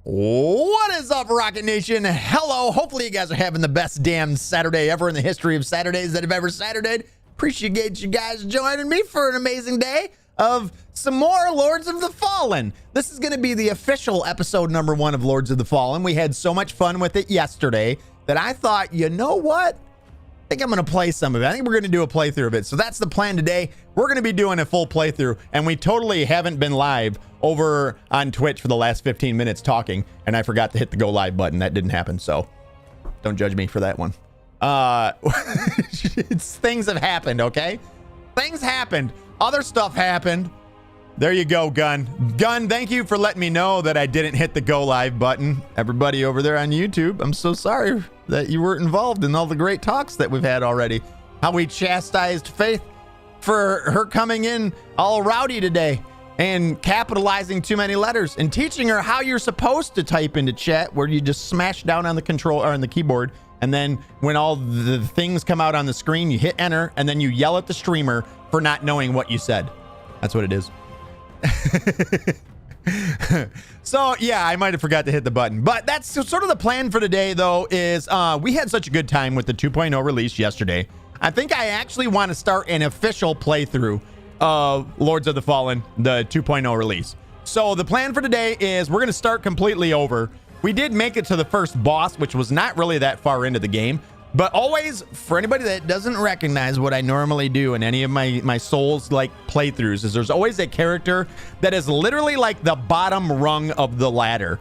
What is up, Rocket Nation? Hello. Hopefully you guys are having the best damn Saturday ever in the history of Saturdays that have ever Saturdayed. Appreciate you guys joining me for an amazing day of some more Lords of the Fallen. This is going to be the official episode number 1 of Lords of the Fallen. We had so much fun with it yesterday that I thought, you know what? I think I'm going to play some of it. I think we're going to do a playthrough of it. So that's the plan today. We're going to be doing a full playthrough, and we totally haven't been live over on Twitch for the last 15 minutes talking, and I forgot to hit the go live button. That didn't happen, so don't judge me for that one. Things have happened, okay? Things happened. Other stuff happened. There you go, Gun. Gun, thank you for letting me know that I didn't hit the go live button. Everybody over there on YouTube, I'm so sorry that you weren't involved in all the great talks that we've had already. How we chastised Faith for her coming in all rowdy today and capitalizing too many letters and teaching her how you're supposed to type into chat, where you just smash down on the control or on the keyboard, and then when all the things come out on the screen, you hit enter, and then you yell at the streamer for not knowing what you said. That's what it is. So yeah, I might have forgot to hit the button, but that's sort of the plan for today, though, is we had such a good time with the 2.0 release yesterday. I think I actually want to start an official playthrough of Lords of the Fallen, the 2.0 release. So the plan for today is we're going to start completely over. We did make it to the first boss, which was not really that far into the game, but always, for anybody that doesn't recognize what I normally do in any of my Souls-like playthroughs, is there's always a character that is literally like the bottom rung of the ladder.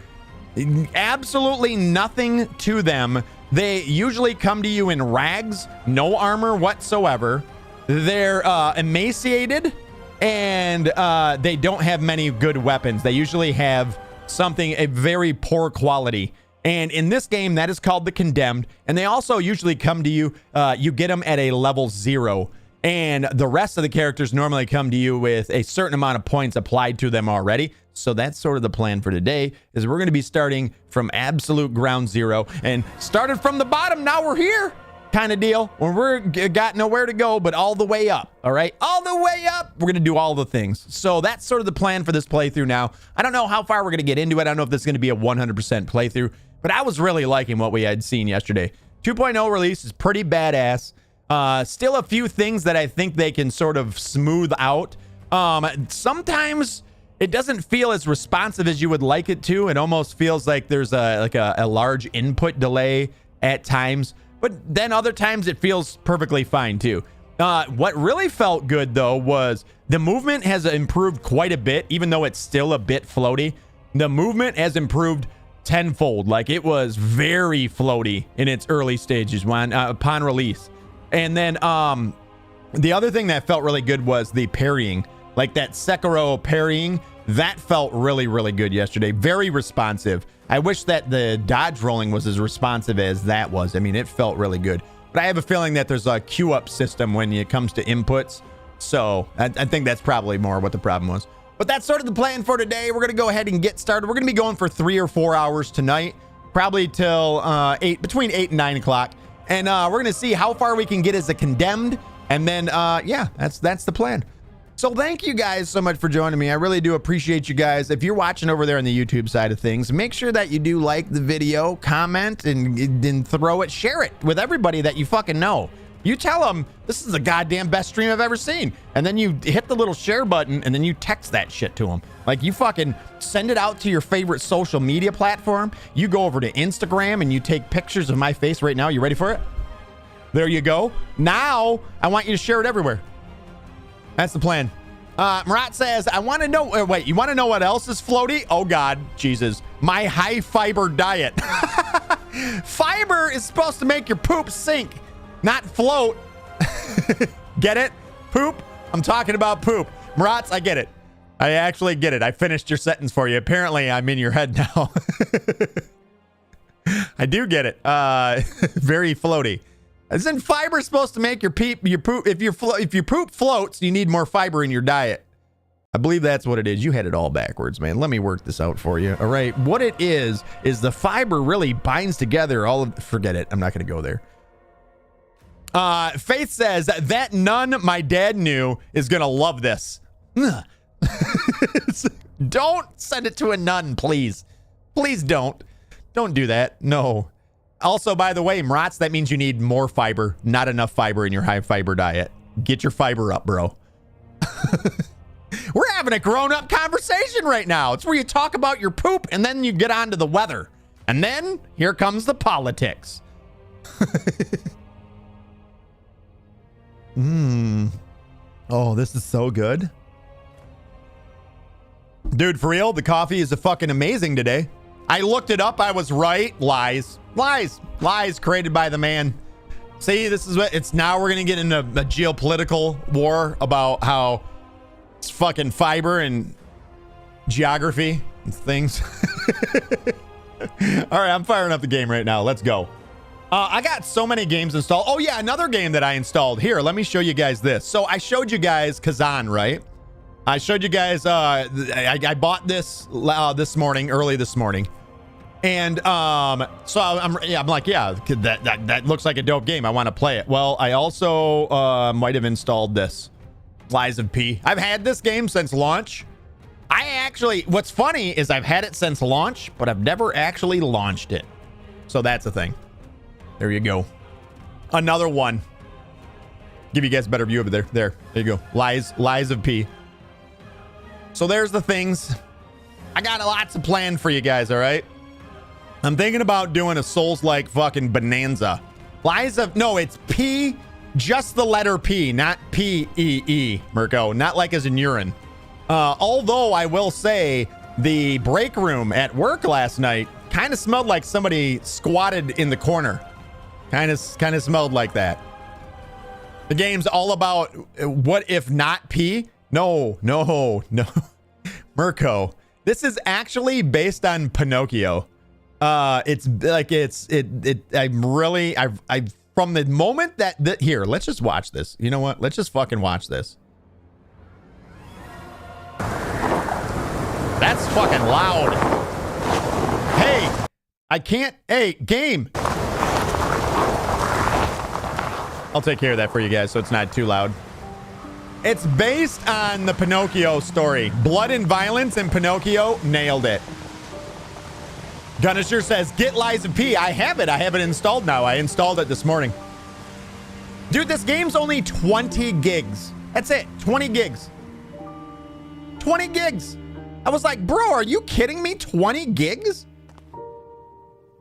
Absolutely nothing to them. They usually come to you in rags, no armor whatsoever. They're emaciated, and they don't have many good weapons. They usually have something, a very poor quality. And in this game, that is called the Condemned. And they also usually come to you, you get them at a level 0. And the rest of the characters normally come to you with a certain amount of points applied to them already. So that's sort of the plan for today, is we're going to be starting from absolute ground zero. And started from the bottom, now we're here kind of deal. When we're got nowhere to go, but all the way up. All right, all the way up. We're going to do all the things. So that's sort of the plan for this playthrough now. I don't know how far we're going to get into it. I don't know if this is going to be a 100% playthrough. But I was really liking what we had seen yesterday. 2.0 release is pretty badass. Still a few things that I think they can sort of smooth out. Sometimes it doesn't feel as responsive as you would like it to. It almost feels like there's a large input delay at times. But then other times it feels perfectly fine too. What really felt good, though, was the movement has improved quite a bit, even though it's still a bit floaty. The movement has improved tenfold. Like, it was very floaty in its early stages when upon release. And then the other thing that felt really good was the parrying, like that Sekiro parrying. That felt really, really good yesterday. Very responsive. I wish that the dodge rolling was as responsive as that was. I mean, it felt really good. But I have a feeling that there's a queue up system when it comes to inputs. So I think that's probably more what the problem was. But that's sort of the plan for today. We're going to go ahead and get started. We're going to be going for 3 or 4 hours tonight, probably till between 8 and 9 o'clock. And we're going to see how far we can get as a Condemned. And then, yeah, that's the plan. So thank you guys so much for joining me. I really do appreciate you guys. If you're watching over there on the YouTube side of things, make sure that you do like the video, comment, and throw it, share it with everybody that you fucking know. You tell them this is the goddamn best stream I've ever seen. And then you hit the little share button, and then you text that shit to them. Like, you fucking send it out to your favorite social media platform. You go over to Instagram and you take pictures of my face right now. You ready for it? There you go. Now I want you to share it everywhere. That's the plan. Marat says, I want to know, wait, you want to know what else is floaty? Oh God, Jesus. My high fiber diet. Fiber is supposed to make your poop sink, not float. Get it? Poop? I'm talking about poop. Marats, I get it. I actually get it. I finished your sentence for you. Apparently, I'm in your head now. I do get it. Very floaty. Isn't fiber supposed to make your poop? If your poop floats, you need more fiber in your diet. I believe that's what it is. You had it all backwards, man. Let me work this out for you. All right. What it is the fiber really binds together all of. Forget it. I'm not going to go there. Faith says that nun my dad knew is going to love this. Don't send it to a nun, please. Please don't. Don't do that. No. Also, by the way, Mrats, that means you need more fiber, not enough fiber in your high fiber diet. Get your fiber up, bro. We're having a grown-up conversation right now. It's where you talk about your poop and then you get on to the weather. And then here comes the politics. Oh, this is so good. Dude, for real, the coffee is fucking amazing today. I looked it up. I was right. Lies. Lies. Lies created by the man. See, this is what it's now. We're going to get into a geopolitical war about how it's fucking fiber and geography and things. All right, I'm firing up the game right now. Let's go. I got so many games installed. Oh, yeah, another game that I installed. Here, let me show you guys this. So I showed you guys Kazan, right? I showed you guys, I bought this this morning, early this morning. And so I'm like, yeah, that looks like a dope game. I want to play it. Well, I also might have installed this, Lies of P. I've had this game since launch. What's funny is I've had it since launch, but I've never actually launched it. So that's a thing. There you go. Another one. Give you guys a better view over there. There you go. Lies of P. So there's the things. I got lots of planned for you guys, all right? I'm thinking about doing a Souls-like fucking bonanza. No, it's P, just the letter P, not P-E-E, Mirko. Not like as in urine. Although I will say the break room at work last night kind of smelled like somebody squatted in the corner. Kind of smelled like that. The game's all about what if not P? No. Mirko, this is actually based on Pinocchio. It's like from the moment that here, let's just watch this. You know what? Let's just fucking watch this. That's fucking loud. Hey, I can't. Hey, game. I'll take care of that for you guys so it's not too loud. It's based on the Pinocchio story. Blood and violence in Pinocchio. Nailed it. Gunnisher says, get Lies of P. I have it. I have it installed now. I installed it this morning. Dude, this game's only 20 gigs. That's it. 20 gigs. 20 gigs. I was like, bro, are you kidding me? 20 gigs? I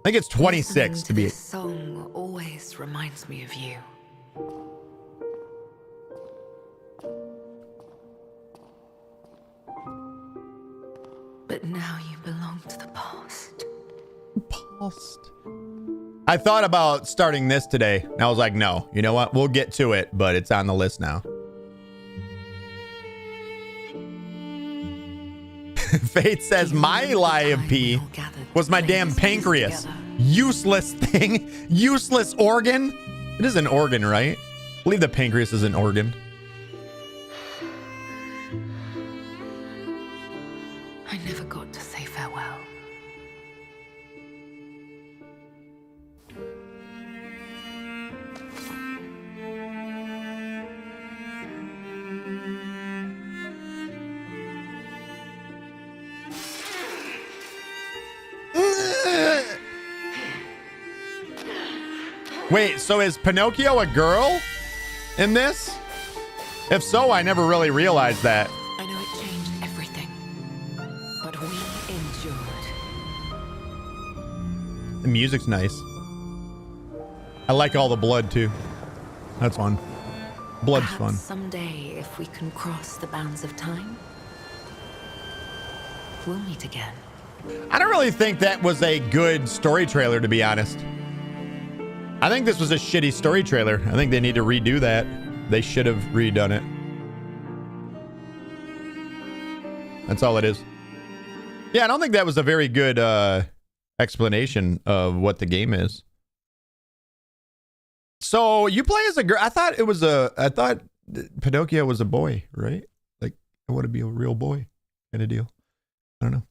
think it's 26 to be. This song always reminds me of you. But now you belong to the past. I thought about starting this today, and I was like, no, you know what? We'll get to it, but it's on the list now. Fate says, my lie of P was my damn pancreas. Useless thing. Useless organ. It is an organ, right? I believe the pancreas is an organ. I never got to say farewell. Wait, so is Pinocchio a girl in this? If so, I never really realized that. I know it changed everything, but we endured. The music's nice. I like all the blood too. That's fun. Blood's Perhaps fun. Someday, if we can cross the bounds of time, we'll meet again. I don't really think that was a good story trailer, to be honest. I think this was a shitty story trailer. I think they need to redo that. They should have redone it. That's all it is. Yeah, I don't think that was a very good explanation of what the game is. So you play as a girl. I thought Pinocchio was a boy, right? Like, I want to be a real boy kind of deal. I don't know.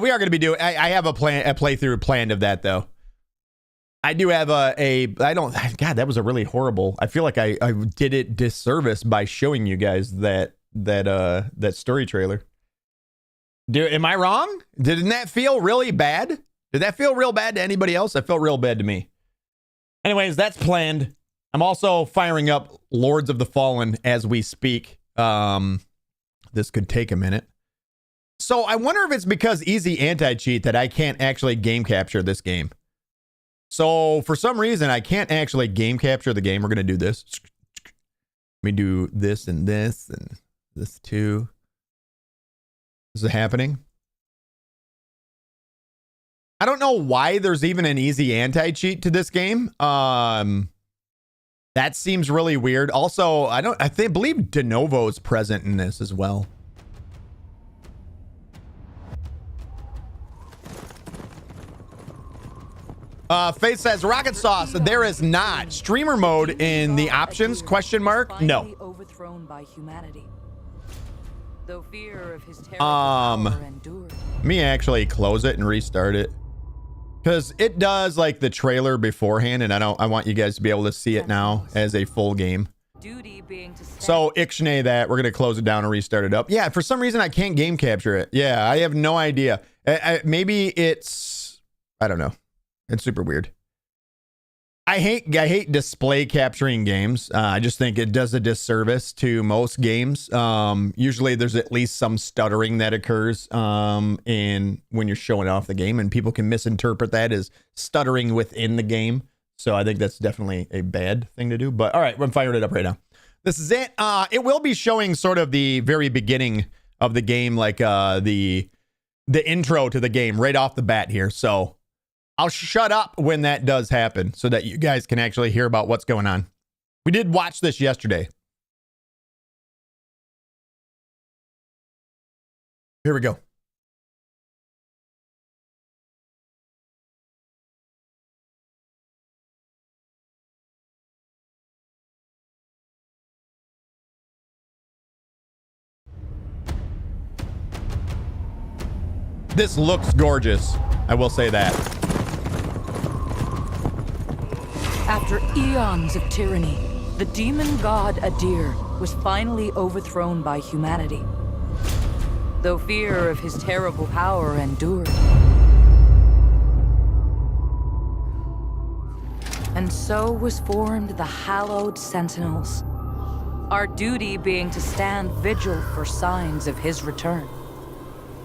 We are going to be doing, I have a playthrough planned of that though. I do have God, that was a really horrible, I feel like I did it disservice by showing you guys that story trailer. Am I wrong? Didn't that feel really bad? Did that feel real bad to anybody else? That felt real bad to me. Anyways, that's planned. I'm also firing up Lords of the Fallen as we speak. This could take a minute. So I wonder if it's because easy anti-cheat that I can't actually game capture this game. So for some reason, I can't actually game capture the game. We're going to do this. Let me do this and this too. Is it happening? I don't know why there's even an easy anti-cheat to this game. That seems really weird. Also, I believe De Novo is present in this as well. Faith says, Rockitsauce, there is not streamer mode in the options, question mark? No. Overthrown by humanity. Though fear of his terrible power endured. Let me actually close it and restart it. Because it does like the trailer beforehand, and I want you guys to be able to see it now as a full game. Duty being to So Ixnay that, we're going to close it down and restart it up. Yeah, for some reason I can't game capture it. Yeah, I have no idea. Maybe it's, I don't know. It's super weird. I hate display capturing games. I just think it does a disservice to most games. Usually there's at least some stuttering that occurs when you're showing off the game, and people can misinterpret that as stuttering within the game. So I think that's definitely a bad thing to do. But all right, I'm firing it up right now. This is it. It will be showing sort of the very beginning of the game, like the intro to the game right off the bat here. So I'll shut up when that does happen so that you guys can actually hear about what's going on. We did watch this yesterday. Here we go. This looks gorgeous. I will say that. After eons of tyranny, the demon god Adir was finally overthrown by humanity. Though fear of his terrible power endured. And so was formed the hallowed sentinels. Our duty being to stand vigil for signs of his return.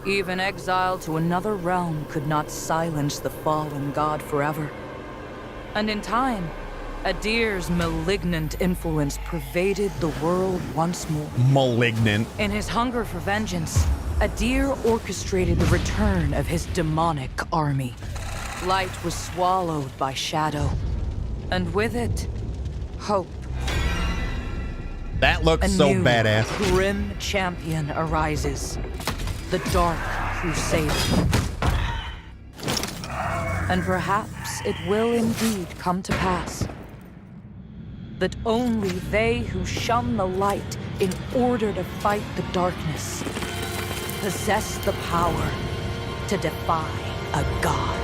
Even exile to another realm could not silence the fallen god forever. And in time, Adir's malignant influence pervaded the world once more. Malignant. In his hunger for vengeance, Adir orchestrated the return of his demonic army. Light was swallowed by shadow, and with it, hope. That looks so badass. A grim champion arises, the Dark Crusader. And perhaps it will indeed come to pass that only they who shun the light in order to fight the darkness possess the power to defy a god.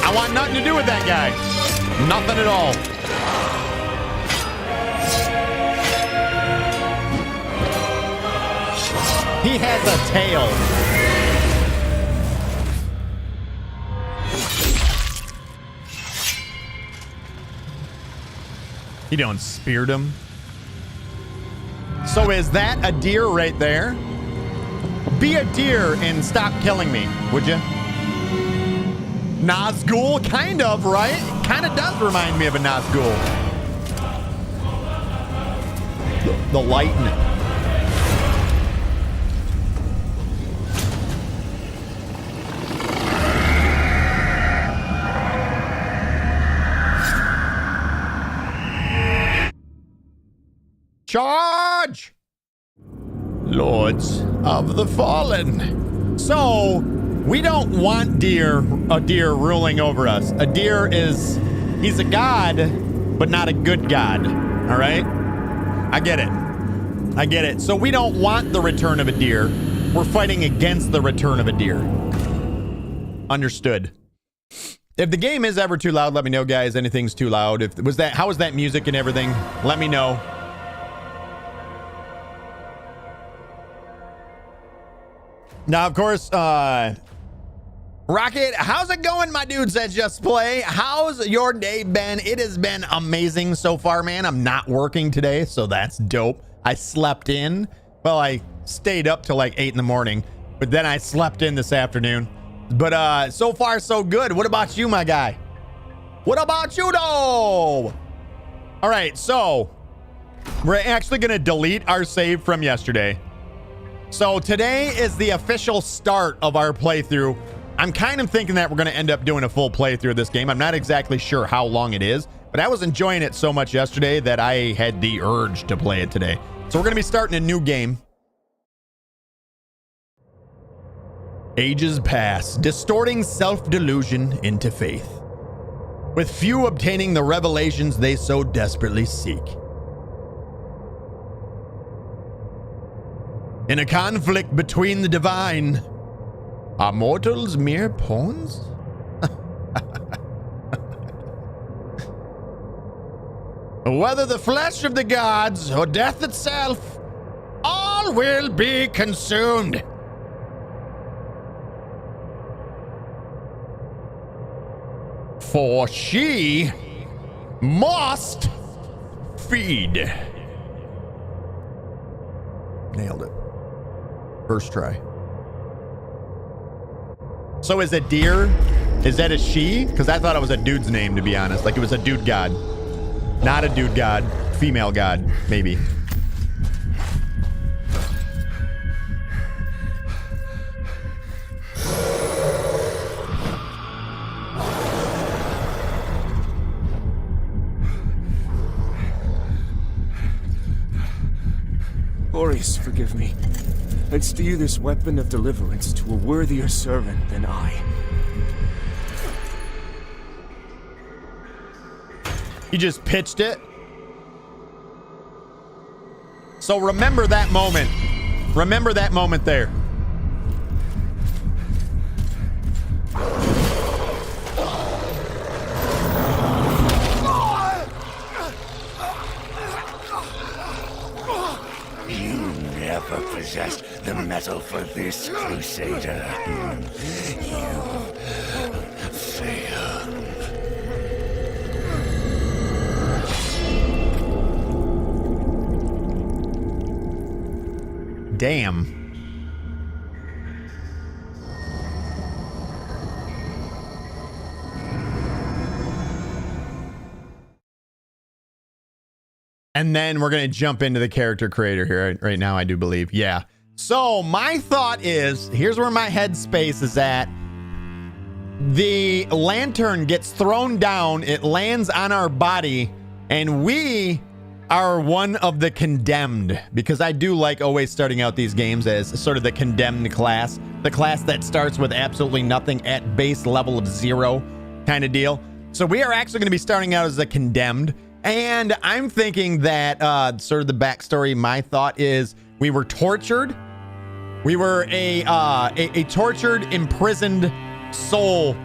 I want nothing to do with that guy. Nothing at all. He has a tail. He don't speared him. So is that a deer right there? Be a deer and stop killing me, would you? Nazgul, kind of, right? Kind of does remind me of a Nazgul. The lightning. Charge! Lords of the Fallen. So, we don't want a deer ruling over us. A deer is He's a god, but not a good god. All right? I get it. I get it. So we don't want the return of a deer. We're fighting against the return of a deer. Understood. If the game is ever too loud, let me know, guys. Anything's too loud. How was that music and everything? Let me know. Now, of course, Rocket, how's it going, my dudes at Just Play? How's your day been? It has been amazing so far, man. I'm not working today, so that's dope. I slept in. Well, I stayed up till like 8 in the morning, but then I slept in this afternoon. But so far, so good. What about you, my guy? What about you, though? All right, so we're actually going to delete our save from yesterday. So today is the official start of our playthrough. I'm kind of thinking that we're going to end up doing a full playthrough of this game. I'm not exactly sure how long it is, but I was enjoying it so much yesterday that I had the urge to play it today. So we're going to be starting a new game. Ages pass, distorting self-delusion into faith, with few obtaining the revelations they so desperately seek. In a conflict between the divine, are mortals mere pawns? Whether the flesh of the gods or death itself, all will be consumed. For she must feed. Nailed it. First try. So is it deer? Is that a she? Because I thought it was a dude's name, to be honest. Like it was a dude god. Not a dude god. Female god, maybe. Glorious, forgive me. I'd steer this weapon of deliverance to a worthier servant than I. He just pitched it. So remember that moment. Remember that moment there. Possessed the metal for this, Crusader. You fail. Damn. And then we're going to jump into the character creator here right now, I do believe. Yeah. So my thought is, here's where my headspace is at. The lantern gets thrown down. It lands on our body. And we are one of the condemned. Because I do like always starting out these games as sort of the condemned class. The class that starts with absolutely nothing at base level of 0 kind of deal. So we are actually going to be starting out as a condemned. And I'm thinking that sort of the backstory, my thought is we were tortured. We were a tortured, imprisoned soul.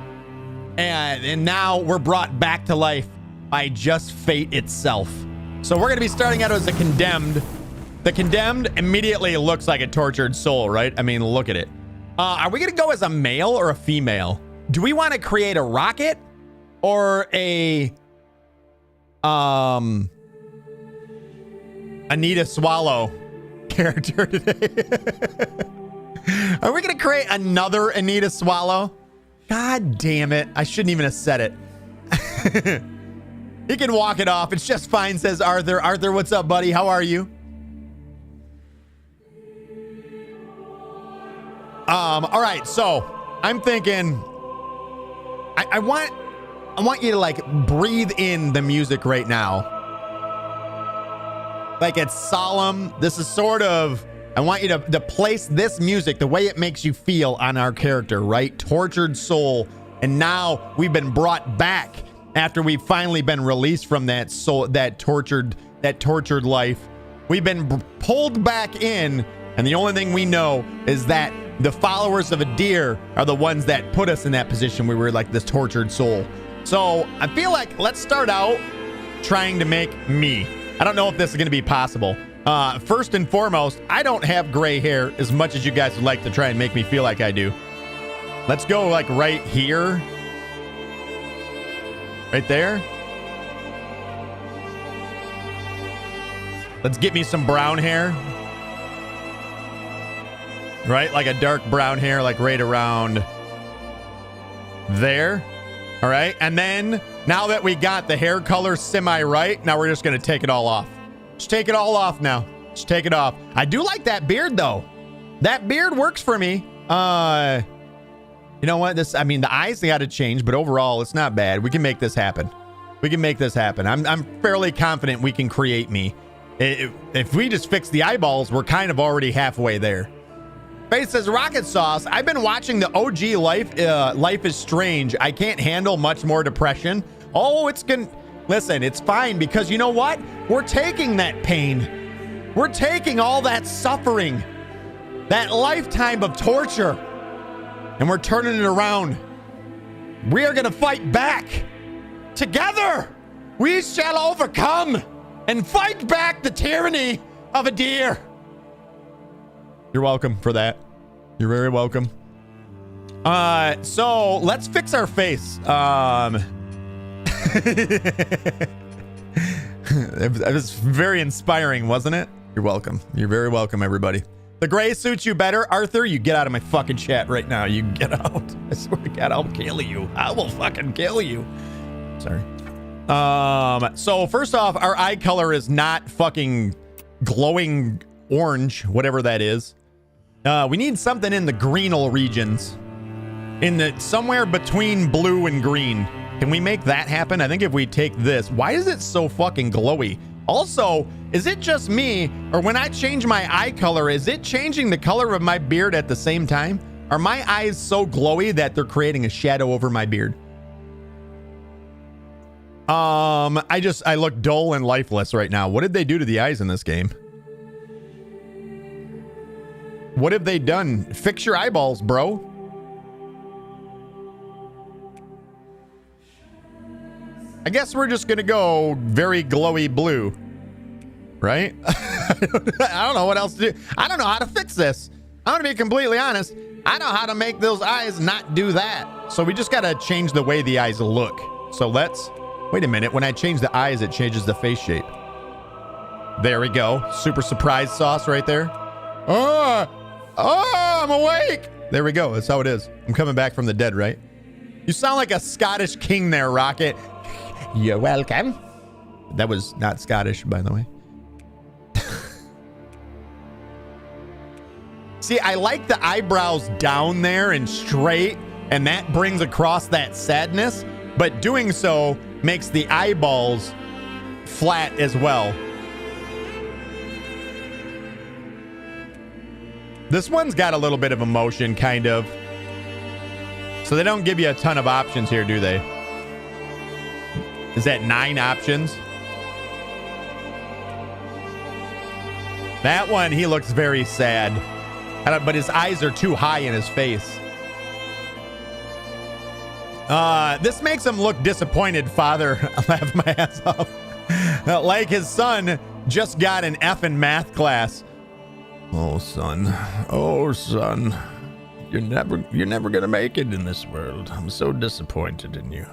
And now we're brought back to life by just fate itself. So we're going to be starting out as a condemned. The condemned immediately looks like a tortured soul, right? I mean, look at it. Are we going to go as a male or a female? Do we want to create a rocket or a... Anita Swallow character today? Are we gonna create another Anita Swallow? God damn it. I shouldn't even have said it. He can walk it off. It's just fine, says Arthur. Arthur, what's up, buddy? How are you? All right, so I'm thinking I want you to like breathe in the music right now. Like it's solemn. This is sort of, I want you to place this music the way it makes you feel on our character, right? Tortured soul. And now we've been brought back after we've finally been released from that soul, that tortured life. We've been pulled back in, and the only thing we know is that the followers of a deer are the ones that put us in that position where we're like this tortured soul. So I feel like let's start out trying to make me. I don't know if this is going to be possible. First and foremost, I don't have gray hair as much as you guys would like to try and make me feel like I do. Let's go like right here. Right there. Let's get me some brown hair. Right? Like a dark brown hair, like right around there. All right. And then now that we got the hair color semi-right, now we're just going to take it all off. Just take it all off now. Just take it off. I do like that beard, though. That beard works for me. You know what? The eyes got to change, but overall, it's not bad. We can make this happen. We can make this happen. I'm fairly confident we can create me. If we just fix the eyeballs, we're kind of already halfway there. Faith says, Rockitsauce, I've been watching the OG Life is Strange. I can't handle much more depression. Oh, listen, it's fine because you know what? We're taking that pain. We're taking all that suffering, that lifetime of torture, and we're turning it around. We are going to fight back. Together, we shall overcome and fight back the tyranny of a deer. You're welcome for that. You're very welcome. So let's fix our face. It was very inspiring, wasn't it? You're welcome. You're very welcome, everybody. The gray suits you better. Arthur, you get out of my fucking chat right now. You get out. I swear to God, I'll kill you. I will fucking kill you. Sorry. So first off, our eye color is not fucking glowing orange, whatever that is. We need something in the greenal regions. Somewhere between blue and green. Can we make that happen? I think if we take this, why is it so fucking glowy? Also, is it just me, or when I change my eye color, is it changing the color of my beard at the same time? Are my eyes so glowy that they're creating a shadow over my beard? I look dull and lifeless right now. What did they do to the eyes in this game? What have they done? Fix your eyeballs, bro. I guess we're just gonna go very glowy blue, right? I don't know what else to do. I don't know how to fix this. I'm gonna be completely honest. I know how to make those eyes not do that. So we just gotta change the way the eyes look. So wait a minute. When I change the eyes, it changes the face shape. There we go. Super surprise sauce right there. Oh, I'm awake. There we go. That's how it is. I'm coming back from the dead, right? You sound like a Scottish king there, Rocket. You're welcome. That was not Scottish, by the way. See, I like the eyebrows down there and straight, and that brings across that sadness, but doing so makes the eyeballs flat as well. This one's got a little bit of emotion, kind of. So they don't give you a ton of options here, do they? Is that 9 options? That one, he looks very sad. But his eyes are too high in his face. This makes him look disappointed, father. I'm laughing my ass off. Like his son just got an F in math class. Oh, son. Oh, son. You're never gonna make it in this world. I'm so disappointed in you.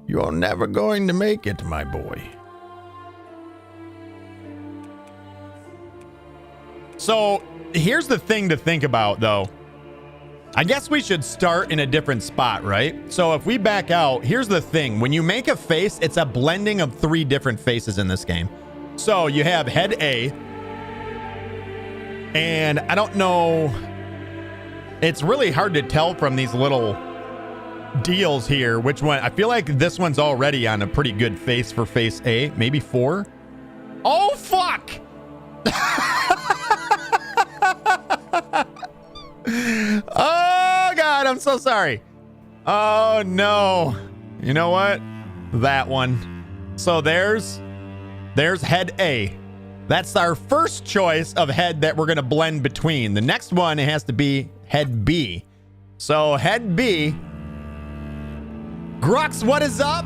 You're never going to make it, my boy. So, here's the thing to think about, though. I guess we should start in a different spot, right? So if we back out, here's the thing. When you make a face, it's a blending of 3 different faces in this game. So you have head A. And I don't know. It's really hard to tell from these little deals here which one. I feel like this one's already on a pretty good face for face A. Maybe 4. Oh, fuck. Oh, God. I'm so sorry. Oh, no. You know what? that one. So there's head A. That's our first choice of head that we're going to blend between. The next one, it has to be head B. So head B. Grux, what is up?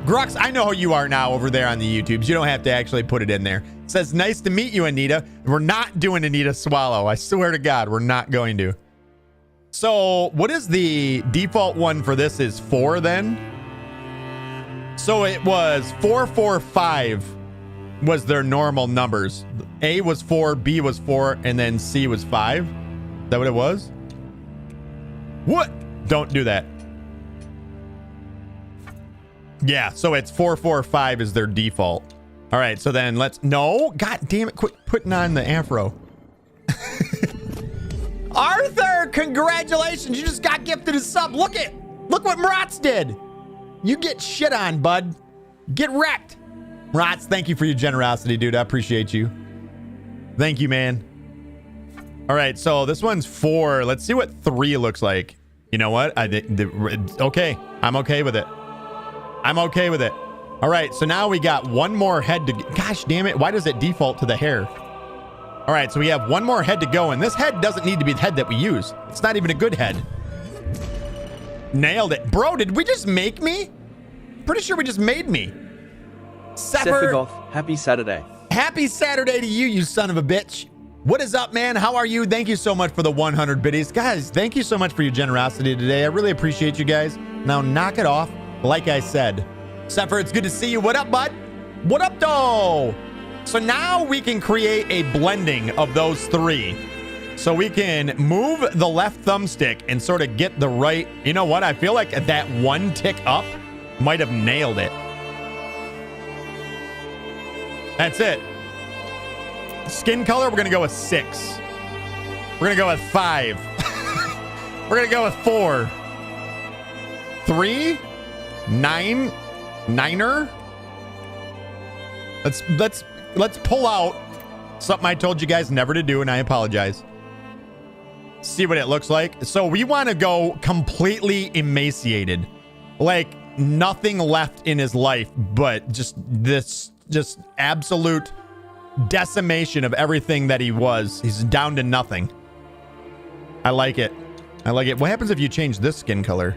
Grux, I know who you are now over there on the YouTubes. You don't have to actually put it in there. It says, nice to meet you, Anita. We're not doing Anita Swallow. I swear to God, we're not going to. So what is the default one for this is 4 then? So it was 4, 4, 5 was their normal numbers. A was 4, B was 4, and then C was 5. Is that what it was? What? Don't do that. Yeah, so it's 4, 4, 5 is their default. All right, so then let's... No, God damn it, quit putting on the afro. Arthur, congratulations. You just got gifted a sub. Look what Maratz did. You get shit on, bud. Get wrecked. Maratz, thank you for your generosity, dude. I appreciate you. Thank you, man. All right, so this one's 4. Let's see what 3 looks like. You know what? Okay, I'm okay with it. I'm okay with it. All right, so now we got one more head to... Gosh damn it, why does it default to the hair? All right, so we have one more head to go, and this head doesn't need to be the head that we use. It's not even a good head. Nailed it. Bro, did we just make me? Pretty sure we just made me. Sephiroth, happy Saturday. Happy Saturday to you, you son of a bitch. What is up, man? How are you? Thank you so much for the 100 biddies. Guys, thank you so much for your generosity today. I really appreciate you guys. Now knock it off. Like I said, Sephiroth, it's good to see you. What up, bud? What up, though? So now we can create a blending of those 3. So we can move the left thumbstick and sort of get the right... You know what? I feel like that one tick up might have nailed it. That's it. Skin color, we're going to go with 6. We're going to go with 5. We're going to go with 4. 3. 9. 9er. Let's pull out something I told you guys never to do, and I apologize. See what it looks like. So we want to go completely emaciated. Like nothing left in his life, but just absolute decimation of everything that he was. He's down to nothing. I like it. I like it. What happens if you change this skin color?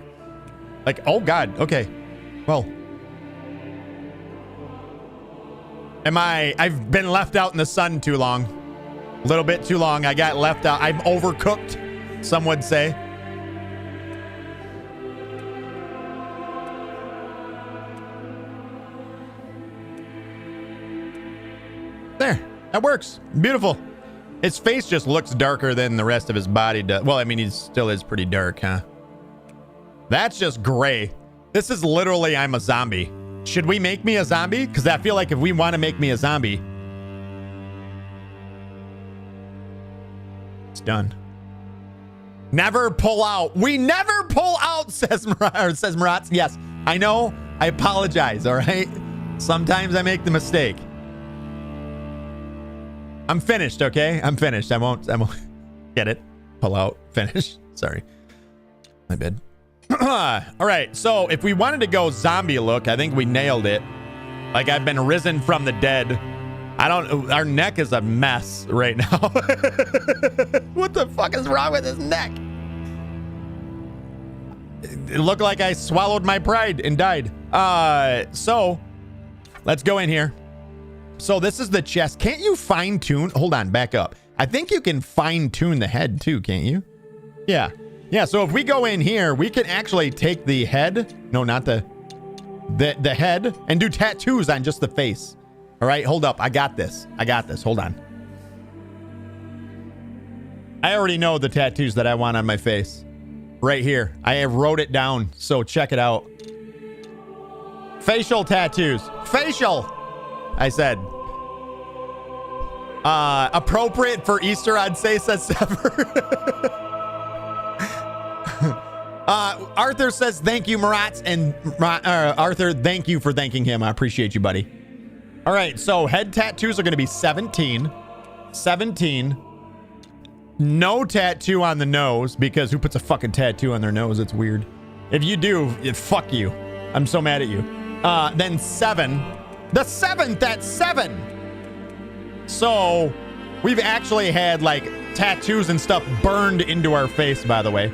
Like, oh God. Okay. Well, I've been left out in the sun too long. A little bit too long. I got left out. I'm overcooked, some would say. There. That works. Beautiful. His face just looks darker than the rest of his body does. Well, I mean, he still is pretty dark, huh? That's just gray. This is literally I'm a zombie. Should we make me a zombie? Because I feel like if we want to make me a zombie, it's done. Never pull out. We never pull out, says Maratz. Yes, I know. I apologize, all right? Sometimes I make the mistake. I'm finished, okay? I'm finished. I won't get it. Pull out. Finish. Sorry. My bad. All right, so if we wanted to go zombie look, I think we nailed it. Like I've been risen from the dead. Our neck is a mess right now. What the fuck is wrong with his neck? It looked like I swallowed my pride and died. So let's go in here. So this is the chest. Can't you fine tune? Hold on, back up. I think you can fine tune the head too, can't you? Yeah. Yeah, so if we go in here, we can actually take the head. No, not the head and do tattoos on just the face. All right, hold up. I got this. Hold on. I already know the tattoos that I want on my face. Right here. I have wrote it down, so check it out. Facial tattoos. Facial, I said. Appropriate for Easter, I'd say, says Sever. Arthur says, thank you, Maratz. And Arthur, thank you for thanking him. I appreciate you, buddy. All right, so head tattoos are going to be 17. 17. No tattoo on the nose, because who puts a fucking tattoo on their nose? It's weird. If you do, fuck you. I'm so mad at you. then 7. The 7th at 7. So we've actually had like tattoos and stuff burned into our face, by the way.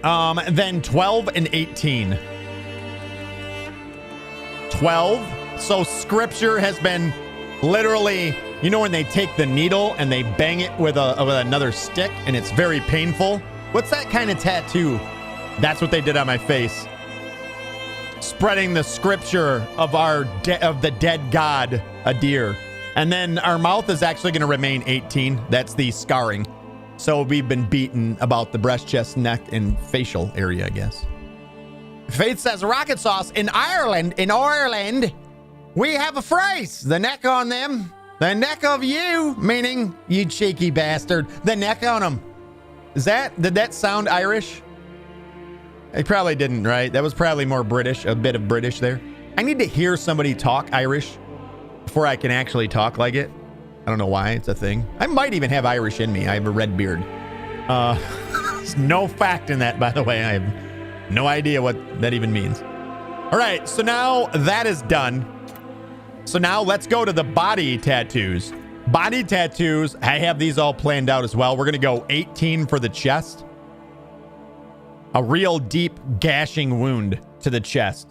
Then 12 and 18. 12. So scripture has been literally, you know, when they take the needle and they bang it with another stick and it's very painful. What's that kind of tattoo? That's what they did on my face. Spreading the scripture of of the dead god, a deer. And then our mouth is actually going to remain 18. That's the scarring. So we've been beaten about the breast, chest, neck, and facial area, I guess. Faith says, Rockitsauce, in Ireland, we have a phrase. The neck on them, the neck of you, meaning you cheeky bastard. The neck on them. Did that sound Irish? It probably didn't, right? That was probably more British, a bit of British there. I need to hear somebody talk Irish before I can actually talk like it. I don't know why it's a thing. I might even have Irish in me. I have a red beard. There's no fact in that, by the way. I have no idea what that even means. All right, so now that is done. So now let's go to the body tattoos. Body tattoos, I have these all planned out as well. We're going to go 18 for the chest. A real deep gashing wound to the chest.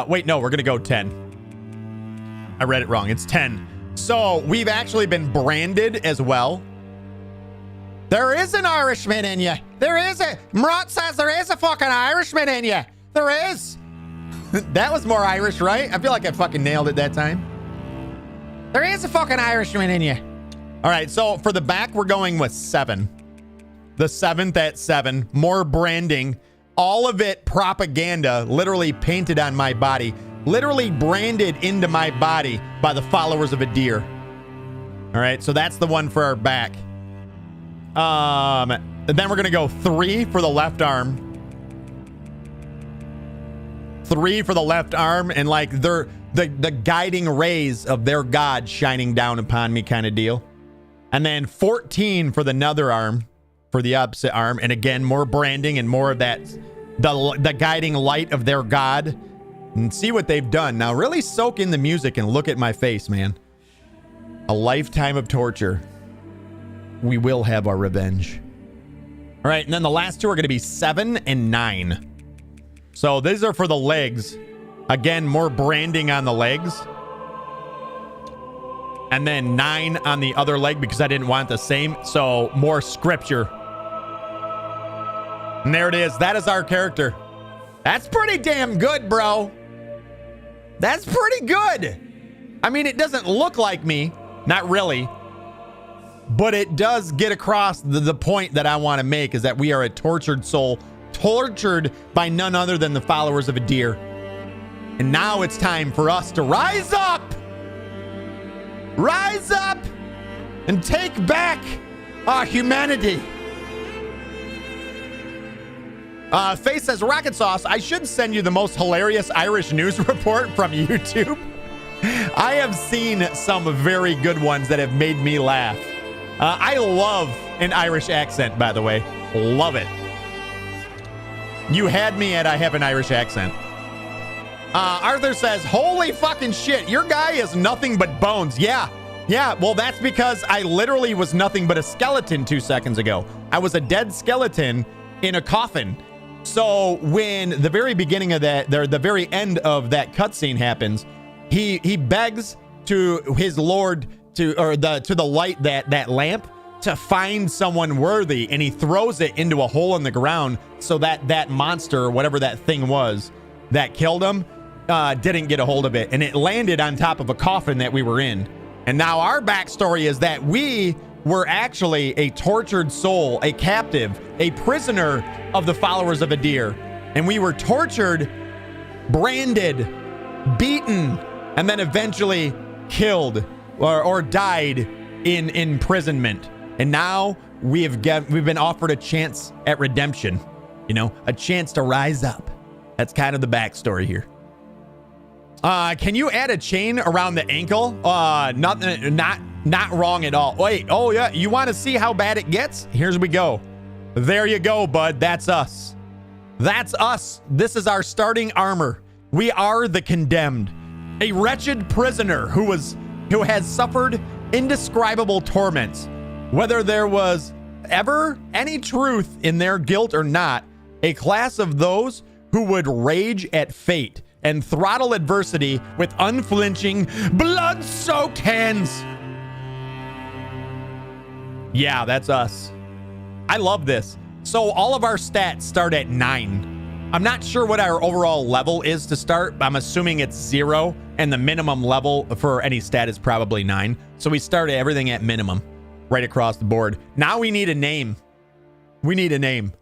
Wait, no, we're going to go 10. I read it wrong. It's 10. So we've actually been branded as well. There is an Irishman in you. There is a... Murat says there is a fucking Irishman in you. There is. That was more Irish, right? I feel like I fucking nailed it that time. There is a fucking Irishman in you. All right, so for the back, we're going with 7. The 7th at 7. More branding. All of it propaganda, literally painted on my body. Literally branded into my body by the followers of a deer. All right, so that's the one for our back. And then we're gonna go 3 for the left arm. 3 for the left arm, and like the guiding rays of their god shining down upon me kind of deal. And then 14 for the other arm, for the opposite arm, and again more branding and more of that the guiding light of their god. And see what they've done. Now really soak in the music and look at my face, man. A lifetime of torture. We will have our revenge. All right, and then the last two are going to be 7 and 9. So these are for the legs. Again, more branding on the legs. And then 9 on the other leg because I didn't want the same. So more scripture. And there it is. That is our character. That's pretty damn good, bro. That's pretty good. I mean, it doesn't look like me. Not really. But it does get across the point that I want to make, is that we are a tortured soul. Tortured by none other than the followers of a deer. And now it's time for us to rise up. Rise up and take back our humanity. Faith says, Rockitsauce, I should send you the most hilarious Irish news report from YouTube. I have seen some very good ones that have made me laugh. I love an Irish accent, by the way. Love it. You had me at I have an Irish accent. Arthur says, holy fucking shit, your guy is nothing but bones. Yeah, well, that's because I literally was nothing but a skeleton 2 seconds ago. I was a dead skeleton in a coffin. So when the very beginning of that, the very end of that cutscene happens, he begs to his lord to the light that lamp to find someone worthy, and he throws it into a hole in the ground so that monster or whatever that thing was that killed him didn't get a hold of it, and it landed on top of a coffin that we were in. And now our backstory is that we were actually a tortured soul, a captive, a prisoner of the followers of a deer. And we were tortured, branded, beaten, and then eventually killed or died in imprisonment. And now we've been offered a chance at redemption, you know, a chance to rise up. That's kind of the backstory here. Can you add a chain around the ankle? Not wrong at all. Wait, oh yeah, you want to see how bad it gets? Here's we go. There you go, bud. That's us. That's us. This is our starting armor. We are the condemned. A wretched prisoner who has suffered indescribable torments. Whether there was ever any truth in their guilt or not, a class of those who would rage at fate and throttle adversity with unflinching, blood-soaked hands. Yeah, that's us. I love this. So all of our stats start at 9. I'm not sure what our overall level is to start, but I'm assuming it's 0, and the minimum level for any stat is probably 9. So we start everything at minimum, right across the board. Now we need a name. We need a name.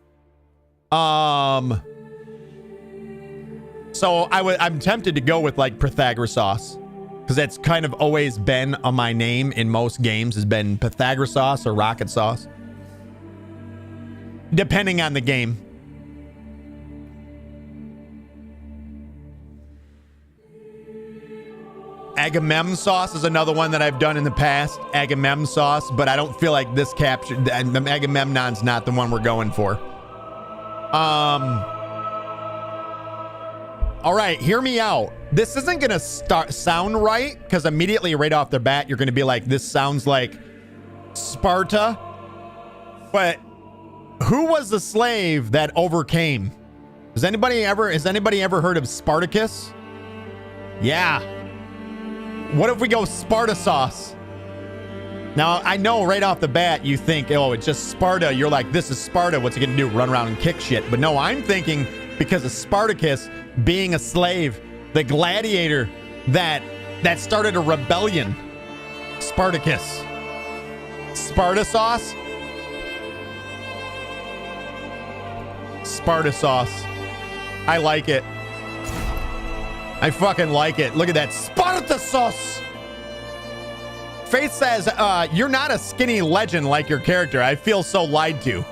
So I'm tempted to go with like Pythagoras, because that's kind of always been on my name in most games, has been Pythagoras or Rockitsauce, depending on the game. Agamemnon sauce is another one that I've done in the past. Agamemnon sauce, but I don't feel like this captured. Agamemnon's not the one we're going for. All right, hear me out. This isn't gonna sound right, because immediately right off the bat you're gonna be like, this sounds like Sparta. But who was the slave that overcame? Has anybody ever heard of Spartacus? Yeah. What if we go Sparta sauce? Now, I know right off the bat you think, oh, it's just Sparta. You're like, this is Sparta. What's he gonna do? Run around and kick shit. But no, I'm thinking because of Spartacus being a slave, the gladiator that started a rebellion. Spartacus. Sparta sauce? Sparta sauce. I like it. I fucking like it. Look at that. Sparta sauce. Faith says, you're not a skinny legend like your character. I feel so lied to.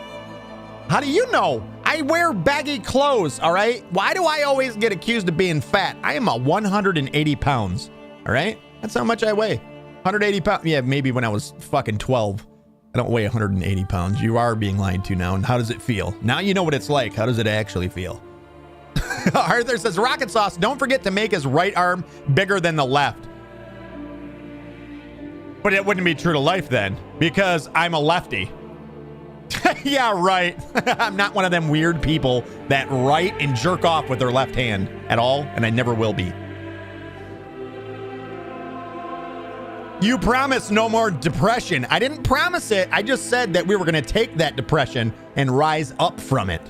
How do you know? I wear baggy clothes, all right? Why do I always get accused of being fat? I am a 180 pounds, all right? That's how much I weigh. 180 pounds. Yeah, maybe when I was fucking 12. I don't weigh 180 pounds. You are being lied to now. And how does it feel? Now you know what it's like. How does it actually feel? Arthur says, Rockitsauce, don't forget to make his right arm bigger than the left. But it wouldn't be true to life then, because I'm a lefty. Yeah, right. I'm not one of them weird people that write and jerk off with their left hand at all, and I never will be. You promised no more depression. I didn't promise it. I just said that we were going to take that depression and rise up from it.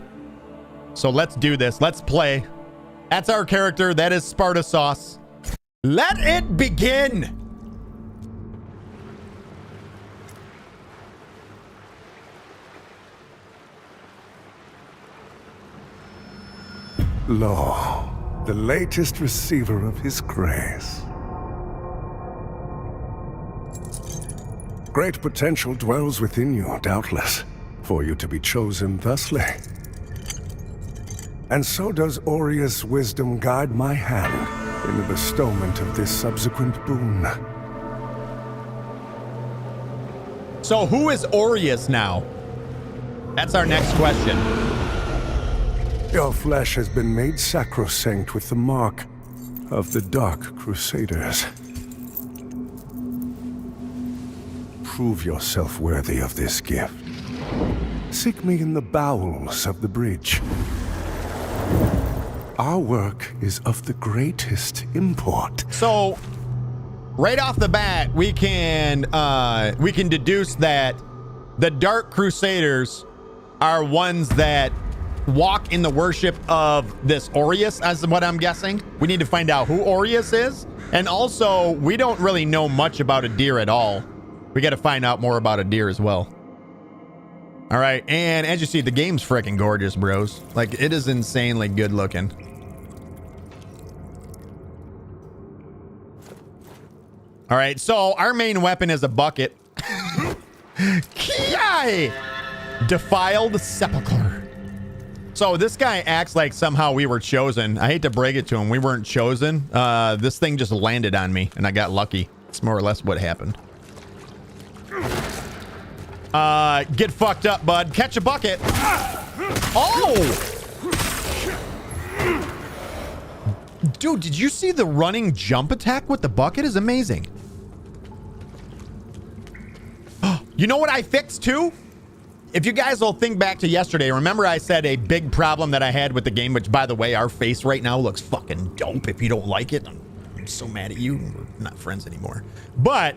So let's do this. Let's play. That's our character. That is Sparta sauce. Let it begin. Lo, the latest receiver of his grace. Great potential dwells within you, doubtless, for you to be chosen thusly. And so does Aureus' wisdom guide my hand in the bestowment of this subsequent boon. So who is Aureus now? That's our next question. Your flesh has been made sacrosanct with the mark of the Dark Crusaders. Prove yourself worthy of this gift. Seek me in the bowels of the bridge. Our work is of the greatest import. So, right off the bat, we can deduce that the Dark Crusaders are ones that walk in the worship of this Aureus, as what I'm guessing. We need to find out who Aureus is, and also we don't really know much about a deer at all. We got to find out more about a deer as well. All right, and as you see, the game's freaking gorgeous, bros. Like, it is insanely good looking. All right, so our main weapon is a bucket. Kiai! Defiled sepulcher. So this guy acts like somehow we were chosen. I hate to break it to him. We weren't chosen. This thing just landed on me, and I got lucky. It's more or less what happened. Get fucked up, bud. Catch a bucket. Oh! Dude, did you see the running jump attack with the bucket? Is amazing. You know what I fixed too? If you guys will think back to yesterday, remember I said a big problem that I had with the game, which by the way, our face right now looks fucking dope. If you don't like it, I'm so mad at you. We're not friends anymore. But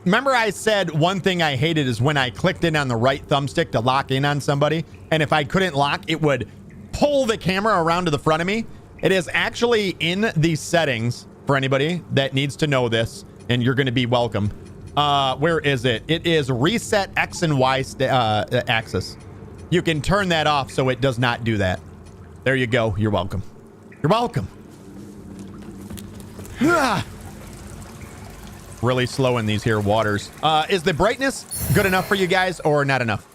remember I said one thing I hated is when I clicked in on the right thumbstick to lock in on somebody, and if I couldn't lock, it would pull the camera around to the front of me. It is actually in the settings for anybody that needs to know this, and you're going to be welcome. Where is it? It is reset X and Y axis. You can turn that off so it does not do that. There you go. You're welcome. You're welcome. Really slow in these here waters. Is the brightness good enough for you guys or not enough?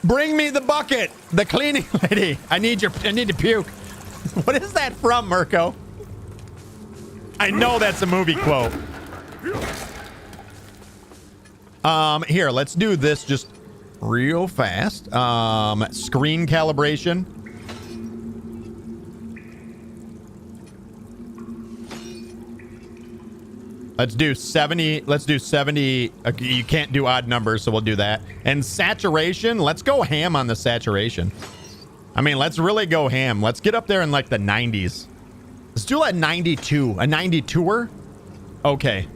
Bring me the bucket. The cleaning lady. I need to puke. What is that from, Mirko? I know that's a movie quote. Here, let's do this just real fast. Screen calibration. Let's do 70. Let's do 70. Okay, you can't do odd numbers, so we'll do that. And saturation, let's go ham on the saturation. I mean, let's really go ham. Let's get up there in like the 90s. Let's do like 92. A 92er? Okay.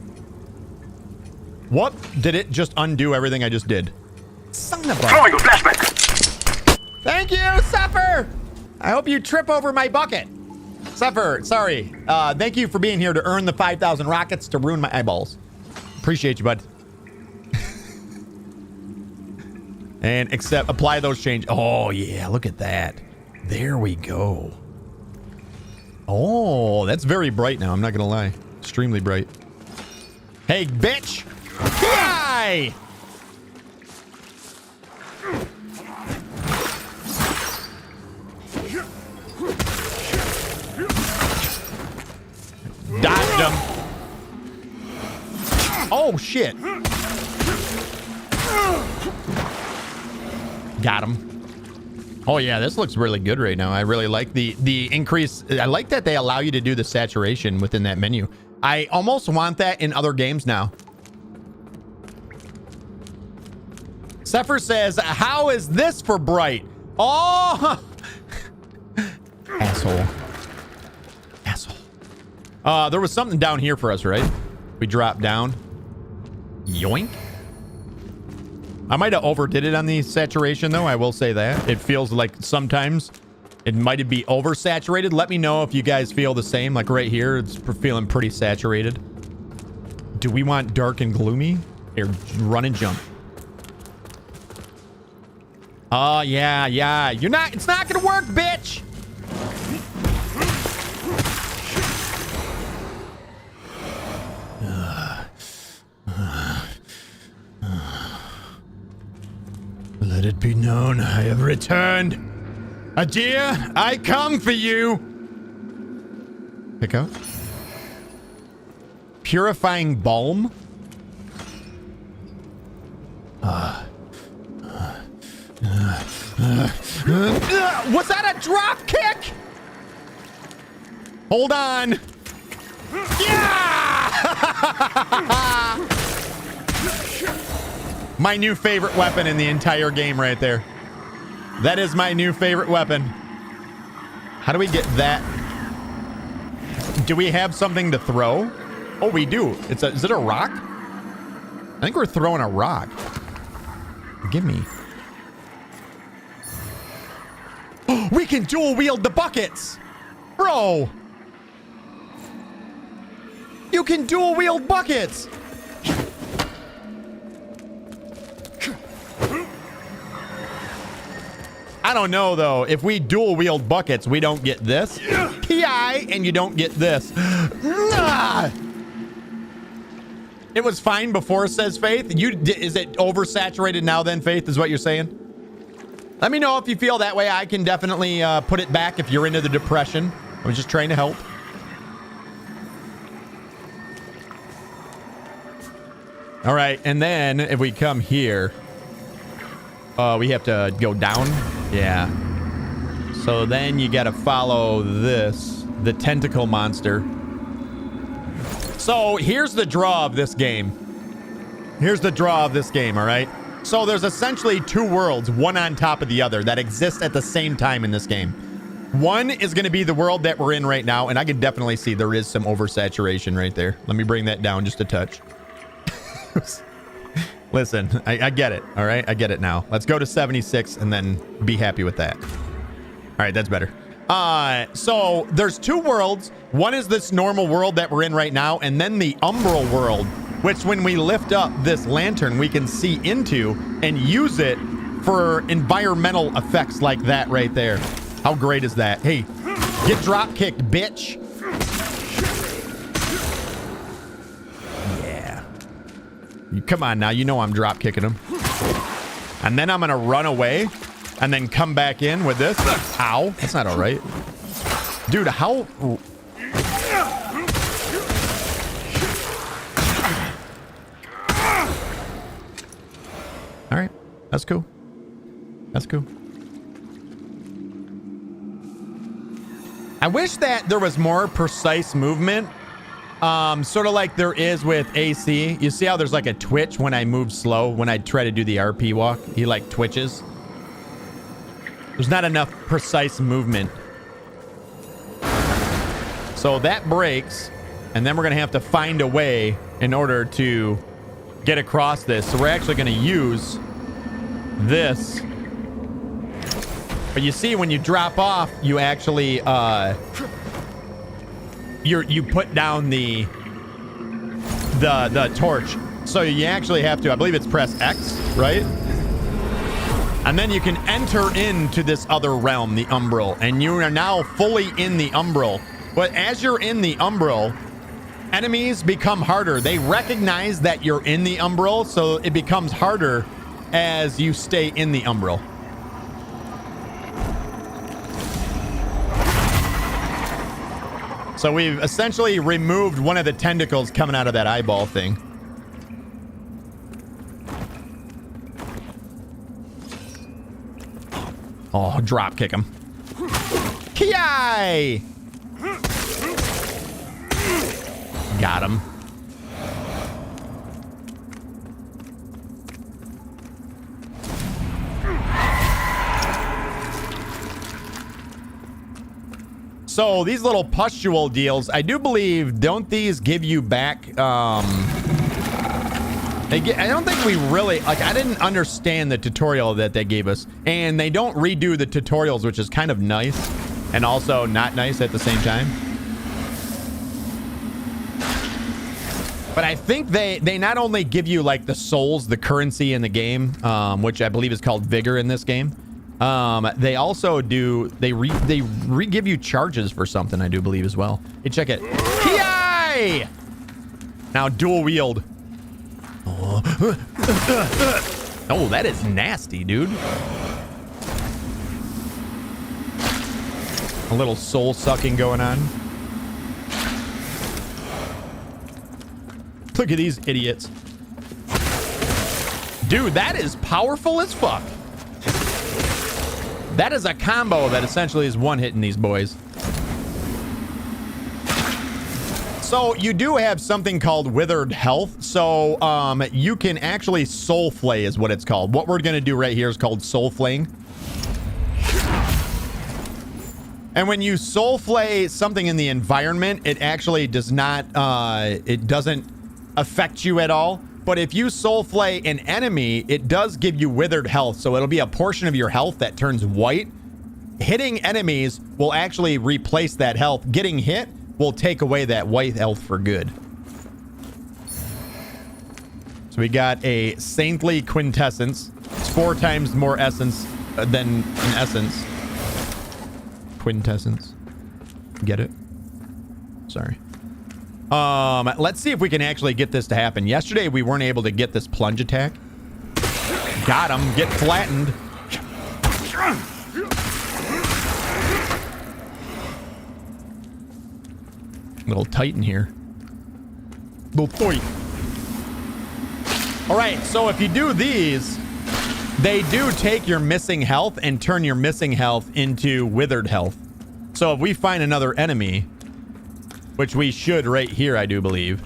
What? Did it just undo everything I just did? Son of a... Throwing a flashback. Thank you, Suffer! I hope you trip over my bucket. Suffer, sorry. Thank you for being here to earn the 5,000 rockets to ruin my eyeballs. Appreciate you, bud. And apply those changes. Oh, yeah, look at that. There we go. Oh, that's very bright now. I'm not going to lie. Extremely bright. Hey, bitch. Hi! Dodged him. Oh, shit. Got him. Oh, yeah, this looks really good right now. I really like the increase. I like that they allow you to do the saturation within that menu. I almost want that in other games now. Zephyr says, how is this for bright? Oh! Asshole. Asshole. There was something down here for us, right? We dropped down. Yoink. I might have overdid it on the saturation, though. I will say that. It feels like sometimes it might be oversaturated. Let me know if you guys feel the same. Like right here, it's feeling pretty saturated. Do we want dark and gloomy? Here, run and jump. Oh, yeah. It's not gonna work, bitch! Let it be known I have returned. Adieu, I come for you. Pick up. Purifying balm. Was that a drop kick? Hold on. Yeah! My new favorite weapon in the entire game right there. That is my new favorite weapon. How do we get that? Do we have something to throw? Oh, we do. Is it a rock? I think we're throwing a rock. Give me. Oh, we can dual wield the buckets. Bro. You can dual wield buckets. I don't know, though. If we dual wield buckets, we don't get this. PI, and you don't get this. It was fine before, says Faith. Is it oversaturated now then, Faith, is what you're saying? Let me know if you feel that way. I can definitely put it back if you're into the depression. I was just trying to help. All right, and then if we come here, we have to go down. Yeah. So then you got to follow this, the tentacle monster. So here's the draw of this game. Here's the draw of this game, all right? So there's essentially two worlds, one on top of the other, that exist at the same time in this game. One is going to be the world that we're in right now, and I can definitely see there is some oversaturation right there. Let me bring that down just a touch. Listen, I get it, all right? I get it now. Let's go to 76 and then be happy with that. All right, that's better. So there's two worlds. One is this normal world that we're in right now, and then the umbral world, which when we lift up this lantern, we can see into and use it for environmental effects like that right there. How great is that? Hey, get drop kicked, bitch. Yeah. Come on now, you know I'm drop kicking him. And then I'm gonna run away and then come back in with this. Ow, that's not all right. Dude, how... All right, that's cool. That's cool. I wish that there was more precise movement, sort of like there is with AC. You see how there's like a twitch when I move slow, when I try to do the RP walk? He like twitches. There's not enough precise movement. So that breaks, and then we're gonna have to find a way in order to get across this. So we're actually gonna use this. But you see, when you drop off, you actually you put down the torch. So you actually have to, I believe it's press X, right? And then you can enter into this other realm, the umbral, and you are now fully in the umbral. But as you're in the umbral, enemies become harder. They recognize that you're in the umbral, so it becomes harder as you stay in the umbral. So we've essentially removed one of the tentacles coming out of that eyeball thing. Oh, drop kick him. Ki! Got him. So these little pustule deals, I do believe, don't these give you back, I don't think we really, like, I didn't understand the tutorial that they gave us, and they don't redo the tutorials, which is kind of nice and also not nice at the same time. But I think they not only give you like the souls, the currency in the game, which I believe is called vigor in this game. They also do, they re-give you charges for something, I do believe as well. Hey, check it. Ki! Now dual wield. Oh, that is nasty, dude. A little soul sucking going on. Look at these idiots. Dude, that is powerful as fuck. That is a combo that essentially is one-hitting these boys. So you do have something called withered health. So you can actually soul flay is what it's called. What we're going to do right here is called soul flaying. And when you soul flay something in the environment, it actually does not, it doesn't affect you at all. But if you soul flay an enemy, it does give you withered health. So it'll be a portion of your health that turns white. Hitting enemies will actually replace that health. Getting hit will take away that white health for good. So we got a saintly quintessence. It's 4 times more essence than an essence. Quintessence. Get it? Sorry. Let's see if we can actually get this to happen. Yesterday, we weren't able to get this plunge attack. Got him. Get flattened. Little tight in here. Little tight. All right, so if you do these, they do take your missing health and turn your missing health into withered health. So if we find another enemy, which we should right here, I do believe.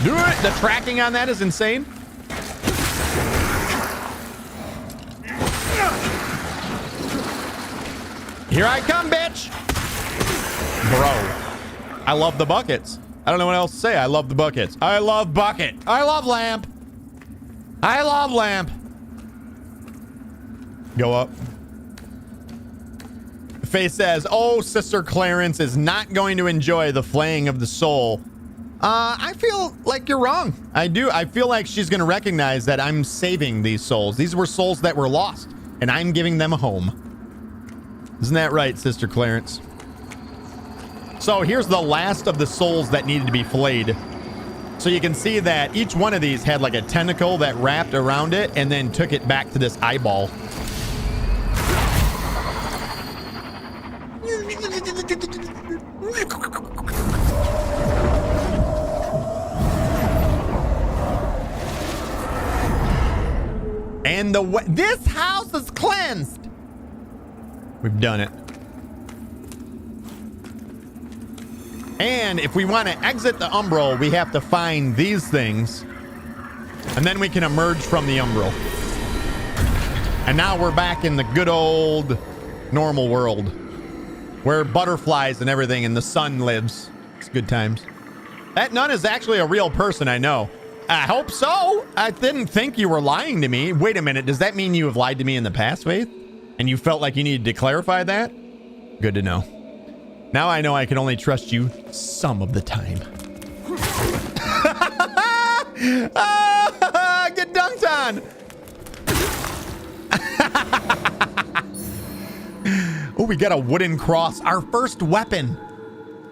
Do it! The tracking on that is insane. Here I come, bitch! Bro, I love the buckets. I don't know what else to say. I love the buckets. I love bucket. I love lamp. I love lamp. Go up. Faye says, oh, Sister Clarence is not going to enjoy the flaying of the soul. I feel like you're wrong. I do. I feel like she's going to recognize that I'm saving these souls. These were souls that were lost, and I'm giving them a home. Isn't that right, Sister Clarence? So here's the last of the souls that needed to be flayed. So you can see that each one of these had like a tentacle that wrapped around it and then took it back to this eyeball. And this house is cleansed. We've done it. And if we want to exit the umbral, we have to find these things. And then we can emerge from the umbral. And now we're back in the good old normal world. Where butterflies and everything and the sun lives. It's good times. That nun is actually a real person, I know. I hope so. I didn't think you were lying to me. Wait a minute. Does that mean you have lied to me in the past, Faith? And you felt like you needed to clarify that? Good to know. Now I know I can only trust you some of the time. Get dunked on. Oh, we got a wooden cross. Our first weapon.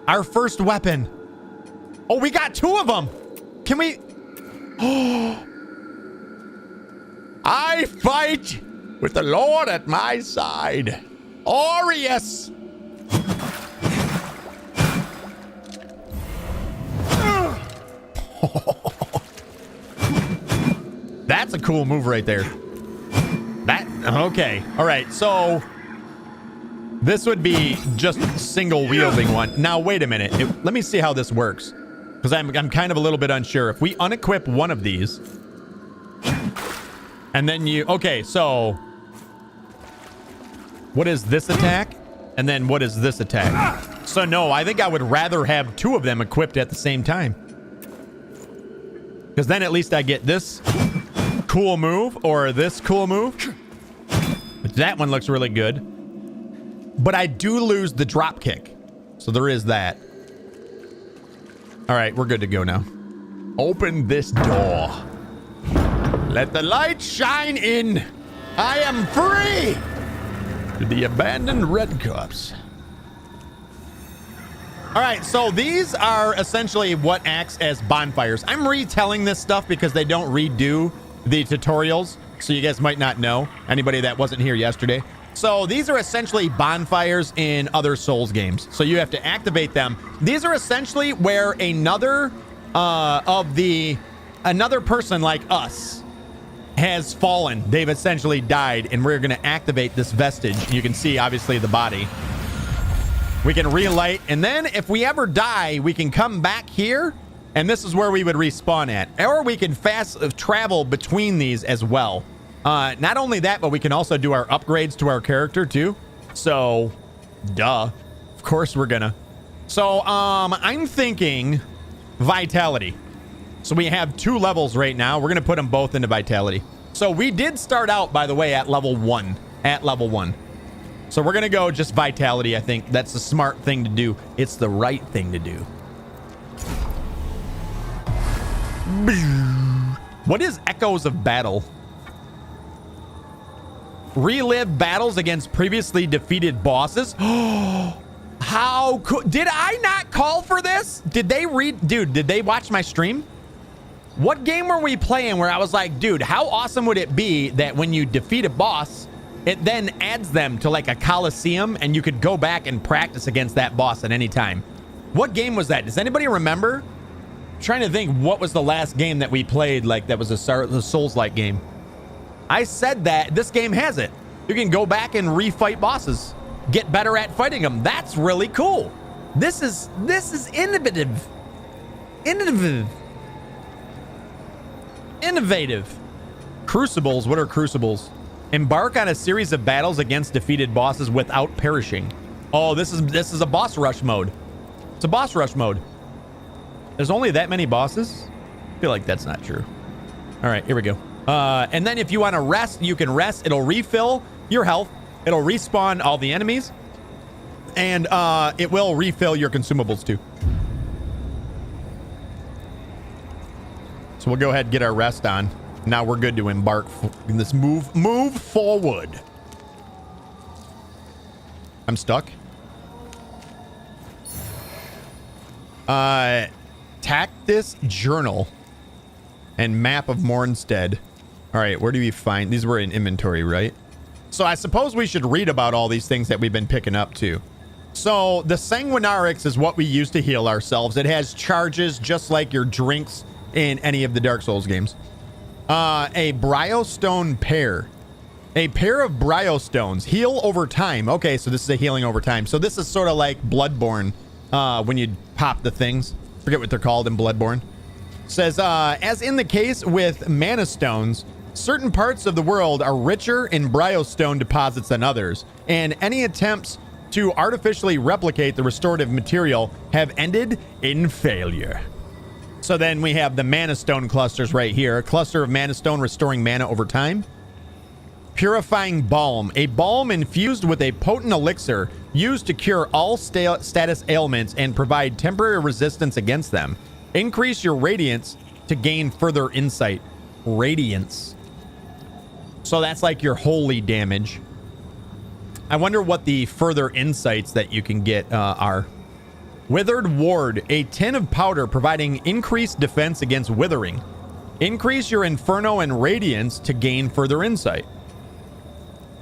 Our first weapon. Oh, we got two of them. Can we... Oh. I fight with the Lord at my side. Aureus. That's a cool move right there. Okay. All right. So this would be just single wielding one. Now, wait a minute. Let me see how this works. Because I'm kind of a little bit unsure. If we unequip one of these and then okay, so what is this attack? And then what is this attack? So no, I think I would rather have two of them equipped at the same time. Because then at least I get this cool move or this cool move. That one looks really good. But I do lose the drop kick. So there is that. All right, we're good to go now. Open this door. Let the light shine in. I am free. To the abandoned red cups. All right, so these are essentially what acts as bonfires. I'm retelling this stuff because they don't redo the tutorials, so you guys might not know, anybody that wasn't here yesterday. So these are essentially bonfires in other Souls games. So you have to activate them. These are essentially where another person like us has fallen. They've essentially died, and we're going to activate this vestige. You can see, obviously, the body. We can relight, and then if we ever die, we can come back here, and this is where we would respawn at. Or we can fast travel between these as well. Not only that, but we can also do our upgrades to our character too. So, duh. Of course we're gonna. So, I'm thinking vitality. So we have 2 levels right now. We're gonna put them both into vitality. So we did start out, by the way, at level 1. So we're gonna go just vitality. I think that's the smart thing to do. It's the right thing to do. What is Echoes of Battle? Relive battles against previously defeated bosses. How cool. Did I not call for this? Did they watch my stream? What game were we playing where I was like, dude, how awesome would it be that when you defeat a boss, it then adds them to like a coliseum and you could go back and practice against that boss at any time? What game was that? Does anybody remember? trying to think what was the last game that we played like that was a Souls-like game. I said that this game has it. You can go back and refight bosses, get better at fighting them. That's really cool. This is innovative. Innovative. Crucibles. What are crucibles? Embark on a series of battles against defeated bosses without perishing. Oh, this is a boss rush mode. It's a boss rush mode. There's only that many bosses? I feel like that's not true. All right, here we go. And then if you want to rest, you can rest. It'll refill your health. It'll respawn all the enemies. And it will refill your consumables too. So we'll go ahead and get our rest on. Now we're good to embark in this move forward. I'm stuck. Tactus Journal and Map of Mornstead. All right, where do we find these? Were in inventory, right? So I suppose we should read about all these things that we've been picking up too. So the Sanguinarix is what we use to heal ourselves. It has charges just like your drinks in any of the Dark Souls games. A Bryostone pair. A pair of Bryostones. Heal over time. Okay, so this is a healing over time. So this is sort of like Bloodborne when you pop the things. Forget what they're called in Bloodborne. Says, as in the case with Mana Stones, certain parts of the world are richer in Bryostone deposits than others, and any attempts to artificially replicate the restorative material have ended in failure. So then we have the Mana Stone clusters right here. A cluster of Mana Stone restoring mana over time. Purifying Balm. A balm infused with a potent elixir used to cure all status ailments and provide temporary resistance against them. Increase your radiance to gain further insight. Radiance. So that's like your holy damage. I wonder what the further insights that you can get are. Withered Ward. A tin of powder providing increased defense against withering. Increase your Inferno and Radiance to gain further insight.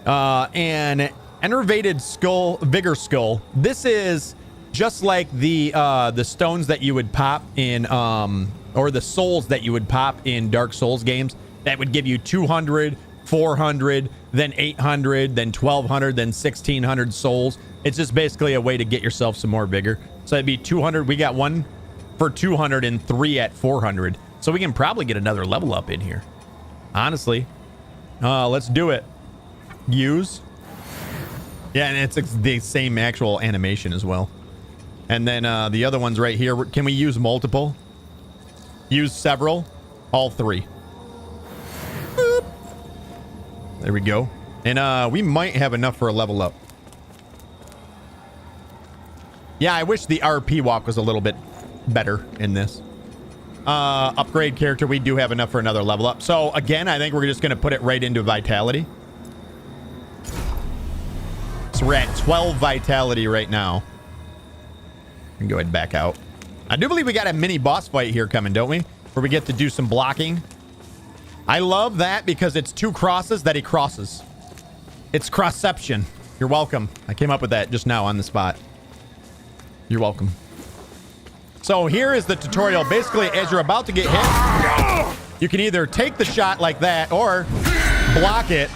An Enervated Skull, Vigor Skull. This is just like the stones that you would pop in, or the souls that you would pop in Dark Souls games. That would give you 200, 400, then 800, then 1200, then 1600 souls. It's just basically a way to get yourself some more vigor. So it'd be 200. We got one for 200 and 3 at 400. So we can probably get another level up in here. Honestly. Let's do it. Use. Yeah, and it's the same actual animation as well. And then the other ones right here. Can we use multiple? Use several? All 3. Boop. There we go. And we might have enough for a level up. Yeah, I wish the RP walk was a little bit better in this. Upgrade character, we do have enough for another level up. So again, I think we're just going to put it right into Vitality. So we're at 12 Vitality right now. We can go ahead and back out. I do believe we got a mini boss fight here coming, don't we? Where we get to do some blocking. I love that because it's 2 crosses that he crosses. It's crossception. You're welcome. I came up with that just now on the spot. You're welcome. So here is the tutorial. Basically, as you're about to get hit, you can either take the shot like that or block it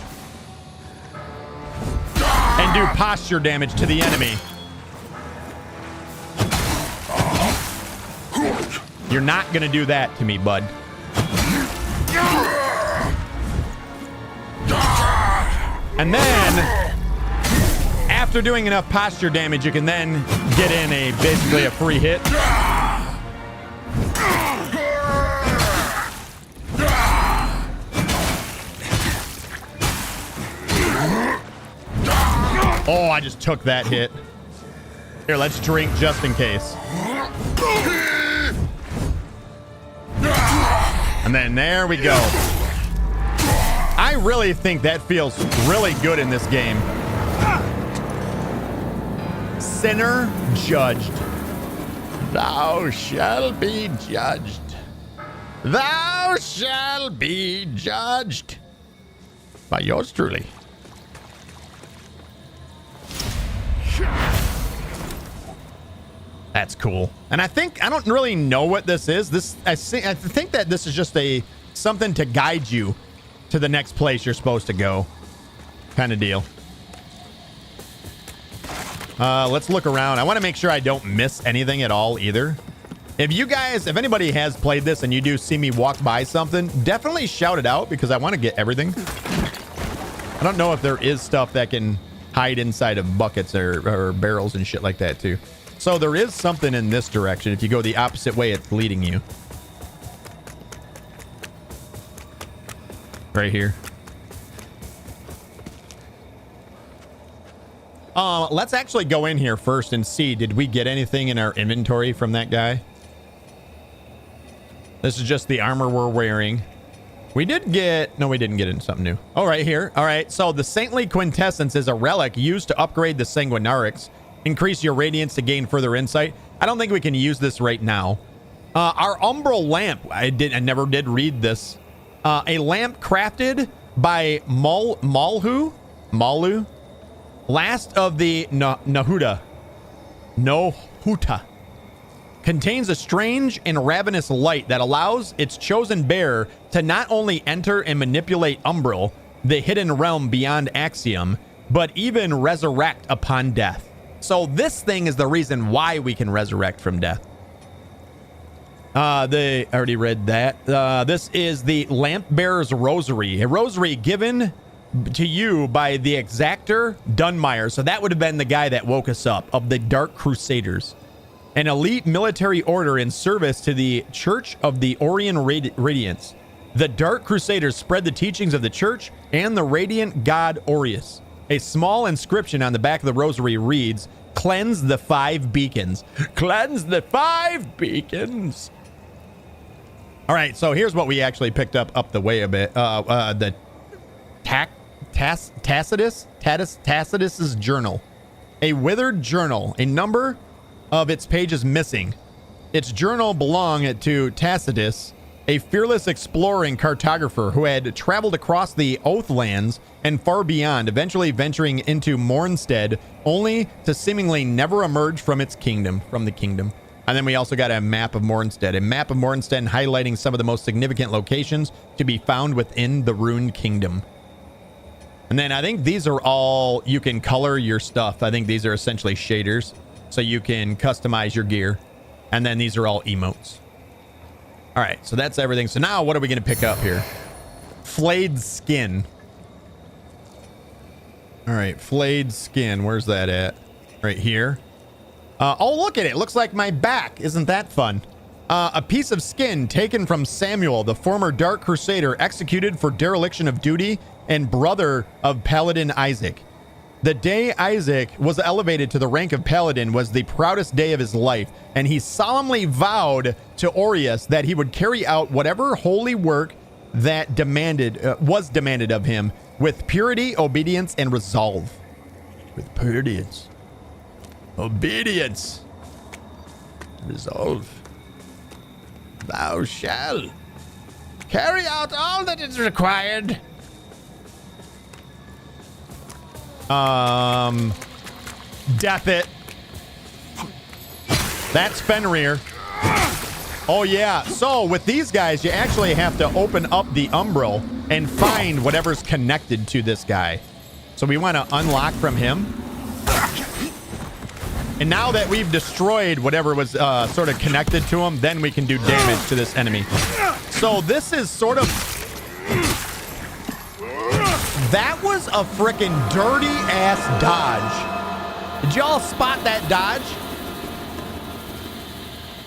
and do posture damage to the enemy. You're not going to do that to me, bud. And then, after doing enough posture damage, you can then get in basically a free hit. Oh, I just took that hit. Here, let's drink just in case. And then there we go. I really think that feels really good in this game. Sinner judged. Thou shalt be judged. Thou shalt be judged. By yours truly. That's cool. And I don't really know what this is. I think that this is just something to guide you to the next place you're supposed to go, kind of deal. Let's look around. I want to make sure I don't miss anything at all either. If anybody has played this and you do see me walk by something, definitely shout it out because I want to get everything. I don't know if there is stuff that can hide inside of buckets or barrels and shit like that too. So there is something in this direction. If you go the opposite way, it's leading you. Right here. Let's actually go in here first and see, did we get anything in our inventory from that guy? This is just the armor we're wearing. We didn't get into something new. Oh, right here. All right. So the Saintly Quintessence is a relic used to upgrade the Sanguinarix. Increase your radiance to gain further insight. I don't think we can use this right now. Our Umbral Lamp. I never did read this. A lamp crafted by Malu. Last of the Nahuta. Contains a strange and ravenous light that allows its chosen bearer to not only enter and manipulate Umbral, the hidden realm beyond Axiom, but even resurrect upon death. So this thing is the reason why we can resurrect from death. They already read that. This is the Lamp Bearer's Rosary, a rosary given to you by the exactor Dunmire. So that would have been the guy that woke us up, of the Dark Crusaders. An elite military order in service to the Church of the Orion Radiance. The Dark Crusaders spread the teachings of the church and the radiant god Orius. A small inscription on the back of the rosary reads, "Cleanse the 5 beacons." Cleanse the 5 beacons. All right, so here's what we actually picked up the way a bit. The Tacitus's journal. A withered journal. A number of its pages missing. Its journal belonged to Tacitus, a fearless exploring cartographer who had traveled across the Oathlands and far beyond, eventually venturing into Mornstead, only to seemingly never emerge from the kingdom. And then we also got a map of Mornstead, highlighting some of the most significant locations to be found within the ruined kingdom. And then I think these are all, you can color your stuff. I think these are essentially shaders, so you can customize your gear. And then these are all emotes. All right, so that's everything. So now what are we going to pick up here? Flayed skin. All right, flayed skin. Where's that at? Right here. Oh, look at it. Looks like my back. Isn't that fun? A piece of skin taken from Samuel, the former Dark Crusader executed for dereliction of duty and brother of Paladin Isaac. The day Isaac was elevated to the rank of Paladin was the proudest day of his life, and he solemnly vowed to Orius that he would carry out whatever holy work that was demanded of him with purity, obedience, and resolve. With obedience, resolve. Thou shalt carry out all that is required. Death it. That's Fenrir. Oh yeah, so with these guys you actually have to open up the Umbral and find whatever's connected to this guy. So we want to unlock from him. And now that we've destroyed whatever was sort of connected to him, then we can do damage to this enemy. So this is sort of... That was a freaking dirty ass dodge. Did y'all spot that dodge?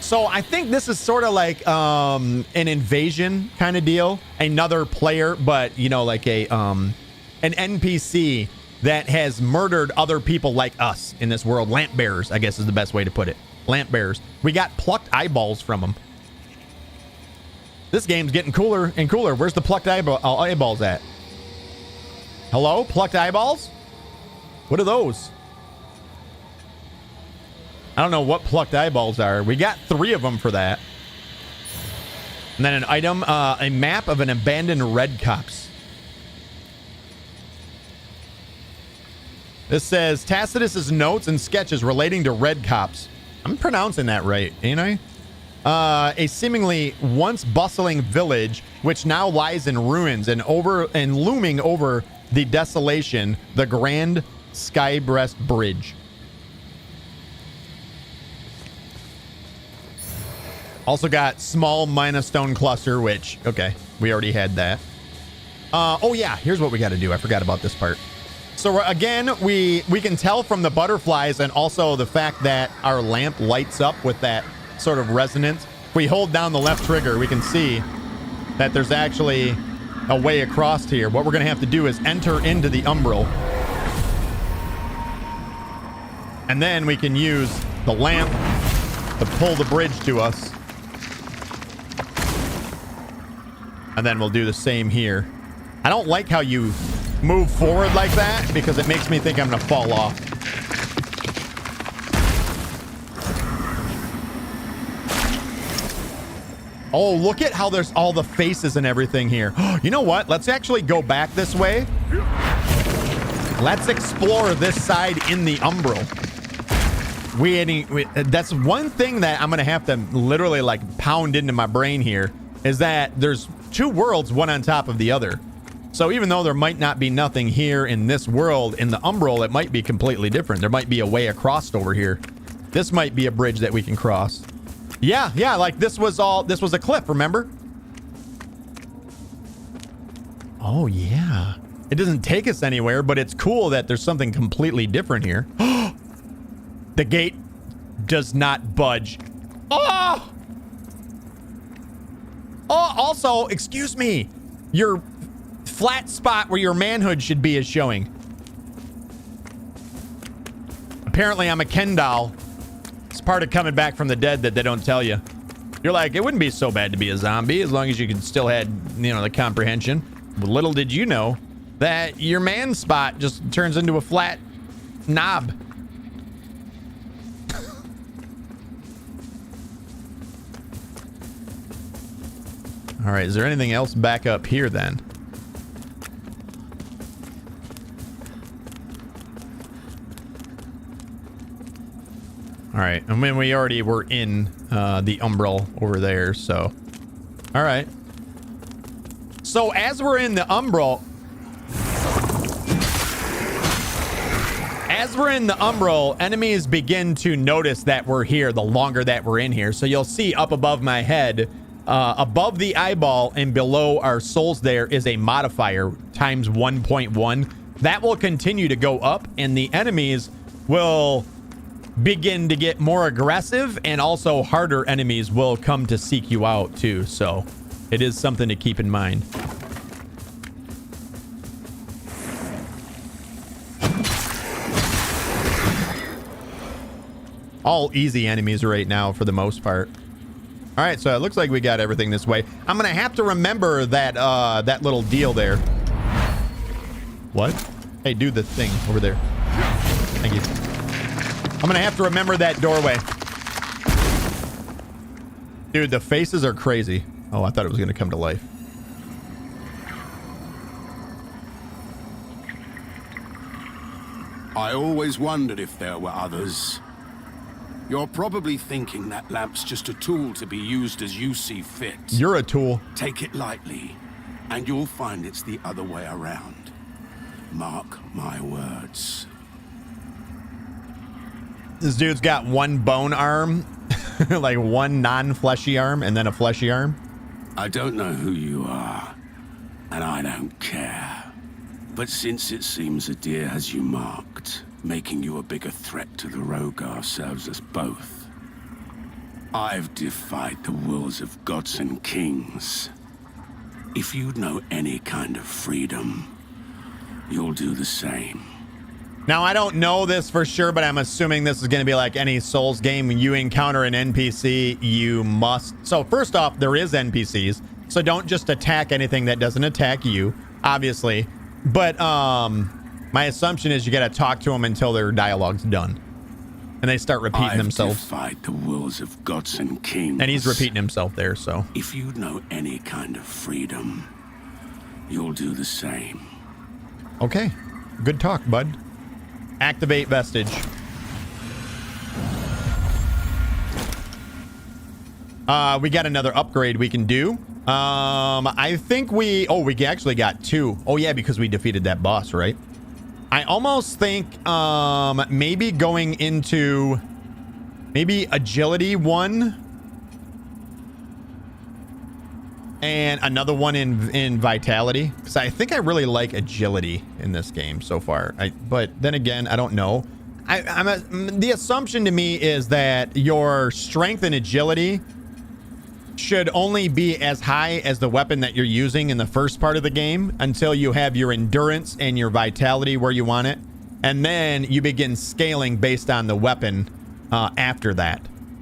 So I think this is sort of like an invasion kind of deal. Another player, but you know, like an NPC that has murdered other people like us in this world. Lamp bearers, I guess is the best way to put it. Lamp bearers. We got plucked eyeballs from them. This game's getting cooler and cooler. Where's the plucked eyeballs at? Hello? Plucked eyeballs? What are those? I don't know what plucked eyeballs are. We got 3 of them for that. And then an item, a map of an abandoned red copse. This says Tacitus's notes and sketches relating to red copse. I'm pronouncing that right, ain't I? A seemingly once bustling village, which now lies in ruins and looming over the desolation, the Grand Skybreast Bridge. Also got small Mina stone cluster, which, okay, we already had that. Oh yeah, here's what we got to do. I forgot about this part. So again, we can tell from the butterflies and also the fact that our lamp lights up with that sort of resonance. If we hold down the left trigger, we can see that there's actually a way across here. What we're going to have to do is enter into the umbral. And then we can use the lamp to pull the bridge to us. And then we'll do the same here. I don't like how you move forward like that because it makes me think I'm going to fall off. Oh, look at how there's all the faces and everything here. You know what? Let's actually go back this way. Let's explore this side in the umbral. That's one thing that I'm going to have to literally like pound into my brain here is that there's two worlds, one on top of the other. So even though there might not be nothing here in this world, in the umbral, it might be completely different. There might be a way across over here. This might be a bridge that we can cross. Yeah, like this was a cliff, remember? Oh, yeah. It doesn't take us anywhere, but it's cool that there's something completely different here. The gate does not budge. Oh! Oh, also, excuse me. Your flat spot where your manhood should be is showing. Apparently, I'm a Ken doll. It's part of coming back from the dead that they don't tell you. You're like, it wouldn't be so bad to be a zombie as long as you can still had, you know, the comprehension. But little did you know that your man spot just turns into a flat knob. All right, is there anything else back up here then? All right, and when we already were in the umbral over there, so. All right. So as we're in the umbral, enemies begin to notice that we're here the longer that we're in here. So you'll see up above my head, above the eyeball and below our souls there is a modifier times 1.1. That will continue to go up and the enemies will begin to get more aggressive and also harder enemies will come to seek you out too. So it is something to keep in mind. All easy enemies right now for the most part. All right, so it looks like we got everything this way. I'm gonna have to remember that that little deal there. What? Hey, do the thing over there. Thank you. I'm gonna have to remember that doorway. Dude, the faces are crazy. Oh, I thought it was gonna come to life. I always wondered if there were others. You're probably thinking that lamp's just a tool to be used as you see fit. You're a tool. Take it lightly, and you'll find it's the other way around. Mark my words. This dude's got one bone arm, like one non-fleshy arm, and then a fleshy arm. I don't know who you are, and I don't care. But since it seems Adir has you marked, making you a bigger threat to the Rogar serves us both. I've defied the wills of gods and kings. If you know any kind of freedom, you'll do the same. Now, I don't know this for sure, but I'm assuming this is going to be like any Souls game. When you encounter an NPC, you must... So first off, there is NPCs, so don't just attack anything that doesn't attack you, obviously. But my assumption is you got to talk to them until their dialogue's done. And they start repeating themselves. I've defied the wills of gods and kings. And he's repeating himself there, so. If you know any kind of freedom, you'll do the same. Okay. Good talk, bud. Activate vestige. We got another upgrade we can do. I think we actually got 2. Oh yeah, because we defeated that boss, right? I almost think maybe going into maybe agility 1 and another one in vitality, because I think I really like agility in this game so far. But then again, I don't know. The assumption to me is that your strength and agility should only be as high as the weapon that you're using in the first part of the game until you have your endurance and your vitality where you want it. And then you begin scaling based on the weapon after that.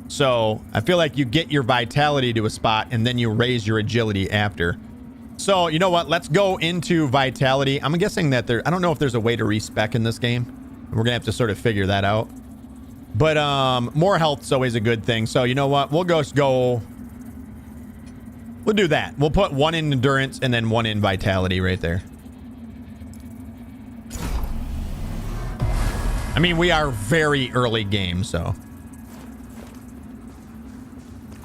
So I feel like you get your vitality to a spot and then you raise your agility after. So you know what? Let's go into vitality. I'm guessing that I don't know if there's a way to respec in this game. We're gonna have to sort of figure that out. But more health's always a good thing. So you know what? We'll do that. We'll put 1 in endurance and then 1 in vitality right there. I mean, we are very early game, so.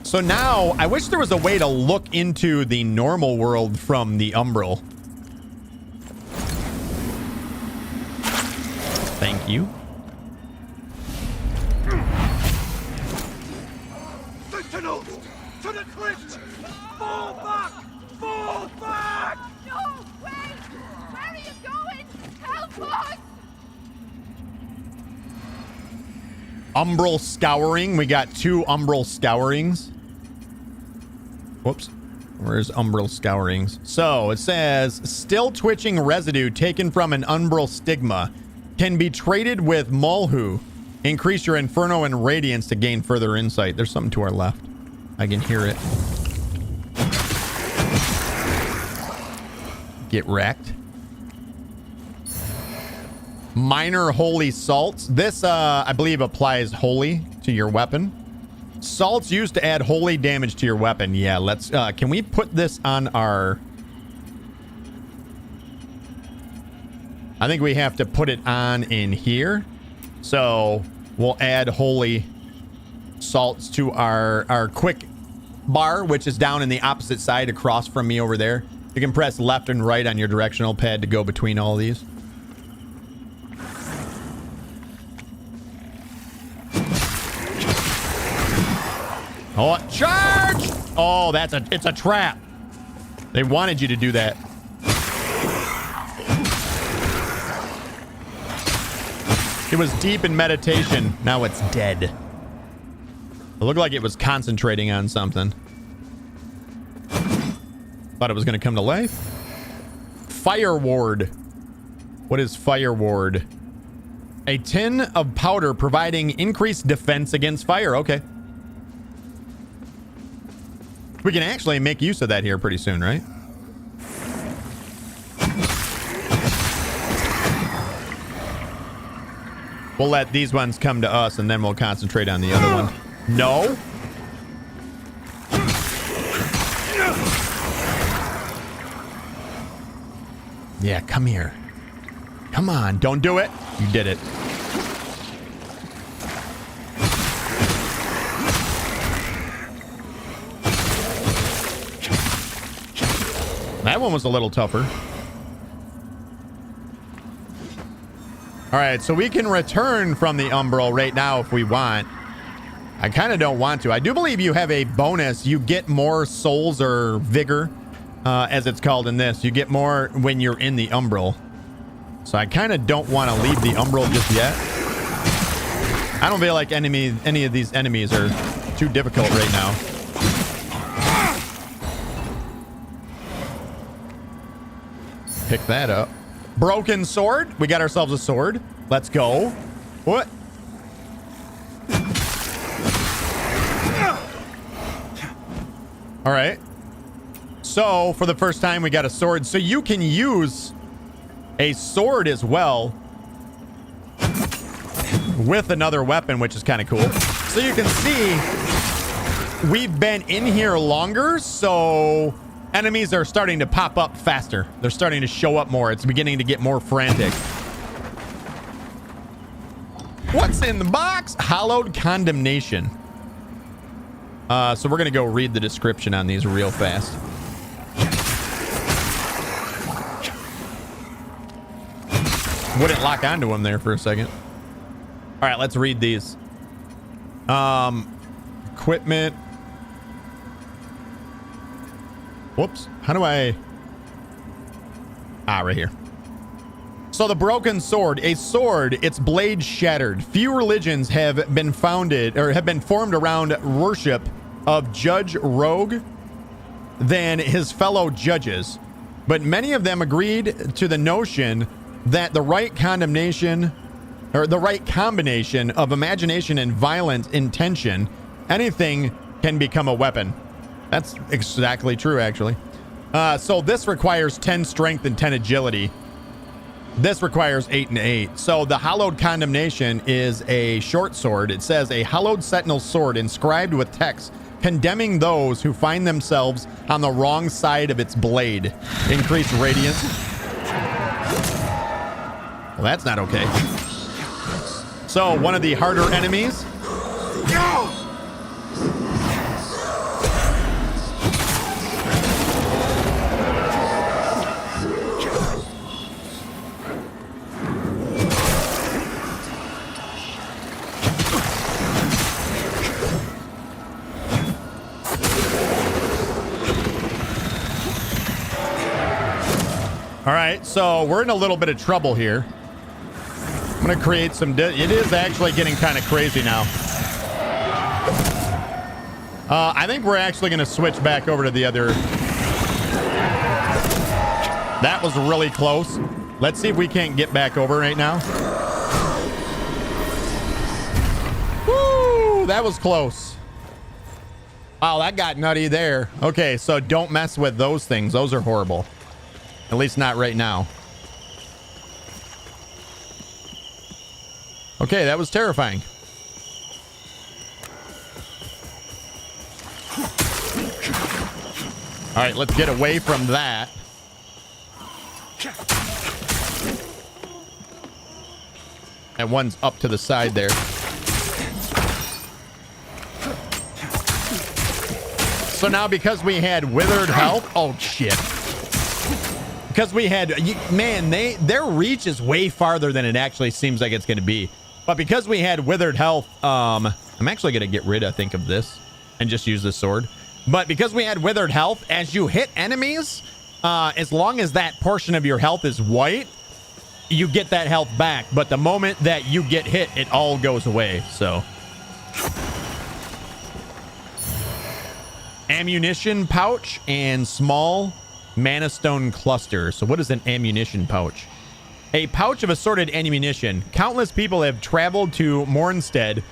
So now, I wish there was a way to look into the normal world from the Umbral. Thank you. Sentinels! To the cliffs! Fall back! Fall back! No! Wait! Where are you going? Help us! Umbral Scouring. We got 2 Umbral Scourings. Whoops. Where's Umbral Scourings? So it says still twitching residue taken from an Umbral Stigma can be traded with Mulhu. Increase your Inferno and Radiance to gain further insight. There's something to our left. I can hear it. Get wrecked. Minor holy salts. This, I believe, applies holy to your weapon. Salts used to add holy damage to your weapon. Yeah, let's, can we put this on our... I think we have to put it on in here. So we'll add holy salts to our quick bar, which is down in the opposite side across from me over there. You can press left and right on your directional pad to go between all these. Oh, charge! Oh, it's a trap. They wanted you to do that. It was deep in meditation. Now it's dead. It looked like it was concentrating on something. Thought it was going to come to life. Fire Ward. What is Fire Ward? A tin of powder providing increased defense against fire. Okay. We can actually make use of that here pretty soon, right? We'll let these ones come to us and then we'll concentrate on the other one. No. Yeah, come here. Come on, don't do it. You did it. That one was a little tougher. All right, so we can return from the Umbral right now if we want. I kind of don't want to. I do believe you have a bonus. You get more souls or vigor, as it's called in this. You get more when you're in the Umbral. So I kind of don't want to leave the Umbral just yet. I don't feel like any of these enemies are too difficult right now. Pick that up. Broken sword. We got ourselves a sword. Let's go. What? All right. So for the first time, we got a sword. So you can use a sword as well with another weapon, which is kind of cool. So you can see we've been in here longer. So enemies are starting to pop up faster. They're starting to show up more. It's beginning to get more frantic. What's in the box? Hallowed Condemnation. So we're going to go read the description on these real fast. Wouldn't lock onto them there for a second. All right, let's read these. Equipment. Whoops. How do I... right here. So the broken sword, a sword, its blade shattered. Few religions have been founded or have been formed around worship of Judge Rogue than his fellow judges, but many of them agreed to the notion that the right combination of imagination and violent intention, anything can become a weapon. That's exactly true, actually. So this requires 10 strength and 10 agility. This requires 8 and 8. So the hallowed condemnation is a short sword. It says a hallowed sentinel sword inscribed with text condemning those who find themselves on the wrong side of its blade. Increased radiance. Well, that's not okay. So one of the harder enemies. All right, so we're in a little bit of trouble here. I'm going to create some... it is actually getting kind of crazy now. I think we're actually going to switch back over to the other... That was really close. Let's see if we can't get back over right now. Woo! That was close. Wow, that got nutty there. Okay, so don't mess with those things. Those are horrible. At least not right now. Okay, that was terrifying. All right, let's get away from that. And one's up to the side there. So now because we had withered health... Oh, shit. Because we had... Man, their reach is way farther than it actually seems like it's going to be. But because we had withered health... I'm actually going to get rid, I think, of this. And just use the sword. But because we had withered health, as you hit enemies... as long as that portion of your health is white... you get that health back. But the moment that you get hit, it all goes away. So... ammunition pouch and small mana stone cluster. So what is an ammunition pouch? A pouch of assorted ammunition. Countless people have traveled to Mornstead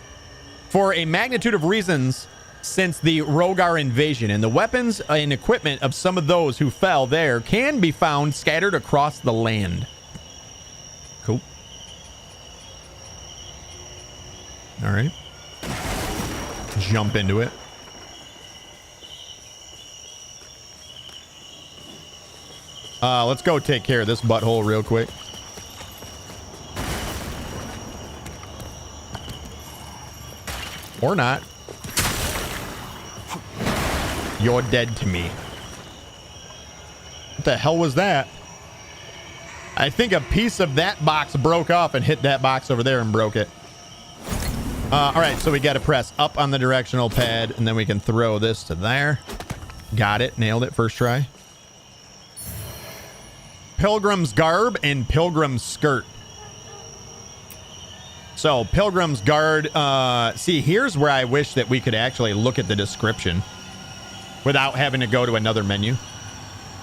for a magnitude of reasons since the Rogar invasion, and the weapons and equipment of some of those who fell there can be found scattered across the land. Cool. All right. Jump into it. Let's go take care of this butthole real quick. Or not. You're dead to me. What the hell was that? I think a piece of that box broke off and hit that box over there and broke it. All right, so we got to press up on the directional pad, and then we can throw this to there. Got it. Nailed it first try. Pilgrim's garb and pilgrim's skirt. So pilgrim's guard. See, here's where I wish that we could actually look at the description without having to go to another menu.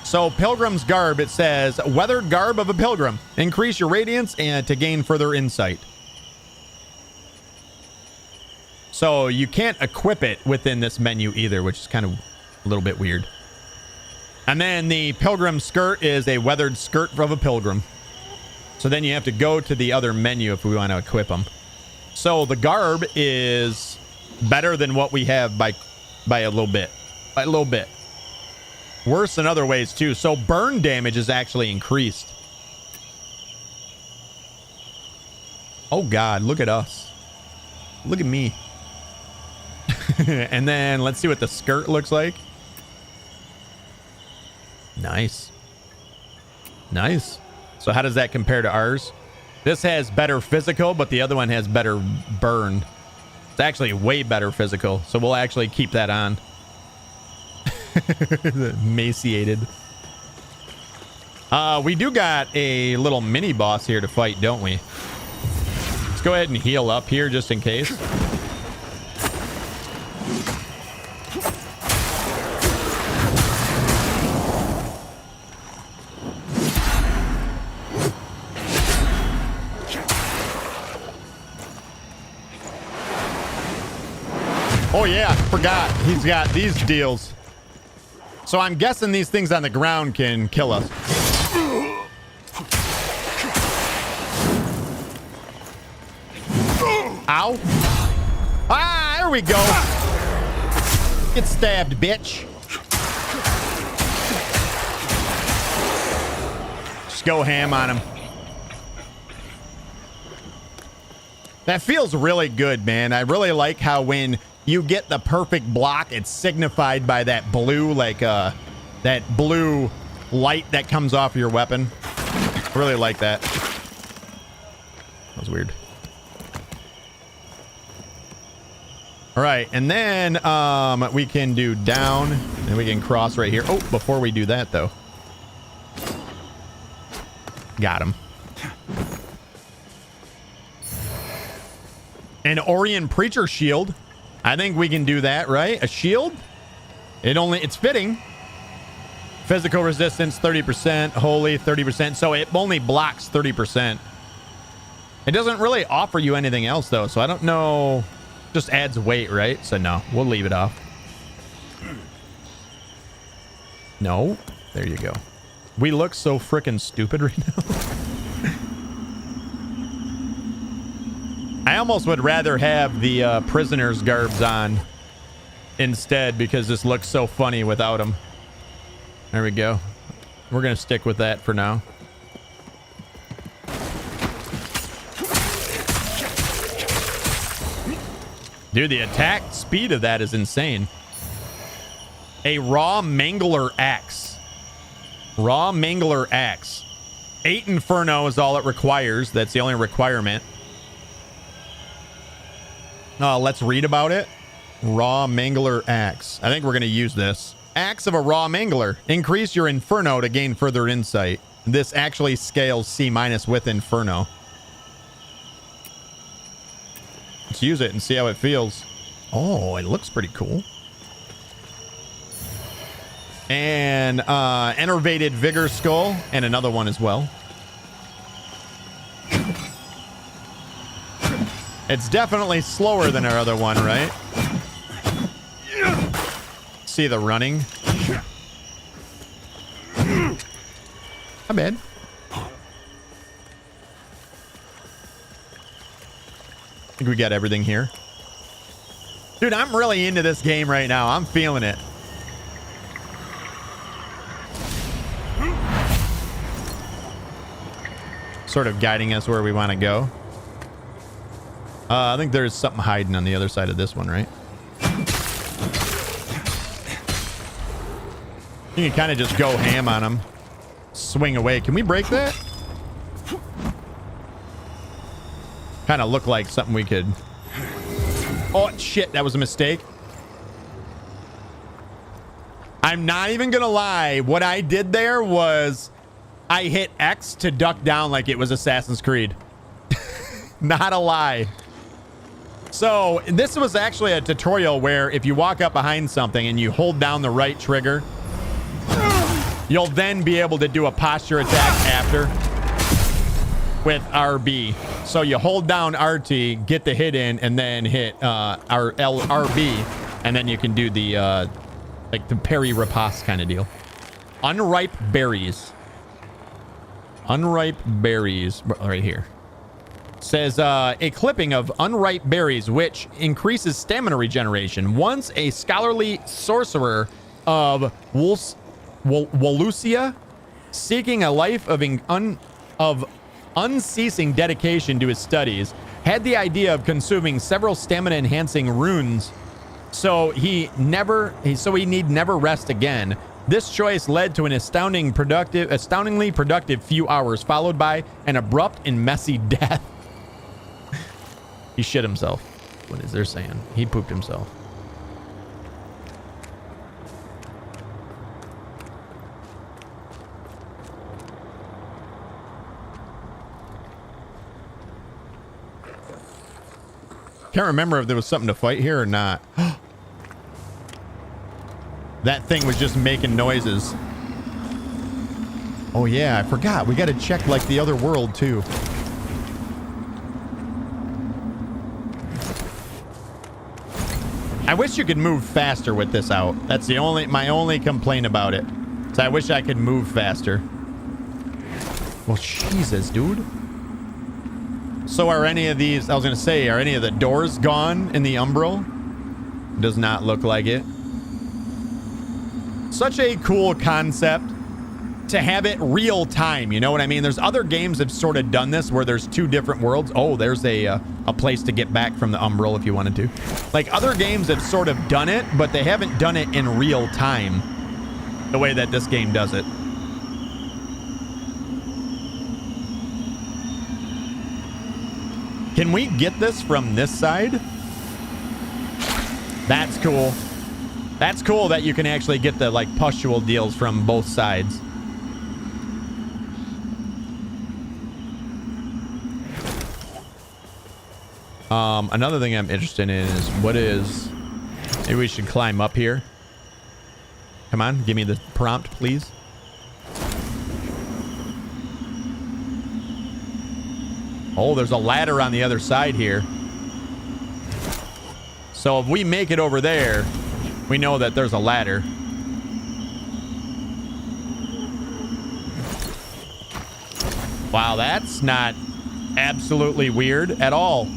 So pilgrim's garb, it says weathered garb of a pilgrim. Increase your radiance and to gain further insight. So you can't equip it within this menu either, which is kind of a little bit weird. And then the pilgrim skirt is a weathered skirt of a pilgrim. So then you have to go to the other menu if we want to equip them. So the garb is better than what we have by a little bit. By a little bit. Worse in other ways too. So burn damage is actually increased. Oh God, look at us. Look at me. And then let's see what the skirt looks like. Nice. Nice. So how does that compare to ours? This has better physical, but the other one has better burn. It's actually way better physical. So we'll actually keep that on. Emaciated. We do got a little mini boss here to fight, don't we? Let's go ahead and heal up here just in case. Oh yeah, forgot. He's got these deals. So I'm guessing these things on the ground can kill us. Ow. Ah, there we go. Get stabbed, bitch. Just go ham on him. That feels really good, man. I really like how when you get the perfect block, it's signified by that blue, like that blue light that comes off your weapon. I really like that. That was weird. All right, and then we can do down, and we can cross right here. Oh, before we do that, though. Got him. An Orion Preacher Shield. I think we can do that, right? A shield? It's fitting. Physical resistance, 30%. Holy, 30%. So it only blocks 30%. It doesn't really offer you anything else, though. So I don't know. Just adds weight, right? So no, we'll leave it off. No. There you go. We look so freaking stupid right now. I almost would rather have the prisoner's garbs on instead because this looks so funny without them. There we go. We're going to stick with that for now. Dude, the attack speed of that is insane. A raw mangler axe. Raw mangler axe. 8 Inferno is all it requires. That's the only requirement. Let's read about it. Raw mangler axe. I think we're going to use this. Axe of a raw mangler. Increase your Inferno to gain further insight. This actually scales C- with Inferno. Let's use it and see how it feels. Oh, it looks pretty cool. And enervated vigor skull and another one as well. It's definitely slower than our other one, right? See the running. Not bad. I think we got everything here. Dude, I'm really into this game right now. I'm feeling it. Sort of guiding us where we want to go. I think there's something hiding on the other side of this one, right? You can kind of just go ham on them. Swing away. Can we break that? Kind of look like something we could... Oh, shit. That was a mistake. I'm not even going to lie. What I did there was I hit X to duck down like it was Assassin's Creed. Not a lie. So this was actually a tutorial where if you walk up behind something and you hold down the right trigger, you'll then be able to do a posture attack after with RB. So you hold down RT, get the hit in, and then hit RB, and then you can do the like the parry riposte kind of deal. Unripe berries. Unripe berries right here. Says a clipping of unripe berries, which increases stamina regeneration. Once a scholarly sorcerer of Wallachia, seeking a life of unceasing dedication to his studies, had the idea of consuming several stamina-enhancing runes So he need never rest again. This choice led to an astoundingly productive few hours, followed by an abrupt and messy death. He shit himself. What is there saying? He pooped himself. Can't remember if there was something to fight here or not. That thing was just making noises. Oh yeah, I forgot. We got to check like the other world too. I wish you could move faster with this out. That's my only complaint about it. So I wish I could move faster. Well, Jesus, dude. So are any of these, I was going to say, are any of the doors gone in the Umbral? Does not look like it. Such a cool concept to have it real time. You know what I mean? There's other games that have sort of done this where there's two different worlds. Oh, there's a place to get back from the Umbral if you wanted to. Like other games have sort of done it, but they haven't done it in real time the way that this game does it. Can we get this from this side? That's cool. That's cool that you can actually get the like pustule deals from both sides. Another thing I'm interested in is maybe we should climb up here. Come on, give me the prompt, please. Oh, there's a ladder on the other side here. So if we make it over there, we know that there's a ladder. Wow, that's not absolutely weird at all.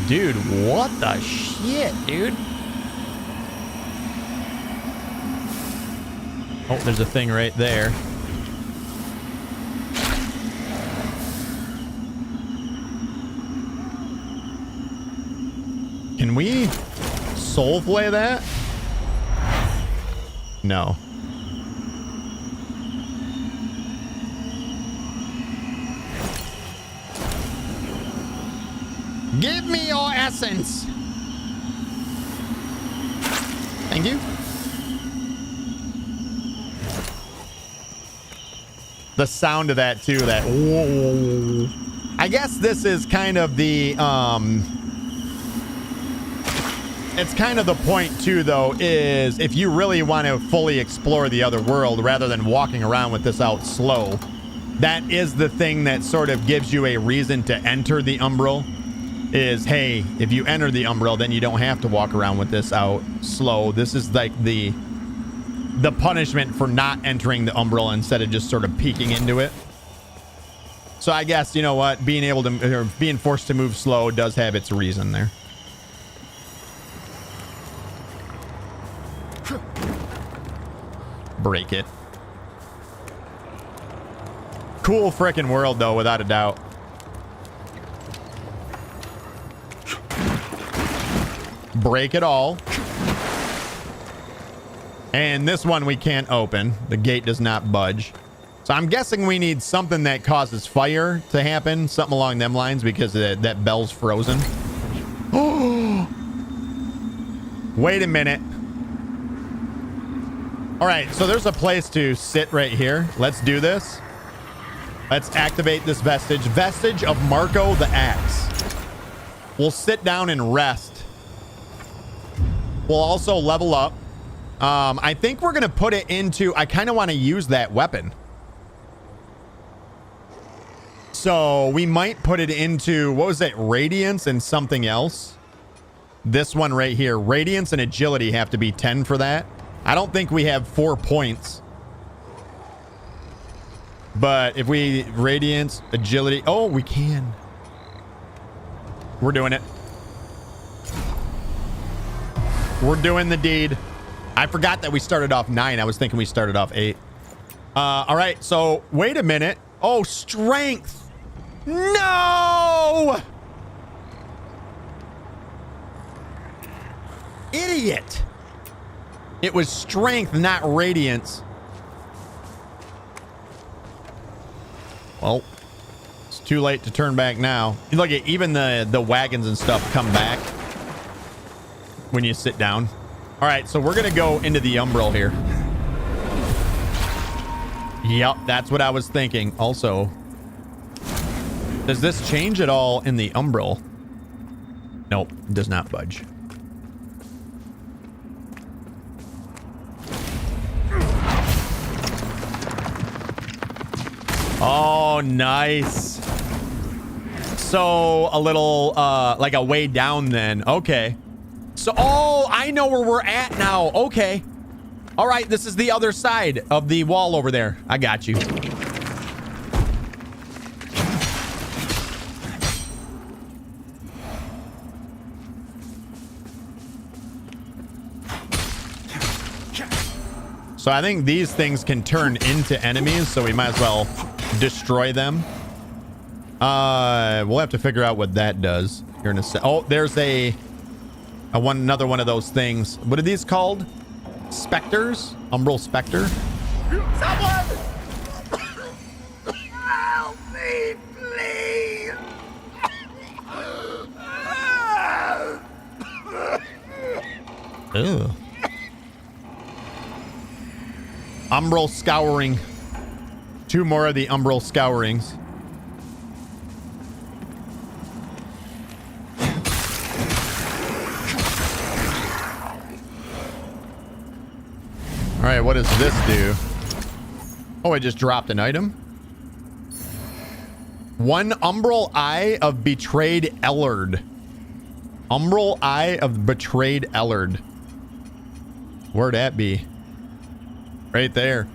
Dude, what the shit, dude? Oh, there's a thing right there. Can we soul play that? No. Give me your essence. Thank you. The sound of that too, that whoa. I guess this is kind of the it's kind of the point too though, is if you really want to fully explore the other world rather than walking around with this out slow, that is the thing that sort of gives you a reason to enter the Umbral. Is, hey, if you enter the Umbral, then you don't have to walk around with this out slow. This is like the punishment for not entering the Umbral instead of just sort of peeking into it. So I guess, you know what, being forced to move slow does have its reason there. Break it. Cool frickin' world though, without a doubt. Break it all. And this one we can't open. The gate does not budge. So I'm guessing we need something that causes fire to happen. Something along them lines because that bell's frozen. Oh! Wait a minute. All right, so there's a place to sit right here. Let's do this. Let's activate this vestige. Vestige of Marco the Axe. We'll sit down and rest. We'll also level up. I think we're going to put it into... I kind of want to use that weapon. So we might put it into... What was that? Radiance and something else. This one right here. Radiance and agility have to be 10 for that. I don't think we have 4 points. But if we... Radiance, agility... Oh, we can. We're doing it. We're doing the deed. I forgot that we started off 9. I was thinking we started off 8. All right, so wait a minute. Oh, strength. No! Idiot. It was strength, not radiance. Well, it's too late to turn back now. Look at even the wagons and stuff come back when you sit down. All right, so we're going to go into the umbral here. Yep, that's what I was thinking. Also, does this change at all in the umbral? Nope, does not budge. Oh, nice. So a little like a way down then. Okay. So, oh, I know where we're at now. Okay. All right, this is the other side of the wall over there. I got you. So I think these things can turn into enemies, so we might as well destroy them. We'll have to figure out what that does here in a sec. Oh, there's another one of those things. What are these called? Specters? Umbral Spectre? Someone! Help me, please! Ew. Umbral Scouring. 2 more of the Umbral Scourings. All right, what does this do? Oh, I just dropped an item. 1 Umbral Eye of Betrayed Ellard. Umbral Eye of Betrayed Ellard. Where'd that be? Right there.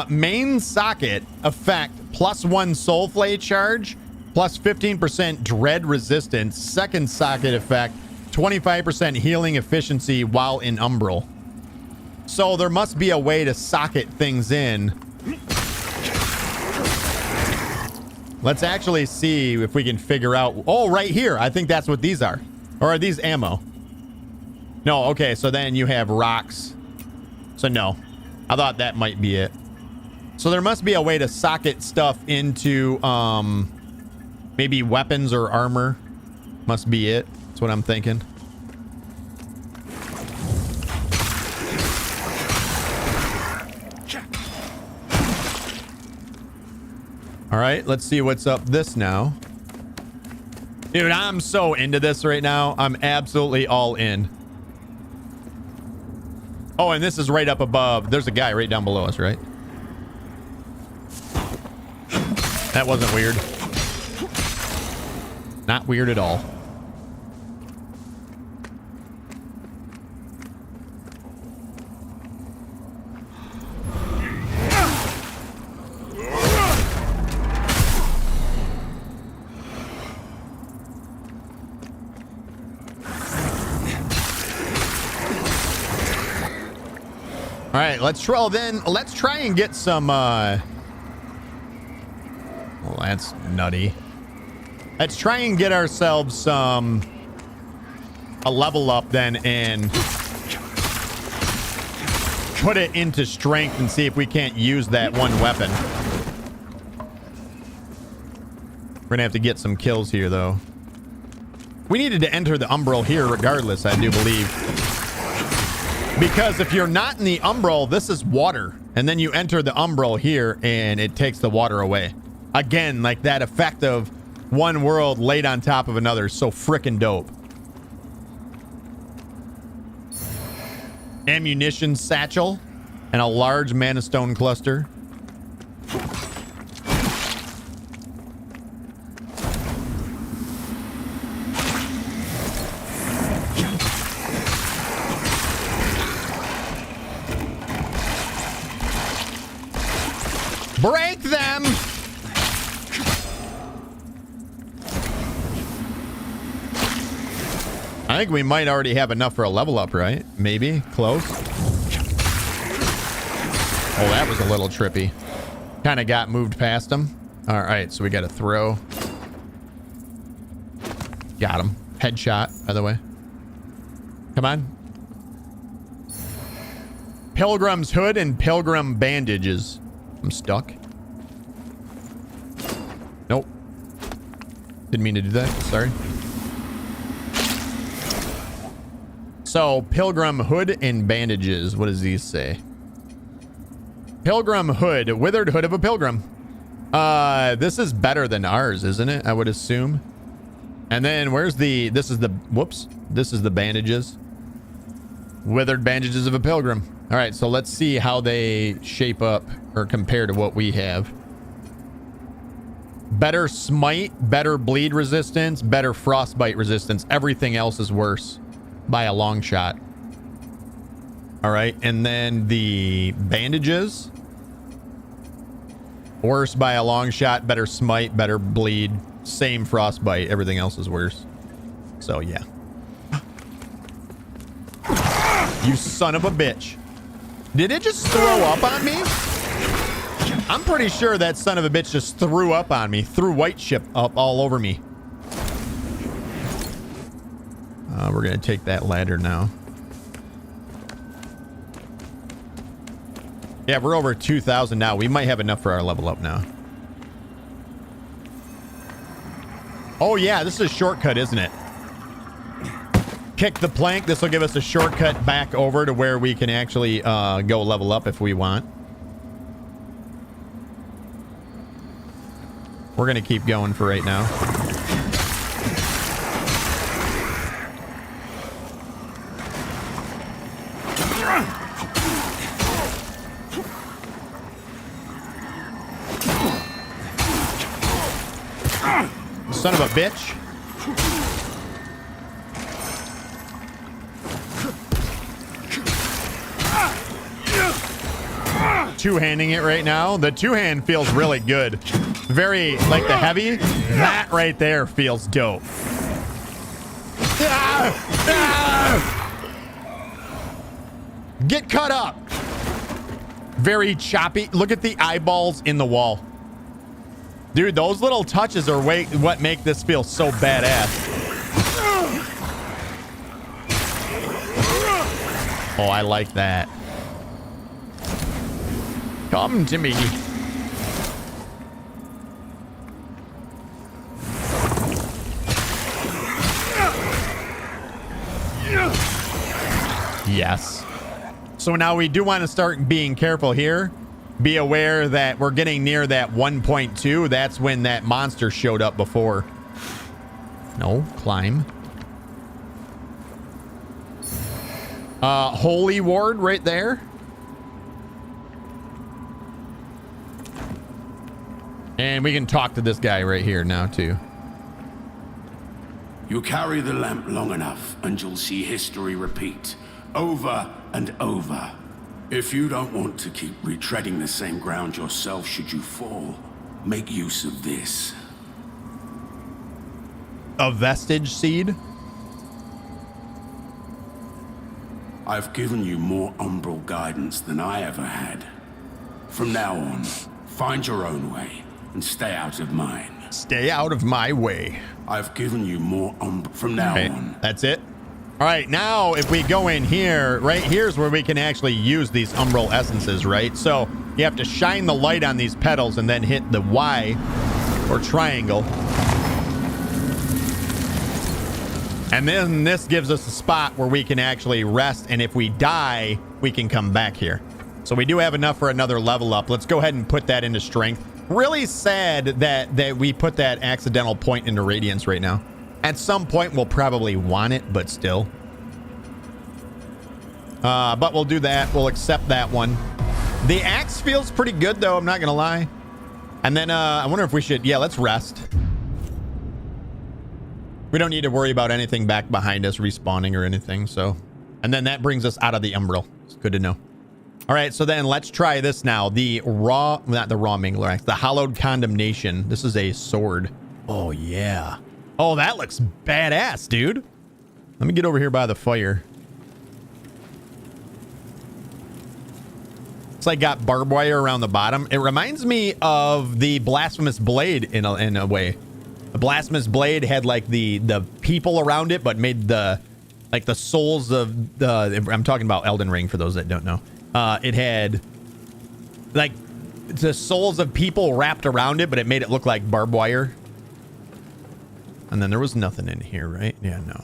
Main socket effect +1 Soulflay charge, plus 15% dread resistance. Second socket effect, 25% healing efficiency while in umbral. So there must be a way to socket things in. Let's actually see if we can figure out. Oh, right here. I think that's what these are. Or are these ammo? No, okay. So then you have rocks. So no. I thought that might be it. So there must be a way to socket stuff into maybe weapons or armor. Must be it. That's what I'm thinking. All right, let's see what's up this now. Dude, I'm so into this right now. I'm absolutely all in. Oh, and this is right up above. There's a guy right down below us, right? That wasn't weird. Not weird at all. All right, let's try and get some well, that's nutty. Let's try and get ourselves some a level up then and put it into strength and see if we can't use that one weapon. We're gonna have to get some kills here though. We needed to enter the umbral here regardless, I do believe. Because if you're not in the umbral, this is water. And then you enter the umbral here and it takes the water away. Again, like that effect of one world laid on top of another. So freaking dope. Ammunition satchel and a large mana stone cluster. Break them! I think we might already have enough for a level up, right? Maybe. Close. Oh, that was a little trippy. Kind of got moved past them. All right, so we got to throw. Got him. Headshot, by the way. Come on. Pilgrim's hood and pilgrim bandages. I'm stuck. Nope. Didn't mean to do that. Sorry. So, pilgrim hood and bandages. What does these say? Pilgrim hood. Withered hood of a pilgrim. This is better than ours, isn't it? I would assume. And then where's the... This is the... Whoops. This is the bandages. Withered bandages of a pilgrim. All right, so let's see how they shape up or compare to what we have. Better smite, better bleed resistance, better frostbite resistance. Everything else is worse by a long shot. All right, and then the bandages. Worse by a long shot, better smite, better bleed, same frostbite. Everything else is worse. So, yeah. You son of a bitch. Did it just throw up on me? I'm pretty sure that son of a bitch just threw up on me. Threw white ship up all over me. We're going to take that ladder now. Yeah, we're over 2,000 now. We might have enough for our level up now. Oh, yeah, this is a shortcut, isn't it? Kick the plank. This will give us a shortcut back over to where we can actually go level up if we want. We're going to keep going for right now. Son of a bitch. Two-handing it right now. The two-hand feels really good. Very, like the heavy. That right there feels dope. Get cut up. Very choppy. Look at the eyeballs in the wall. Dude, those little touches are what make this feel so badass. Oh, I like that. Come to me. Yes. So now we do want to start being careful here. Be aware that we're getting near that 1.2. That's when that monster showed up before. No, climb. Holy ward right there. And we can talk to this guy right here now too. You carry the lamp long enough and you'll see history repeat over and over. If you don't want to keep retreading the same ground yourself should you fall, make use of this. A vestige seed? I've given you more umbral guidance than I ever had. From now on, find your own way and stay out of mine. Stay out of my way. I've given you more from now on. That's it. All right, now if we go in here, right here's where we can actually use these umbral essences, right? So you have to shine the light on these petals and then hit the Y or triangle. And then this gives us a spot where we can actually rest. And if we die, we can come back here. So we do have enough for another level up. Let's go ahead and put that into strength. Really sad that we put that accidental point into radiance right now. At some point, we'll probably want it, but still. But we'll do that. We'll accept that one. The axe feels pretty good, though. I'm not going to lie. And then I wonder if we should... Yeah, let's rest. We don't need to worry about anything back behind us respawning or anything, so... And then that brings us out of the umbral. It's good to know. All right, so then let's try this now. The raw... Not the raw mangler axe. The hallowed condemnation. This is a sword. Oh, yeah. Oh, that looks badass, dude. Let me get over here by the fire. Looks like got barbed wire around the bottom. It reminds me of the blasphemous blade in a way. The blasphemous blade had like the people around it, but made the like the souls of the. I'm talking about Elden Ring for those that don't know. It had like the souls of people wrapped around it, but it made it look like barbed wire. And then there was nothing in here, right? Yeah, no.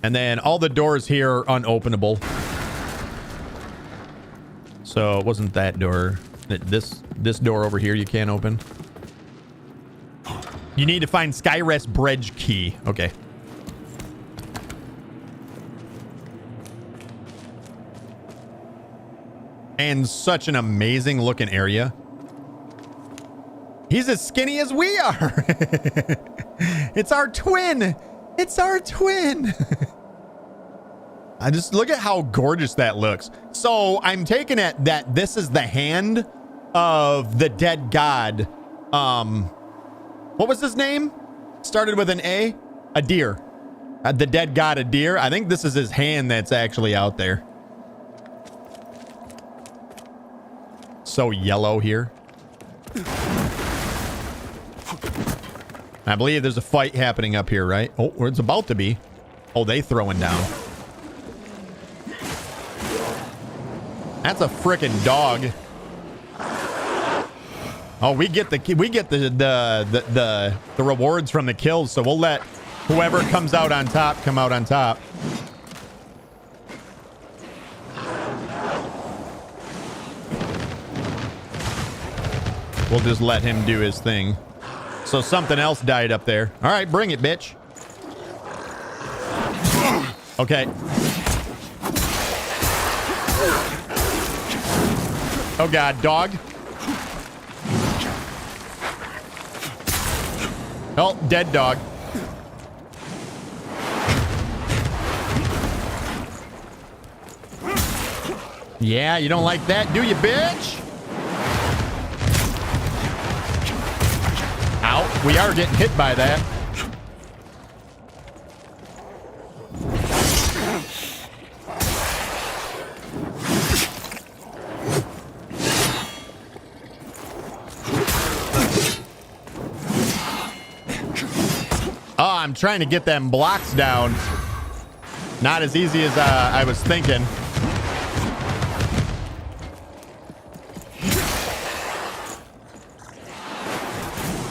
And then all the doors here are unopenable. So it wasn't that door. This door over here you can't open. You need to find Skyrest Bridge key. Okay. And such an amazing looking area. He's as skinny as we are. It's our twin. It's our twin. I just look at how gorgeous that looks. So I'm taking it that this is the hand of the dead god. What was his name? Started with an A. A deer. The dead god, a deer. I think this is his hand that's actually out there. So yellow here. I believe there's a fight happening up here, right? Oh, or it's about to be. Oh, they throwing down. That's a freaking dog. Oh, we get the rewards from the kills, so we'll let whoever comes out on top come out on top. We'll just let him do his thing. So something else died up there. All right, bring it, bitch. Okay. Oh God, dog. Oh, dead dog. Yeah, you don't like that, do you, bitch? Ow, we are getting hit by that. Oh, I'm trying to get them blocks down. Not as easy as I was thinking.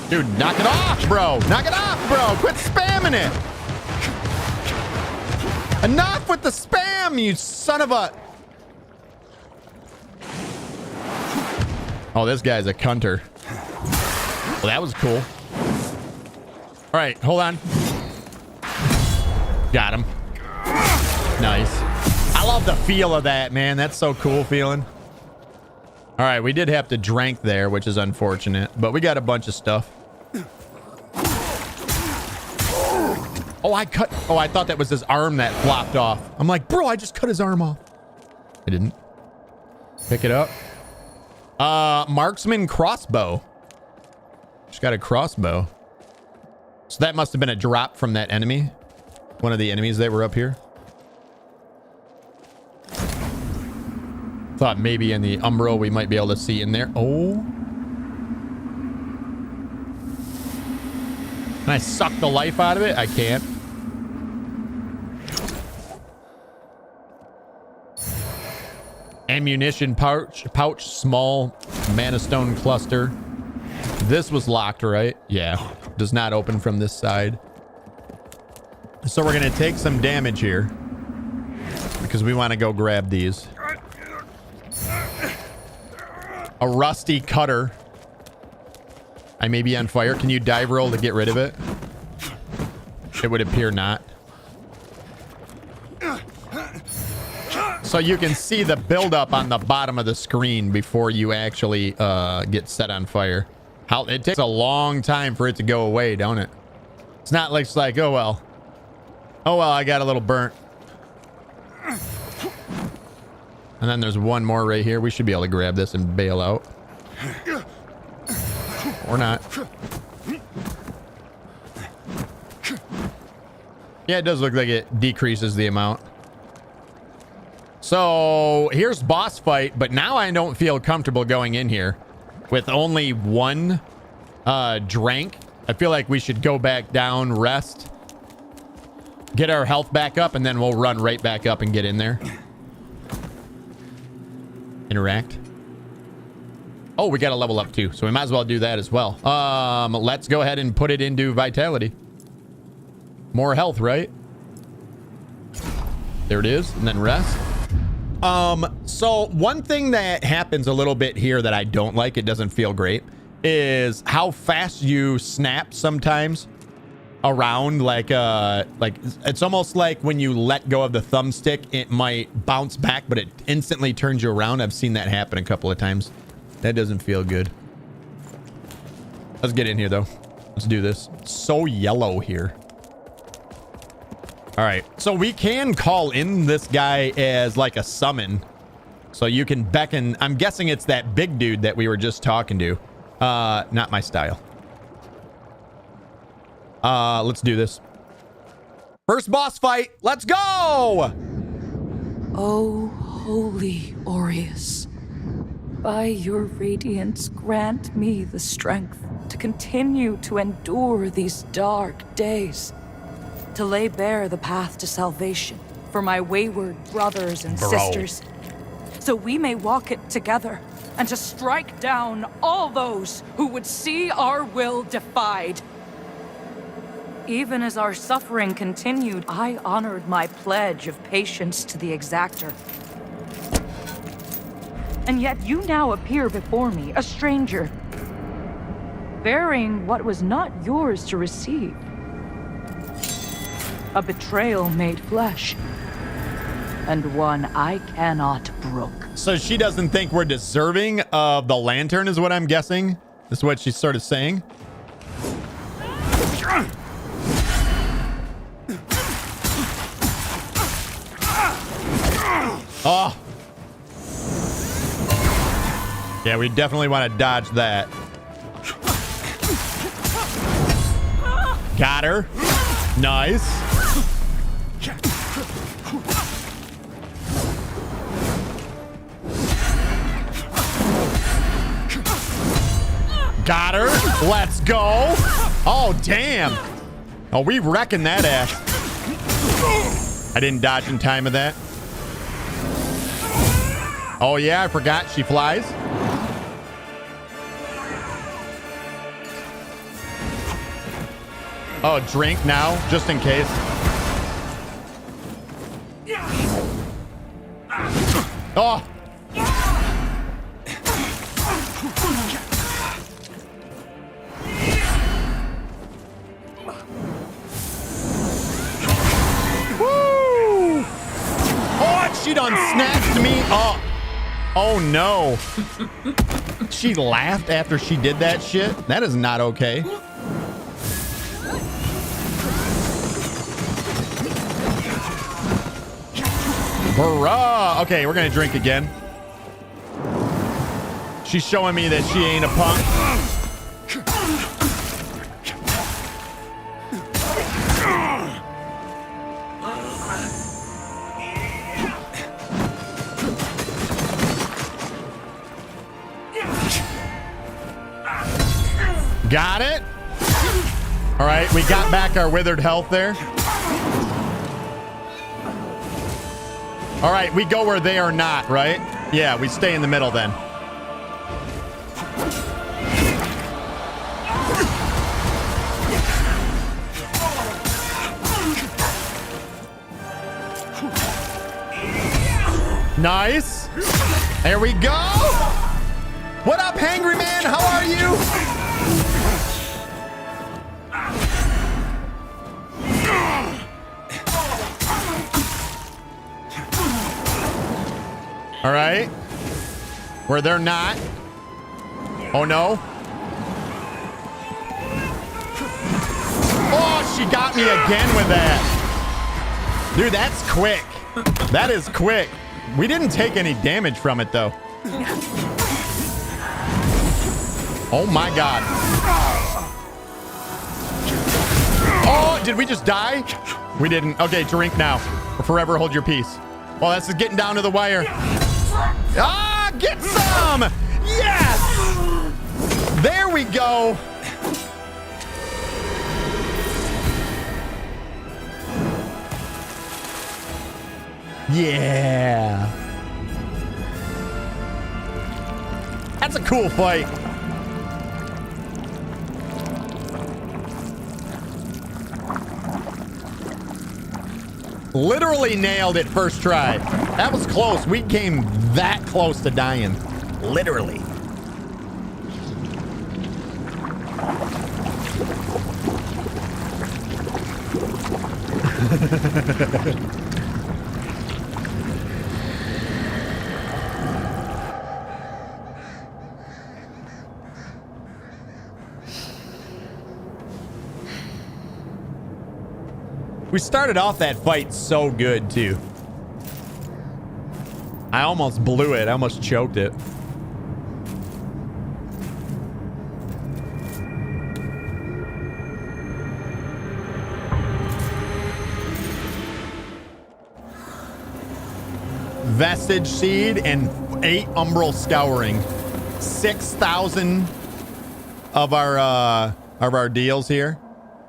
Dude, knock it off, bro. Knock it off, bro. Quit spamming it. Enough with the spam, you son of a... Oh, this guy's a cunter. Well, that was cool. All right, hold on. Got him. Nice. I love the feel of that, man. That's so cool feeling. All right, we did have to drink there, which is unfortunate, but we got a bunch of stuff. Oh, I thought that was his arm that flopped off. I'm like, bro, I just cut his arm off. I didn't. Pick it up. Marksman crossbow. Just got a crossbow. So that must have been a drop from that enemy. One of the enemies that were up here. Thought maybe in the Umbro we might be able to see in there. Oh. Can I suck the life out of it? I can't. Ammunition pouch, small mana stone cluster. This was locked, right? Yeah. Does not open from this side. So we're going to take some damage here because we want to go grab these. A rusty cutter. I may be on fire. Can you dive roll to get rid of it? It would appear not. So you can see the buildup on the bottom of the screen before you actually get set on fire. It takes a long time for it to go away, don't it? It's not like it's like, oh well, I got a little burnt. And then there's one more right here. We should be able to grab this and bail out. Or not. Yeah, it does look like it decreases the amount. So here's boss fight, but now I don't feel comfortable going in here with only one drink. I feel like we should go back down, rest, get our health back up, and then we'll run right back up and get in there. Interact. Oh, we got to level up too, so we might as well do that as well. Let's go ahead and put it into vitality. More health, right? There it is, and then rest. So one thing that happens a little bit here that I don't like, it doesn't feel great, is how fast you snap sometimes around. Like it's almost like when you let go of the thumbstick, it might bounce back, but it instantly turns you around. I've seen that happen a couple of times. That doesn't feel good. Let's get in here though. Let's do this. It's so yellow here. All right, so we can call in this guy as like a summon, so you can beckon. I'm guessing it's that big dude that we were just talking to. Not my style. Let's do this. First boss fight. Let's go. Oh, holy Aureus, by your radiance, grant me the strength to continue to endure these dark days, to lay bare the path to salvation for my wayward brothers and sisters, so we may walk it together, and to strike down all those who would see our will defied. Even as our suffering continued, I honored my pledge of patience to the exactor. And yet you now appear before me, a stranger, bearing what was not yours to receive. A betrayal made flesh, and one I cannot brook. So she doesn't think we're deserving of the lantern, is what I'm guessing. This is what she's sort of saying. Oh. Yeah, we definitely want to dodge that. Got her. Nice. Got her. Let's go. Oh, damn. Oh, we wrecking that ass. I didn't dodge in time of that. Oh, yeah, I forgot she flies. Oh, drink now, just in case. Oh. Woo! Oh, she done snatched me up. Oh, no. She laughed after she did that shit? That is not okay. Hurrah! Okay, we're gonna drink again. She's showing me that she ain't a punk. Got it. All right, we got back our withered health there. All right, we go where they are not, right? Yeah, we stay in the middle then. Nice. There we go. What up, Hangry Man? How are you? All right. Where they're not. Oh, no. Oh, she got me again with that. Dude, that's quick. That is quick. We didn't take any damage from it, though. Oh, my God. Oh, did we just die? We didn't. Okay, drink now. Or forever hold your peace. Well, that's just getting down to the wire. Ah, get some! Yes! There we go. Yeah. That's a cool fight. Literally nailed it first try. That was close. We came that close to dying. Literally. We started off that fight so good, too. I almost blew it. I almost choked it. Vestige seed and 8 umbral scouring. 6,000 of our deals here.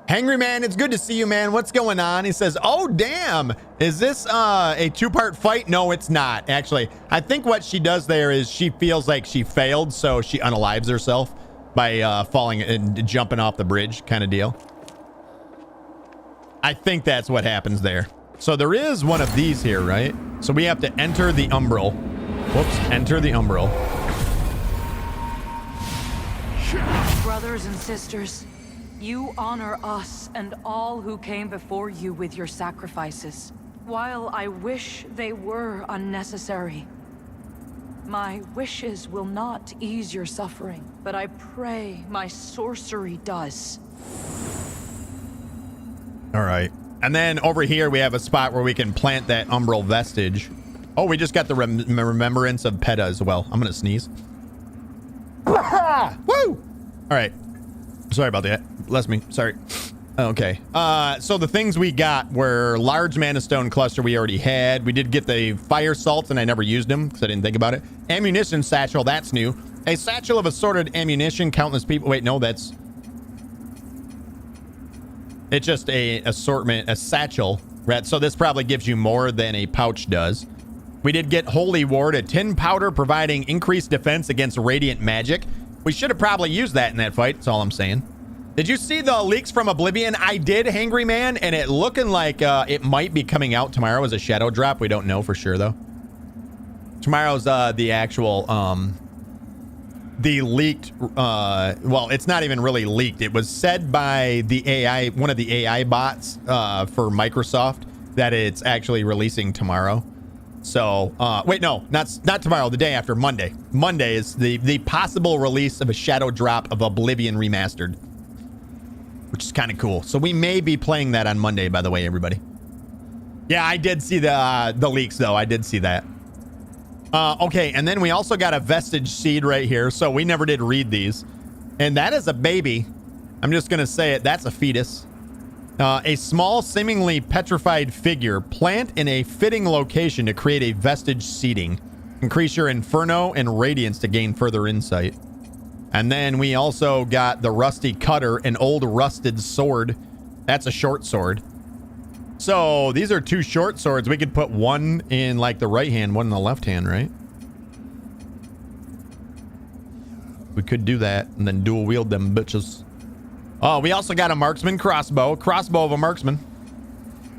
Hangry Man, it's good to see you, man. What's going on? He says, oh, damn. Is this a 2-part fight? No, it's not. Actually, I think what she does there is she feels like she failed, so she unalives herself by falling and jumping off the bridge kind of deal. I think that's what happens there. So there is one of these here, right? So we have to enter the umbral. Whoops, enter the umbral. Brothers and sisters, you honor us and all who came before you with your sacrifices. While I wish they were unnecessary, my wishes will not ease your suffering, but I pray my sorcery does. All right. And then over here, we have a spot where we can plant that umbral vestige. Oh, we just got the remembrance of Peta as well. I'm going to sneeze. Woo! All right. Sorry about that. Bless me. Sorry. Okay. So the things we got were large mana stone cluster we already had. We did get the fire salts, and I never used them because I didn't think about it. Ammunition satchel. That's new. A satchel of assorted ammunition. Countless people. Wait, no, that's... It's just a assortment, a satchel. Right? So this probably gives you more than a pouch does. We did get Holy Ward, a tin powder providing increased defense against radiant magic. We should have probably used that in that fight. That's all I'm saying. Did you see the leaks from Oblivion? I did, Hangry Man, and it looking like it might be coming out tomorrow as a shadow drop. We don't know for sure, though. Tomorrow's the actual, the leaked, well, it's not even really leaked. It was said by the AI, one of the AI bots for Microsoft, that it's actually releasing tomorrow. So, wait, no, not tomorrow, the day after, Monday. Monday is the possible release of a shadow drop of Oblivion Remastered, which is kind of cool. So we may be playing that on Monday, by the way, everybody. Yeah, I did see the leaks, though. I did see that. Okay, and then we also got a vestige seed right here. So we never did read these. And that is a baby. I'm just going to say it. That's a fetus. A small, seemingly petrified figure. Plant in a fitting location to create a vestige seeding. Increase your inferno and radiance to gain further insight. And then we also got the rusty cutter, an old rusted sword. That's a short sword. So these are 2 short swords. We could put one in like the right hand, one in the left hand, right? We could do that and then dual wield them bitches. Oh, we also got a marksman crossbow. Crossbow of a marksman.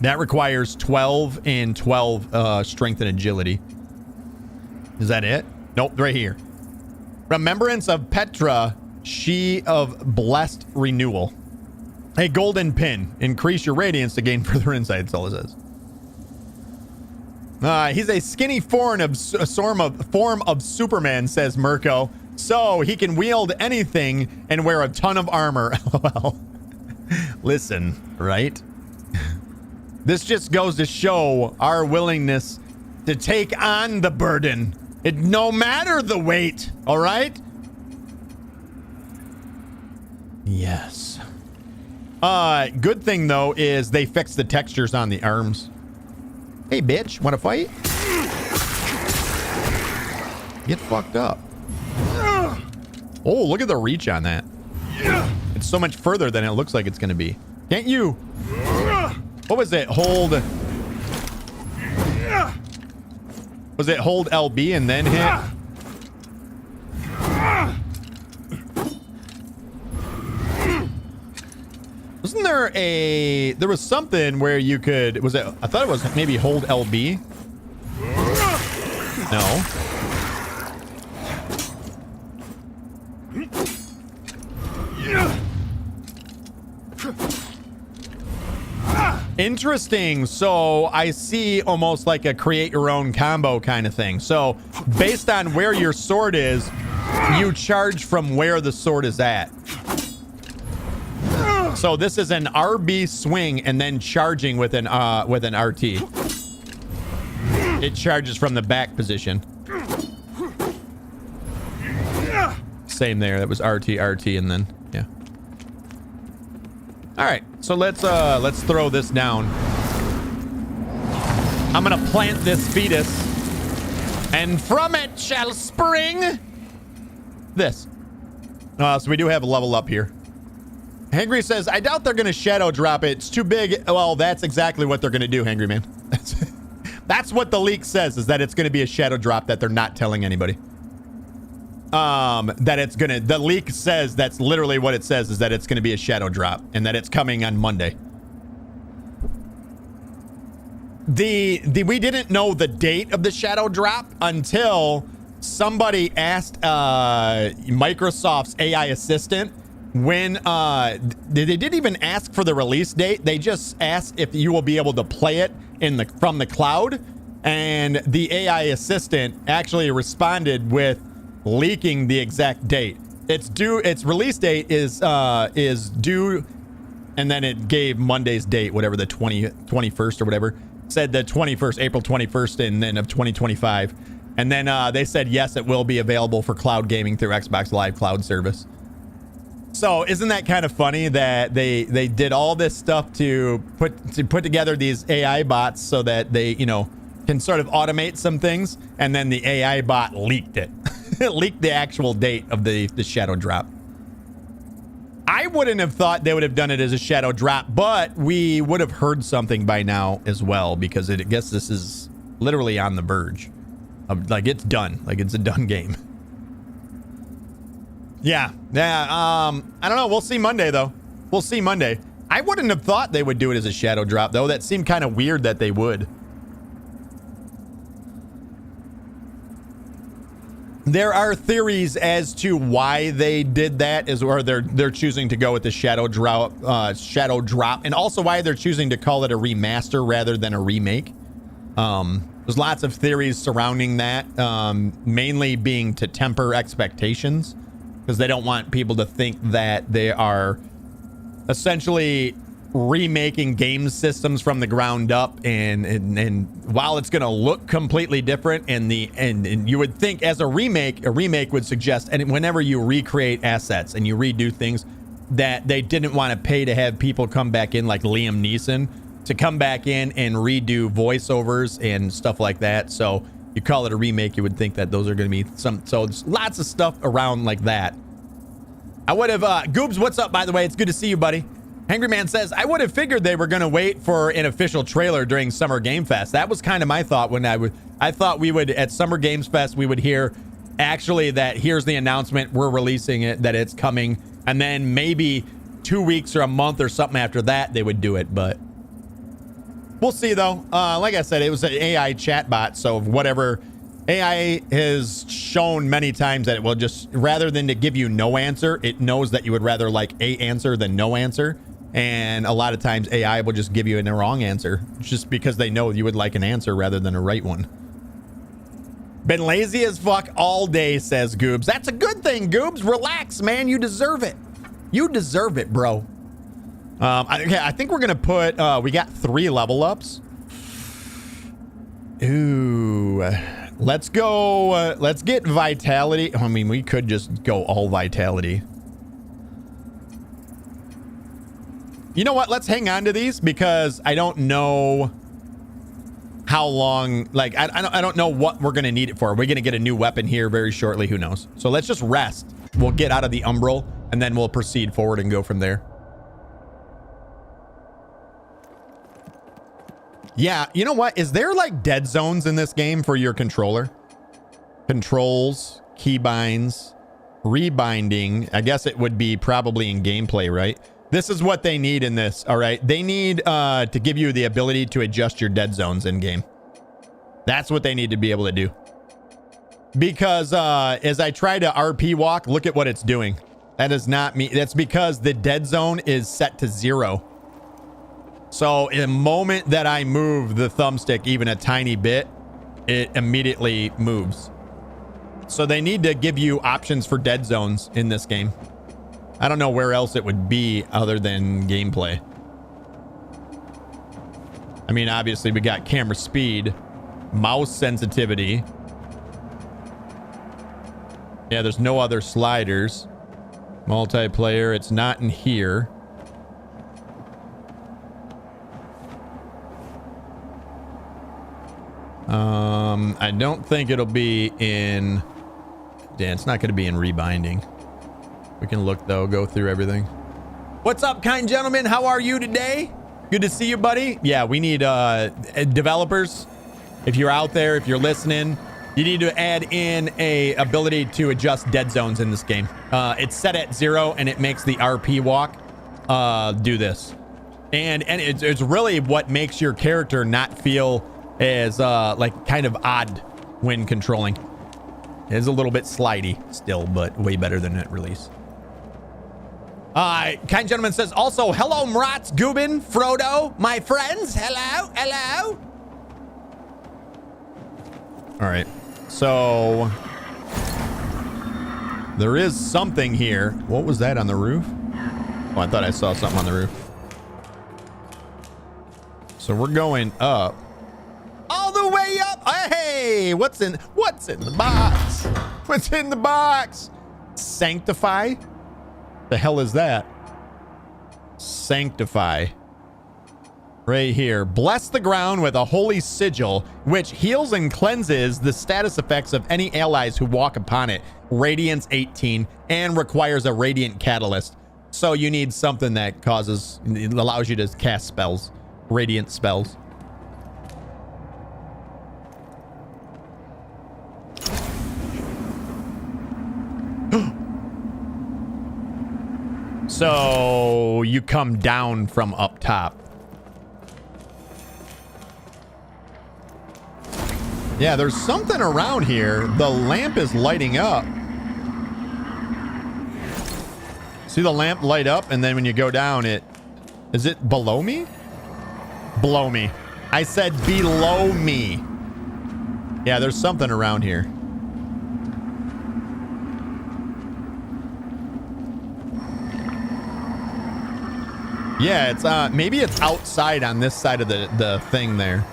That requires 12 and 12 strength and agility. Is that it? Nope, right here. Remembrance of Petra, she of blessed renewal. A golden pin. Increase your radiance to gain further insight. That's all it says. He's a skinny form of Superman, says Mirko. So he can wield anything and wear a ton of armor. Well, listen, right? This just goes to show our willingness to take on the burden. It no matter the weight, all right? Yes. Good thing though is they fixed the textures on the arms. Hey bitch, wanna fight? Get fucked up. Oh, look at the reach on that. It's so much further than it looks like it's going to be. Can't you? What was it? Hold. Was it hold LB and then hit? Wasn't there there was something where you could, was it, I thought it was maybe hold LB. No. Interesting. So I see almost like a create your own combo kind of thing. So based on where your sword is, you charge from where the sword is at. So this is an RB swing and then charging with an RT. It charges from the back position. Same there. That was RT, and then yeah. All right, so let's throw this down. I'm gonna plant this fetus, and from it shall spring this. So we do have a level up here. Hangry says, I doubt they're gonna shadow drop it. It's too big. Well, that's exactly what they're gonna do, Hangry Man. That's what the leak says, is that it's gonna be a shadow drop that they're not telling anybody. That it's gonna, the leak says, that's literally what it says, is that it's gonna be a shadow drop and that it's coming on Monday. We didn't know the date of the shadow drop until somebody asked Microsoft's AI assistant when they didn't even ask for the release date. They just asked if you will be able to play it from the cloud, and the AI assistant actually responded with leaking the exact date. Its release date is due, and then it gave Monday's date, whatever, the 21st or whatever. Said the 21st, April 21st, and then of 2025. And then they said yes, it will be available for cloud gaming through Xbox Live Cloud service. So isn't that kind of funny that they did all this stuff to put together these AI bots so that they, you know, can sort of automate some things, and then the AI bot leaked it. It leaked the actual date of the shadow drop. I wouldn't have thought they would have done it as a shadow drop, but we would have heard something by now as well, because I guess this is literally on the verge of, like, it's done. Like, it's a done game. Yeah. I don't know. We'll see Monday, though. We'll see Monday. I wouldn't have thought they would do it as a shadow drop, though. That seemed kind of weird that they would. There are theories as to why they did that, or they're choosing to go with the shadow drop, and also why they're choosing to call it a remaster rather than a remake. There's lots of theories surrounding that, mainly being to temper expectations, because they don't want people to think that they are essentially remaking game systems from the ground up, and while it's going to look completely different, and you would think as a remake would suggest, and whenever you recreate assets and you redo things, that they didn't want to pay to have people come back in like Liam Neeson to come back in and redo voiceovers and stuff like that. So you call it a remake, you would think that those are going to be so there's lots of stuff around like that. I would have Goobs, what's up, by the way? It's good to see you, buddy. Hangry Man says, I would have figured they were going to wait for an official trailer during Summer Game Fest. That was kind of my thought when I thought we would, at Summer Games Fest, we would hear actually that here's the announcement, we're releasing it, that it's coming, and then maybe 2 weeks or a month or something after that they would do it, but we'll see though. Like I said, it was an AI chatbot, so whatever. AI has shown many times that it will just, rather than to give you no answer, it knows that you would rather like a answer than no answer. And a lot of times AI will just give you a wrong answer just because they know you would like an answer rather than a right one. Been lazy as fuck all day, says Goobs. That's a good thing, Goobs. Relax, man. You deserve it. You deserve it, bro. I think we're going to put, we got 3 level ups. Ooh, let's go. Let's get vitality. I mean, we could just go all vitality. You know what? Let's hang on to these because I don't know how long, like, I don't know what we're going to need it for. We're going to get a new weapon here very shortly. Who knows? So let's just rest. We'll get out of the umbral and then we'll proceed forward and go from there. Yeah, you know what? Is there like dead zones in this game for your controller? Controls, keybinds, rebinding. I guess it would be probably in gameplay, right? This is what they need in this, all right? They need to give you the ability to adjust your dead zones in game. That's what they need to be able to do. Because as I try to RP walk, look at what it's doing. That is not me. That's because the dead zone is set to 0. So in the moment that I move the thumbstick even a tiny bit, it immediately moves. So they need to give you options for dead zones in this game. I don't know where else it would be other than gameplay. I mean, obviously we got camera speed, mouse sensitivity. Yeah, there's no other sliders. Multiplayer, it's not in here. I don't think it'll be in... Yeah, it's not going to be in rebinding. We can look, though, go through everything. What's up, kind gentlemen? How are you today? Good to see you, buddy. Yeah, we need developers. If you're out there, if you're listening, you need to add in a ability to adjust dead zones in this game. It's set at 0, and it makes the RP walk do this. And it's really what makes your character not feel as like kind of odd when controlling. It is a little bit slidey still, but way better than at release. Kind gentleman says also, hello, Mrats, Gubin, Frodo, my friends. Hello, hello. All right. So there is something here. What was that on the roof? Oh, I thought I saw something on the roof. So we're going up. All the way up. Hey, what's in the box? What's in the box? Sanctify? The hell is that? Sanctify. Right here. Bless the ground with a holy sigil, which heals and cleanses the status effects of any allies who walk upon it. Radiance 18 and requires a radiant catalyst. So you need something that causes, it allows you to cast spells, radiant spells. So you come down from up top. Yeah, there's something around here. The lamp is lighting up. See the lamp light up, and then when you go down, is it below me? Below me. I said below me. Yeah, there's something around here. Yeah, it's maybe it's outside on this side of the thing there.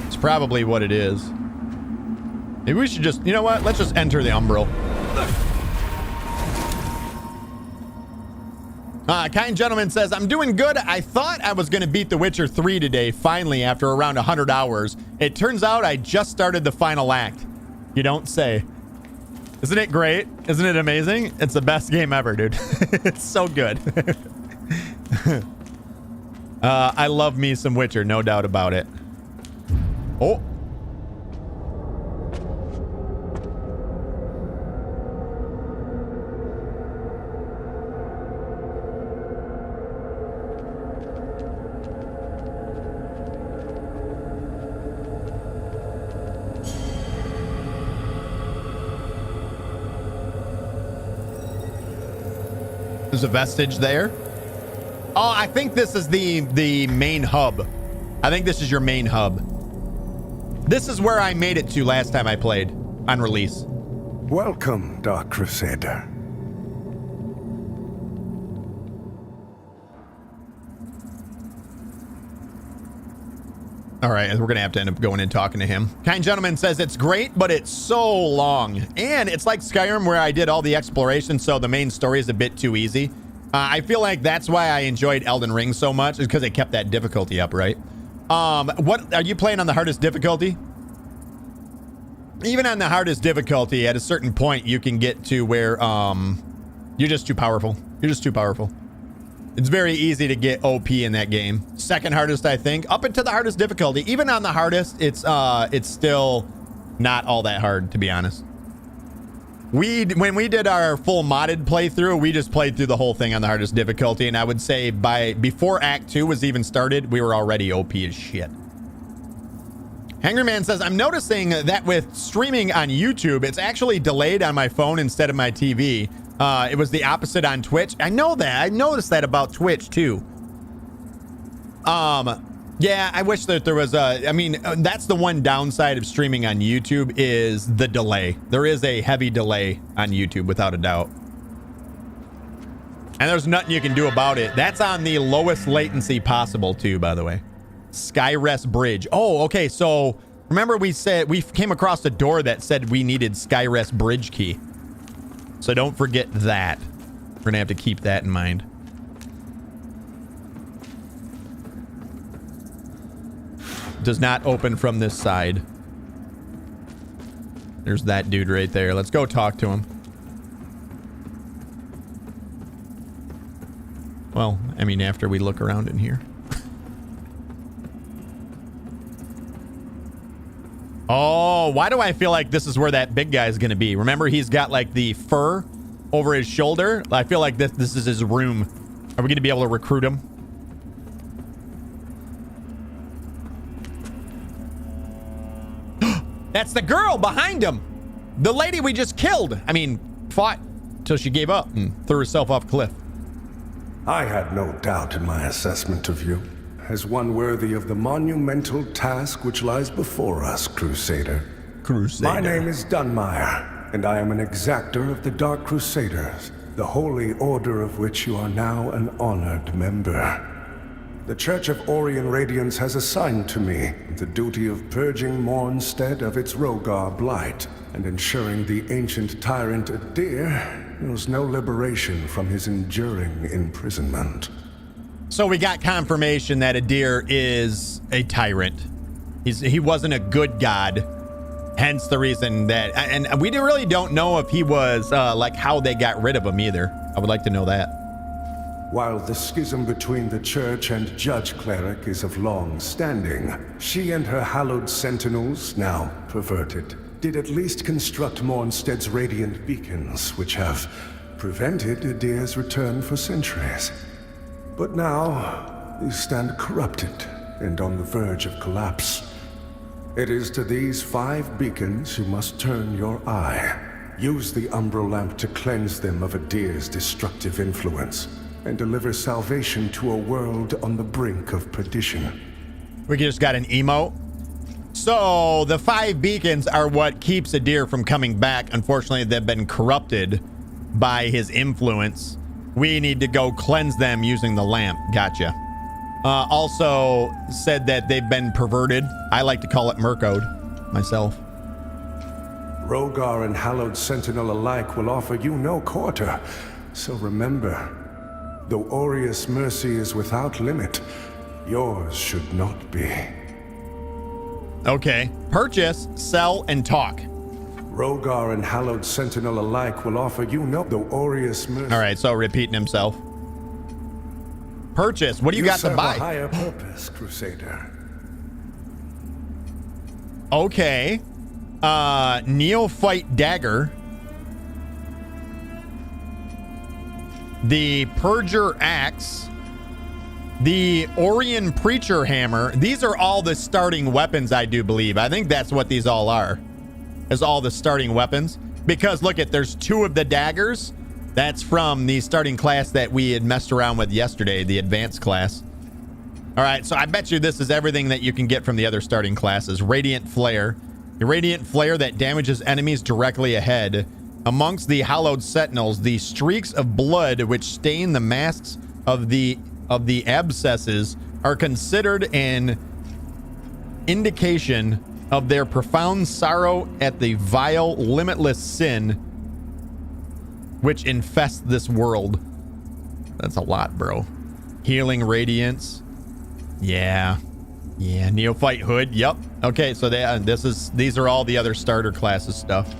It's probably what it is. Maybe we should just, you know what? Let's just enter the umbral. Kind gentleman says, I'm doing good. I thought I was going to beat The Witcher 3 today, finally, after around 100 hours. It turns out I just started the final act. You don't say. Isn't it great? Isn't it amazing? It's the best game ever, dude. It's so good. I love me some Witcher, no doubt about it. Oh. There's a vestige there. Oh, I think this is the main hub. I think this is your main hub. This is where I made it to last time I played on release. Welcome, Dark Crusader. All right, we're going to have to end up going and talking to him. Kind gentleman says it's great, but it's so long. And it's like Skyrim where I did all the exploration, so the main story is a bit too easy. I feel like that's why I enjoyed Elden Ring so much, is because it kept that difficulty up, right? What are you playing on the hardest difficulty? Even on the hardest difficulty, at a certain point, you can get to where you're just too powerful. You're just too powerful. It's very easy to get OP in that game. Second hardest, I think, up into the hardest difficulty. Even on the hardest, it's still not all that hard, to be honest. When we did our full modded playthrough, we just played through the whole thing on the hardest difficulty, and I would say before Act 2 was even started, we were already OP as shit. Hangry Man says, I'm noticing that with streaming on YouTube, it's actually delayed on my phone instead of my TV. It was the opposite on Twitch. I know that. I noticed that about Twitch too. Yeah, I wish that there was I mean, that's the one downside of streaming on YouTube is the delay. There is a heavy delay on YouTube without a doubt. And there's nothing you can do about it. That's on the lowest latency possible too, by the way. Skyrest Bridge. Oh, okay. So remember we came across a door that said we needed Skyrest Bridge key. So don't forget that. We're gonna have to keep that in mind. Does not open from this side. There's that dude right there. Let's go talk to him. Well, I mean, after we look around in here. Oh, why do I feel like this is where that big guy is going to be? Remember, he's got like the fur over his shoulder. I feel like this is his room. Are we going to be able to recruit him? That's the girl behind him. The lady we just killed. I mean, fought till she gave up and threw herself off a cliff. I had no doubt in my assessment of you as one worthy of the monumental task which lies before us, Crusader. My name is Dunmire, and I am an exactor of the Dark Crusaders, the holy order of which you are now an honored member. The Church of Orient Radiance has assigned to me the duty of purging Mornstead of its Rogar blight and ensuring the ancient tyrant Adir knows no liberation from his enduring imprisonment. So we got confirmation that Adir is a tyrant. He wasn't a good god. Hence the reason that, and we really don't know if he was like how they got rid of him either. I would like to know that. While the schism between the Church and Judge Cleric is of long standing, she and her hallowed sentinels, now perverted, did at least construct Mornstead's radiant beacons, which have prevented Adir's return for centuries. But now, these stand corrupted and on the verge of collapse. It is to these 5 beacons you must turn your eye. Use the Umbral Lamp to cleanse them of Adir's destructive influence, and deliver salvation to a world on the brink of perdition. We just got an emote. So the 5 beacons are what keeps Adir from coming back. Unfortunately, they've been corrupted by his influence. We need to go cleanse them using the lamp. Gotcha. Also said that they've been perverted. I like to call it Murkoed myself. Rogar and Hallowed Sentinel alike will offer you no quarter. So remember, though Aureus' mercy is without limit, yours should not be. Okay. Purchase, sell, and talk. Rogar and Hallowed Sentinel alike will offer you no, though Aureus' mercy. All right, so repeating himself. Purchase. What do you got to buy? A higher purpose, Crusader. Okay. Neophyte Dagger. The Purger Axe. The Orion Preacher Hammer. These are all the starting weapons, I do believe. I think that's what these all are. Is all the starting weapons. Because look at, there's 2 of the daggers. That's from the starting class that we had messed around with yesterday, the advanced class. All right, so I bet you this is everything that you can get from the other starting classes. Radiant Flare. A radiant flare that damages enemies directly ahead. Amongst the hallowed sentinels, the streaks of blood which stain the masks of the abscesses are considered an indication of their profound sorrow at the vile, limitless sin which infests this world. That's a lot, bro. Healing radiance. Yeah. Yeah, neophyte hood. Yep. Okay, so these are all the other starter classes stuff.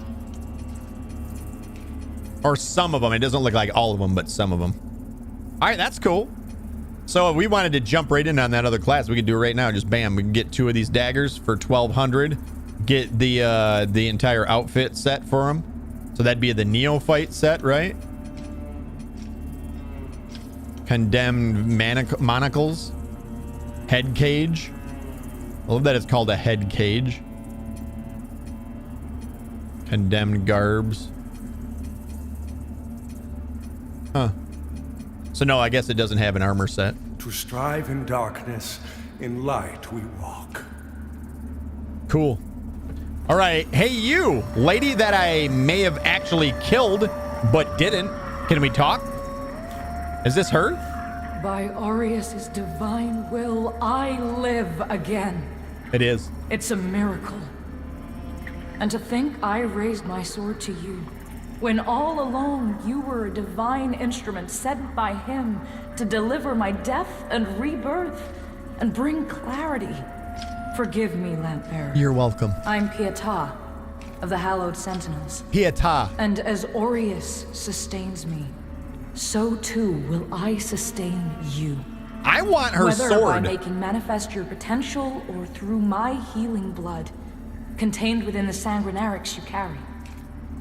Or some of them. It doesn't look like all of them, but some of them. All right, that's cool. So if we wanted to jump right in on that other class, we could do it right now. Just bam, we can get 2 of these daggers for 1,200. Get the entire outfit set for them. So that'd be the neophyte set, right? Condemned monocles. Head cage. I love that it's called a head cage. Condemned garbs. Huh. So no, I guess it doesn't have an armor set. To strive in darkness, in light we walk. Cool. All right. Hey, you, lady that I may have actually killed, but didn't. Can we talk? Is this her? By Aureus' divine will, I live again. It is. It's a miracle. And to think I raised my sword to you, when all along you were a divine instrument sent by him to deliver my death and rebirth and bring clarity. Forgive me, Lampbearer. You're welcome. I'm Pietà of the Hallowed Sentinels. Pietà. And as Aureus sustains me, so too will I sustain you. I want her Whether sword. by making manifest your potential or through my healing blood contained within the sanguinarics you carry.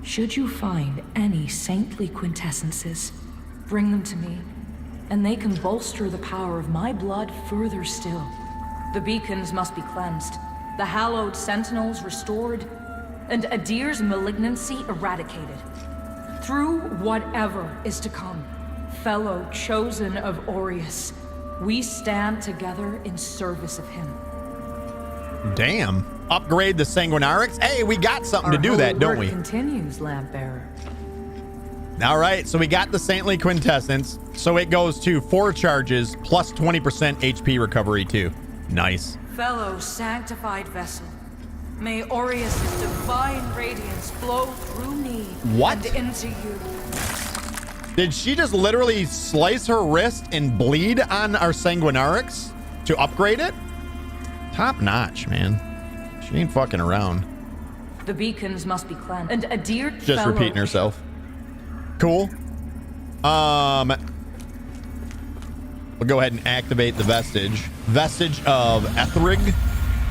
Should you find any saintly quintessences, bring them to me, and they can bolster the power of my blood further still. The beacons must be cleansed, the hallowed sentinels restored, and Adir's malignancy eradicated. Through whatever is to come, fellow chosen of Aureus, we stand together in service of him. Damn. Upgrade the sanguinarics. Hey, we got something to do that, don't we? Continues, Lampbearer. All right, so we got the saintly quintessence. So it goes to 4 charges plus 20% HP recovery too. Nice. Fellow sanctified vessel, may Aureus' divine radiance flow through me What? and into you. Did she just literally slice her wrist and bleed on our sanguinarics to upgrade it? Top notch, man. She ain't fucking around. The beacons must be cleansed, and Adir Just fellow repeating herself. Cool. We'll go ahead and activate the vestige. Vestige of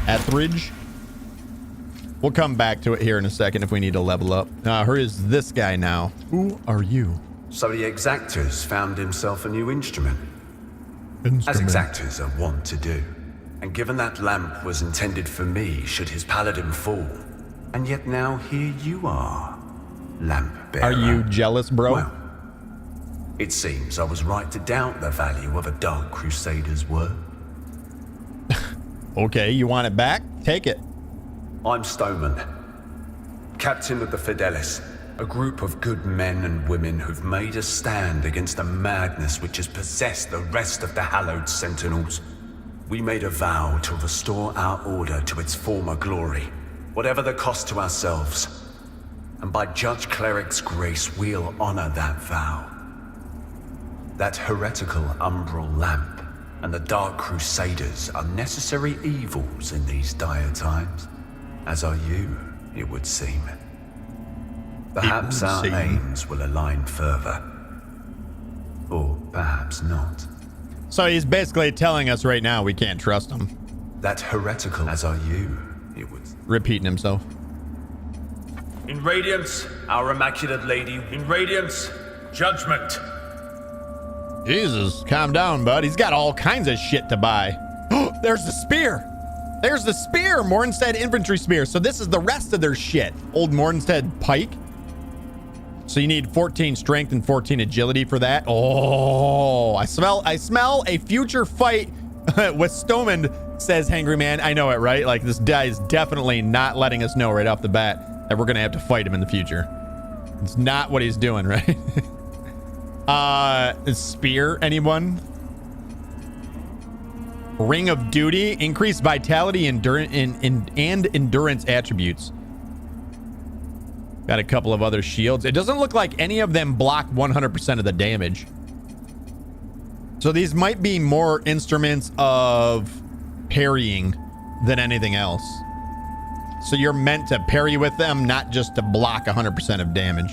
Etheridge. We'll come back to it here in a second if we need to level up. Who is this guy now? Who are you? So the exactor's found himself a new instrument. As exactors are wont to do. And given that lamp was intended for me should his paladin fall. And yet now here you are, lamp bearer. Are you jealous, bro? Well, it seems I was right to doubt the value of a Dark Crusader's word. Okay, you want it back? Take it. I'm Stoneman, captain of the Fidelis, a group of good men and women who've made a stand against the madness which has possessed the rest of the Hallowed Sentinels. We made a vow to restore our order to its former glory, whatever the cost to ourselves. And by Judge Cleric's grace, we'll honor that vow. That heretical umbral lamp and the Dark Crusaders are necessary evils in these dire times, as are you, it would seem. Perhaps our aims will align further. Or perhaps not. So he's basically telling us right now we can't trust him. That heretical as are you, it would. Repeating himself. In Radiance, our Immaculate Lady. In Radiance, Judgment. Jesus, calm down, bud. He's got all kinds of shit to buy. There's the spear. There's the spear. Mornstead infantry spear. So this is the rest of their shit. Old Mornstead pike. So you need 14 strength and 14 agility for that. Oh, I smell a future fight with Stoneman, says Hangry Man. I know it, right? Like this guy is definitely not letting us know right off the bat that we're gonna have to fight him in the future. It's not what he's doing, right? Spear, anyone? Ring of Duty, increased vitality and endurance attributes. Got a couple of other shields. It doesn't look like any of them block 100% of the damage. So these might be more instruments of parrying than anything else. So you're meant to parry with them, not just to block 100% of damage.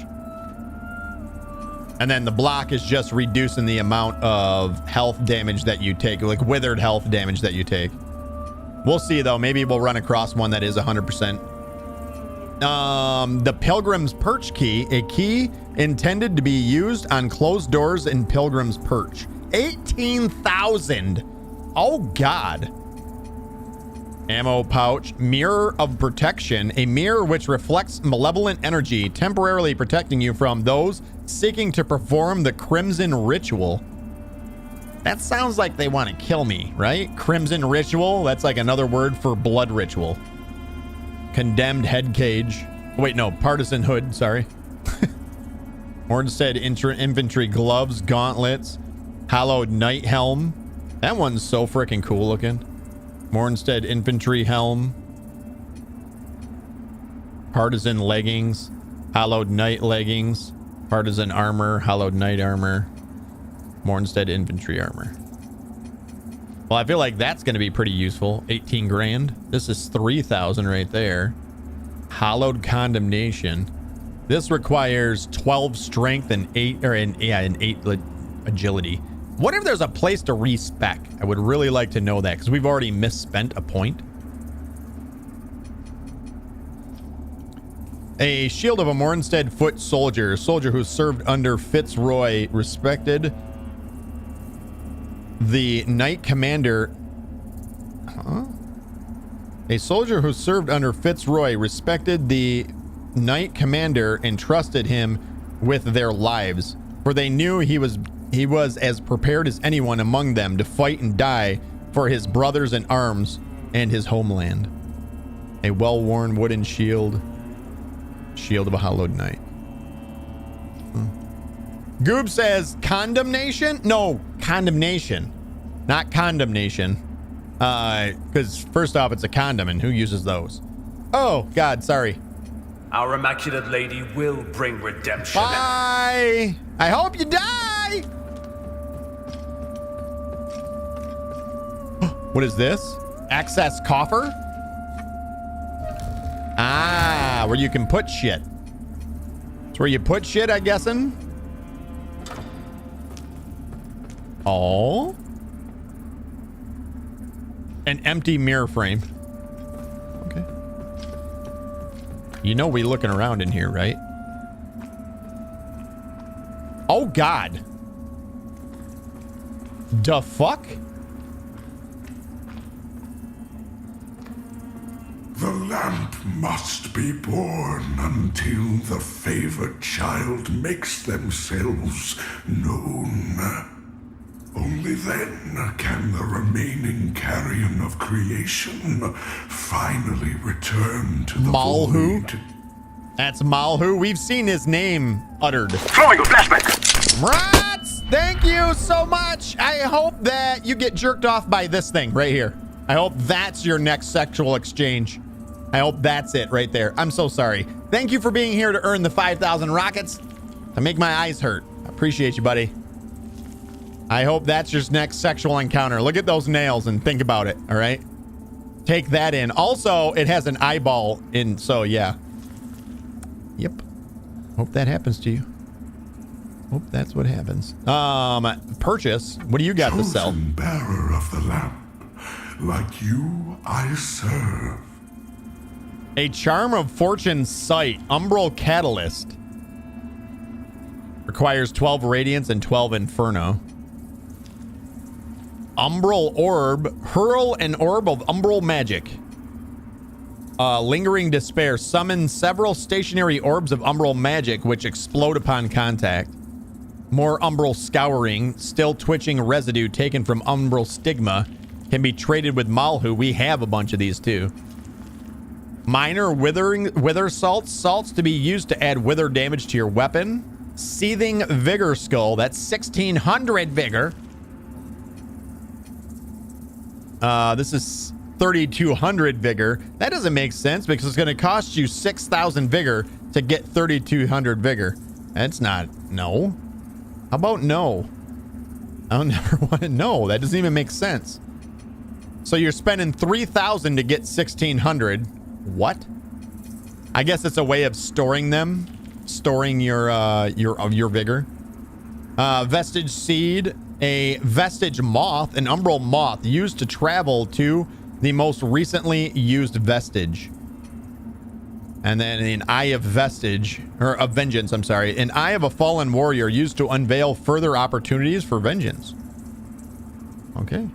And then the block is just reducing the amount of health damage that you take, like withered health damage that you take. We'll see though. Maybe we'll run across one that is 100%. The Pilgrim's Perch Key, a key intended to be used on closed doors in Pilgrim's Perch. 18,000. Oh God. Ammo pouch, Mirror of Protection, a mirror which reflects malevolent energy, temporarily protecting you from those seeking to perform the Crimson Ritual. That sounds like they want to kill me, right? Crimson Ritual, that's like another word for blood ritual. Condemned Head Cage. Wait, no, Partisan Hood, sorry. Mornstead Infantry Gloves, Gauntlets, Hallowed Knight Helm. That one's so freaking cool looking. Mornstead Infantry Helm, Partisan Leggings, Hallowed Knight Leggings, Partisan Armor, Hallowed Knight Armor, Mornstead Infantry Armor. Well, I feel like that's going to be pretty useful. 18 grand. This is 3,000 right there. Hallowed Condemnation. This requires 12 strength and 8 agility. What if there's a place to respec? I would really like to know that because we've already misspent a point. A Shield of a Mornstead Foot Soldier. Soldier who served under Fitzroy, respected the Knight Commander. A soldier who served under Fitzroy respected the Knight Commander and trusted him with their lives, for they knew he was as prepared as anyone among them to fight and die for his brothers in arms and his homeland. A well-worn wooden shield. Shield of a Hallowed Knight. Goob says condemnation? No, condemnation. Not condemnation. Because first off, it's a condom, and who uses those? Oh, God, sorry. Our Immaculate Lady will bring redemption. Bye! I hope you die! What is this? Access coffer? Ah, where you can put shit. It's where you put shit, I guessing. Oh. An empty mirror frame. Okay. You know we looking around in here, right? Oh, God. The fuck? The lamp must be born until the favored child makes themselves known. Only then can the remaining carrion of creation finally return to the Malhu? void. That's Malhu. We've seen his name uttered. Throwing a flashback. Rats! Thank you so much. I hope that you get jerked off by this thing right here. I hope that's your next sexual exchange. I hope that's it right there. I'm so sorry. Thank you for being here to earn the 5,000 rockets. To make my eyes hurt. I appreciate you, buddy. I hope that's your next sexual encounter. Look at those nails and think about it, all right? Take that in. Also, it has an eyeball in, so yeah. Yep. Hope that happens to you. Hope that's what happens. Purchase. What do you got to sell? Chosen bearer of the lamp, like you I serve. A Charm of Fortune Sight. Umbral Catalyst. Requires 12 Radiance and 12 Inferno. Umbral Orb. Hurl an orb of umbral magic. Lingering Despair. Summon several stationary orbs of umbral magic which explode upon contact. More umbral scouring. Still twitching residue taken from umbral stigma. Can be traded with Malhu. We have a bunch of these too. Minor wither salts. Salts to be used to add wither damage to your weapon. Seething Vigor Skull. That's 1,600 Vigor. This is 3,200 Vigor. That doesn't make sense because it's going to cost you 6,000 Vigor to get 3,200 Vigor. That's not... No. How about no? I don't never want to know. That doesn't even make sense. So you're spending 3,000 to get 1,600. What? I guess it's a way of storing them, storing your vigor. Vestige seed, a vestige moth, an umbral moth used to travel to the most recently used vestige. And then an eye of vestige, or of vengeance, I'm sorry. An eye of a fallen warrior used to unveil further opportunities for vengeance. Okay.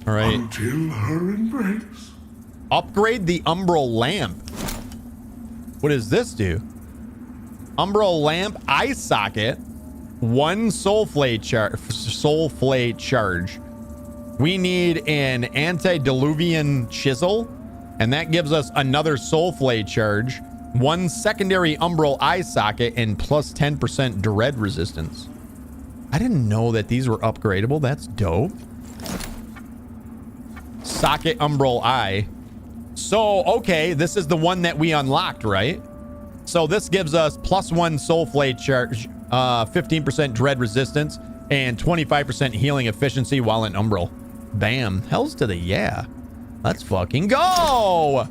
All right. Until her embrace. Upgrade the umbral lamp. What does this do? Umbral lamp eye socket. 1 soul flay charge. We need an antediluvian chisel, and that gives us another soul flay charge, 1 secondary umbral eye socket, and plus 10% dread resistance. I didn't know that these were upgradable. That's dope. Socket umbral eye. So, okay, this is the one that we unlocked, right? So this gives us plus 1 soul flay charge, 15% dread resistance, and 25% healing efficiency while in umbral. Bam. Hells to the yeah. Let's fucking go!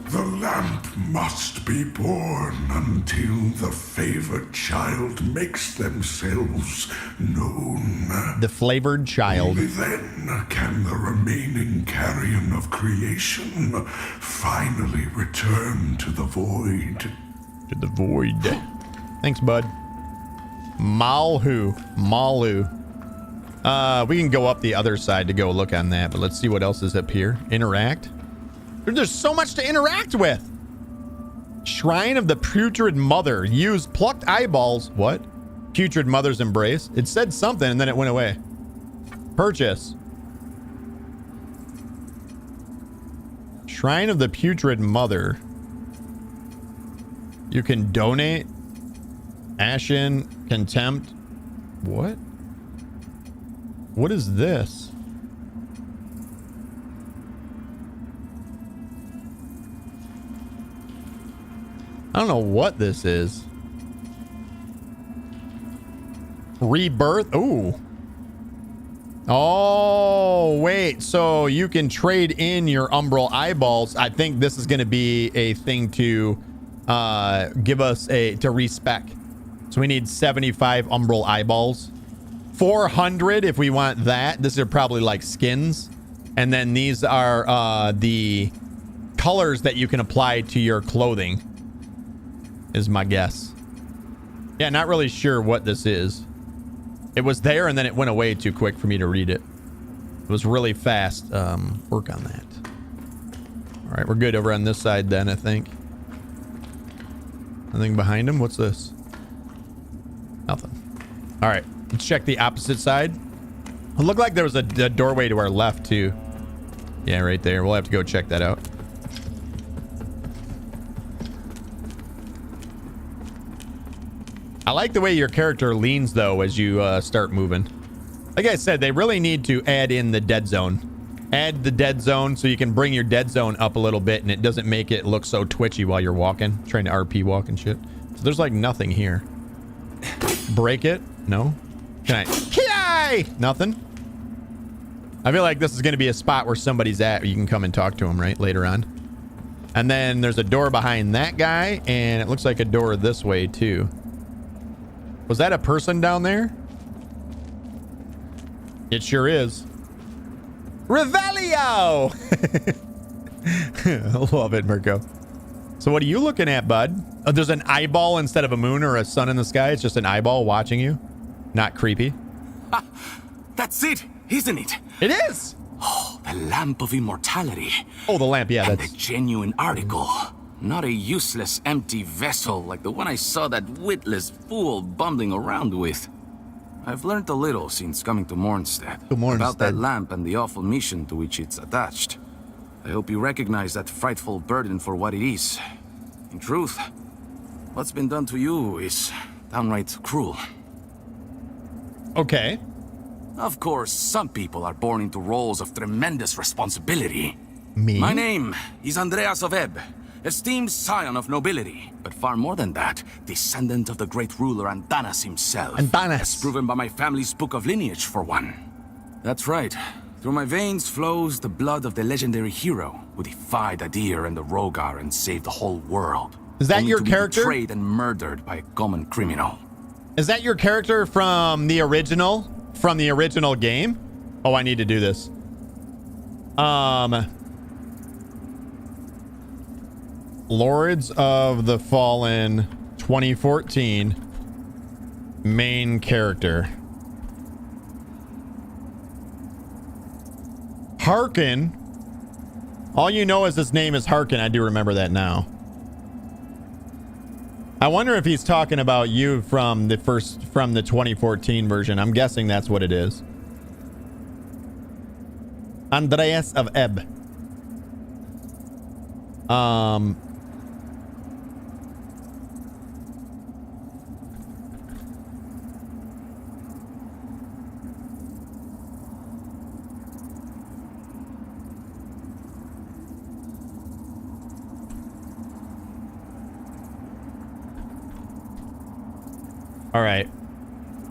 The lamp must be born until the favored child makes themselves known. The flavored child. Only then can the remaining carrion of creation finally return to the void. To the void. Thanks, bud. Malu. We can go up the other side to go look on that, but let's see what else is up here. Interact. There's so much to interact with. Shrine of the Putrid Mother. Use plucked eyeballs. What? Putrid Mother's Embrace. It said something and then it went away. Purchase. Shrine of the Putrid Mother. You can donate. Ashen. Contempt. What? What is this? I don't know what this is. Rebirth. Ooh. Oh, wait. So you can trade in your umbral eyeballs. I think this is going to be a thing to give us to respec. So we need 75 umbral eyeballs. 400 if we want that. These are probably like skins. And then these are the colors that you can apply to your clothing. Is my guess. Yeah, not really sure what this is. It was there and then it went away too quick for me to read it. It was really fast. Work on that. All right, we're good over on this side then, I think. Nothing behind him. What's this? Nothing. All right, let's check the opposite side. It looked like there was a doorway to our left too. Yeah, right there. We'll have to go check that out. I like the way your character leans though as you start moving. Like I said, they really need to add in the dead zone. Add the dead zone so you can bring your dead zone up a little bit and it doesn't make it look so twitchy while you're walking, trying to RP walk and shit. So there's like nothing here. Break it? No. Can I? Nothing. I feel like this is going to be a spot where somebody's at. You can come and talk to him, right? Later on. And then there's a door behind that guy and it looks like a door this way too. Was that a person down there? It sure is. Revelio! I love it, Mirko. So what are you looking at, bud? Oh, there's an eyeball instead of a moon or a sun in the sky. It's just an eyeball watching you. Not creepy. That's it, isn't it? It is! Oh, the lamp of immortality. Oh, the lamp, yeah. And That's a genuine article. Not a useless empty vessel like the one I saw that witless fool bumbling around with. I've learned a little since coming to Mornstead about that lamp and the awful mission to which it's attached. I hope you recognize that frightful burden for what it is. In truth, what's been done to you is downright cruel. Okay. Of course, some people are born into roles of tremendous responsibility. Me? My name is Andreas of Ebb. Esteemed scion of nobility, but far more than that, descendant of the great ruler Antanas himself. Antanas. As proven by my family's book of lineage, for one. That's right. Through my veins flows the blood of the legendary hero who defied Adir and the Rogar and saved the whole world. Is that only your to be character? betrayed and murdered by a common criminal. Is that your character from the original? From the original game? Oh, I need to do this. Lords of the Fallen 2014 main character. Harkin. All you know is his name is Harkin. I do remember that now. I wonder if he's talking about you from the 2014 version. I'm guessing that's what it is. Andreas of Ebb. All right.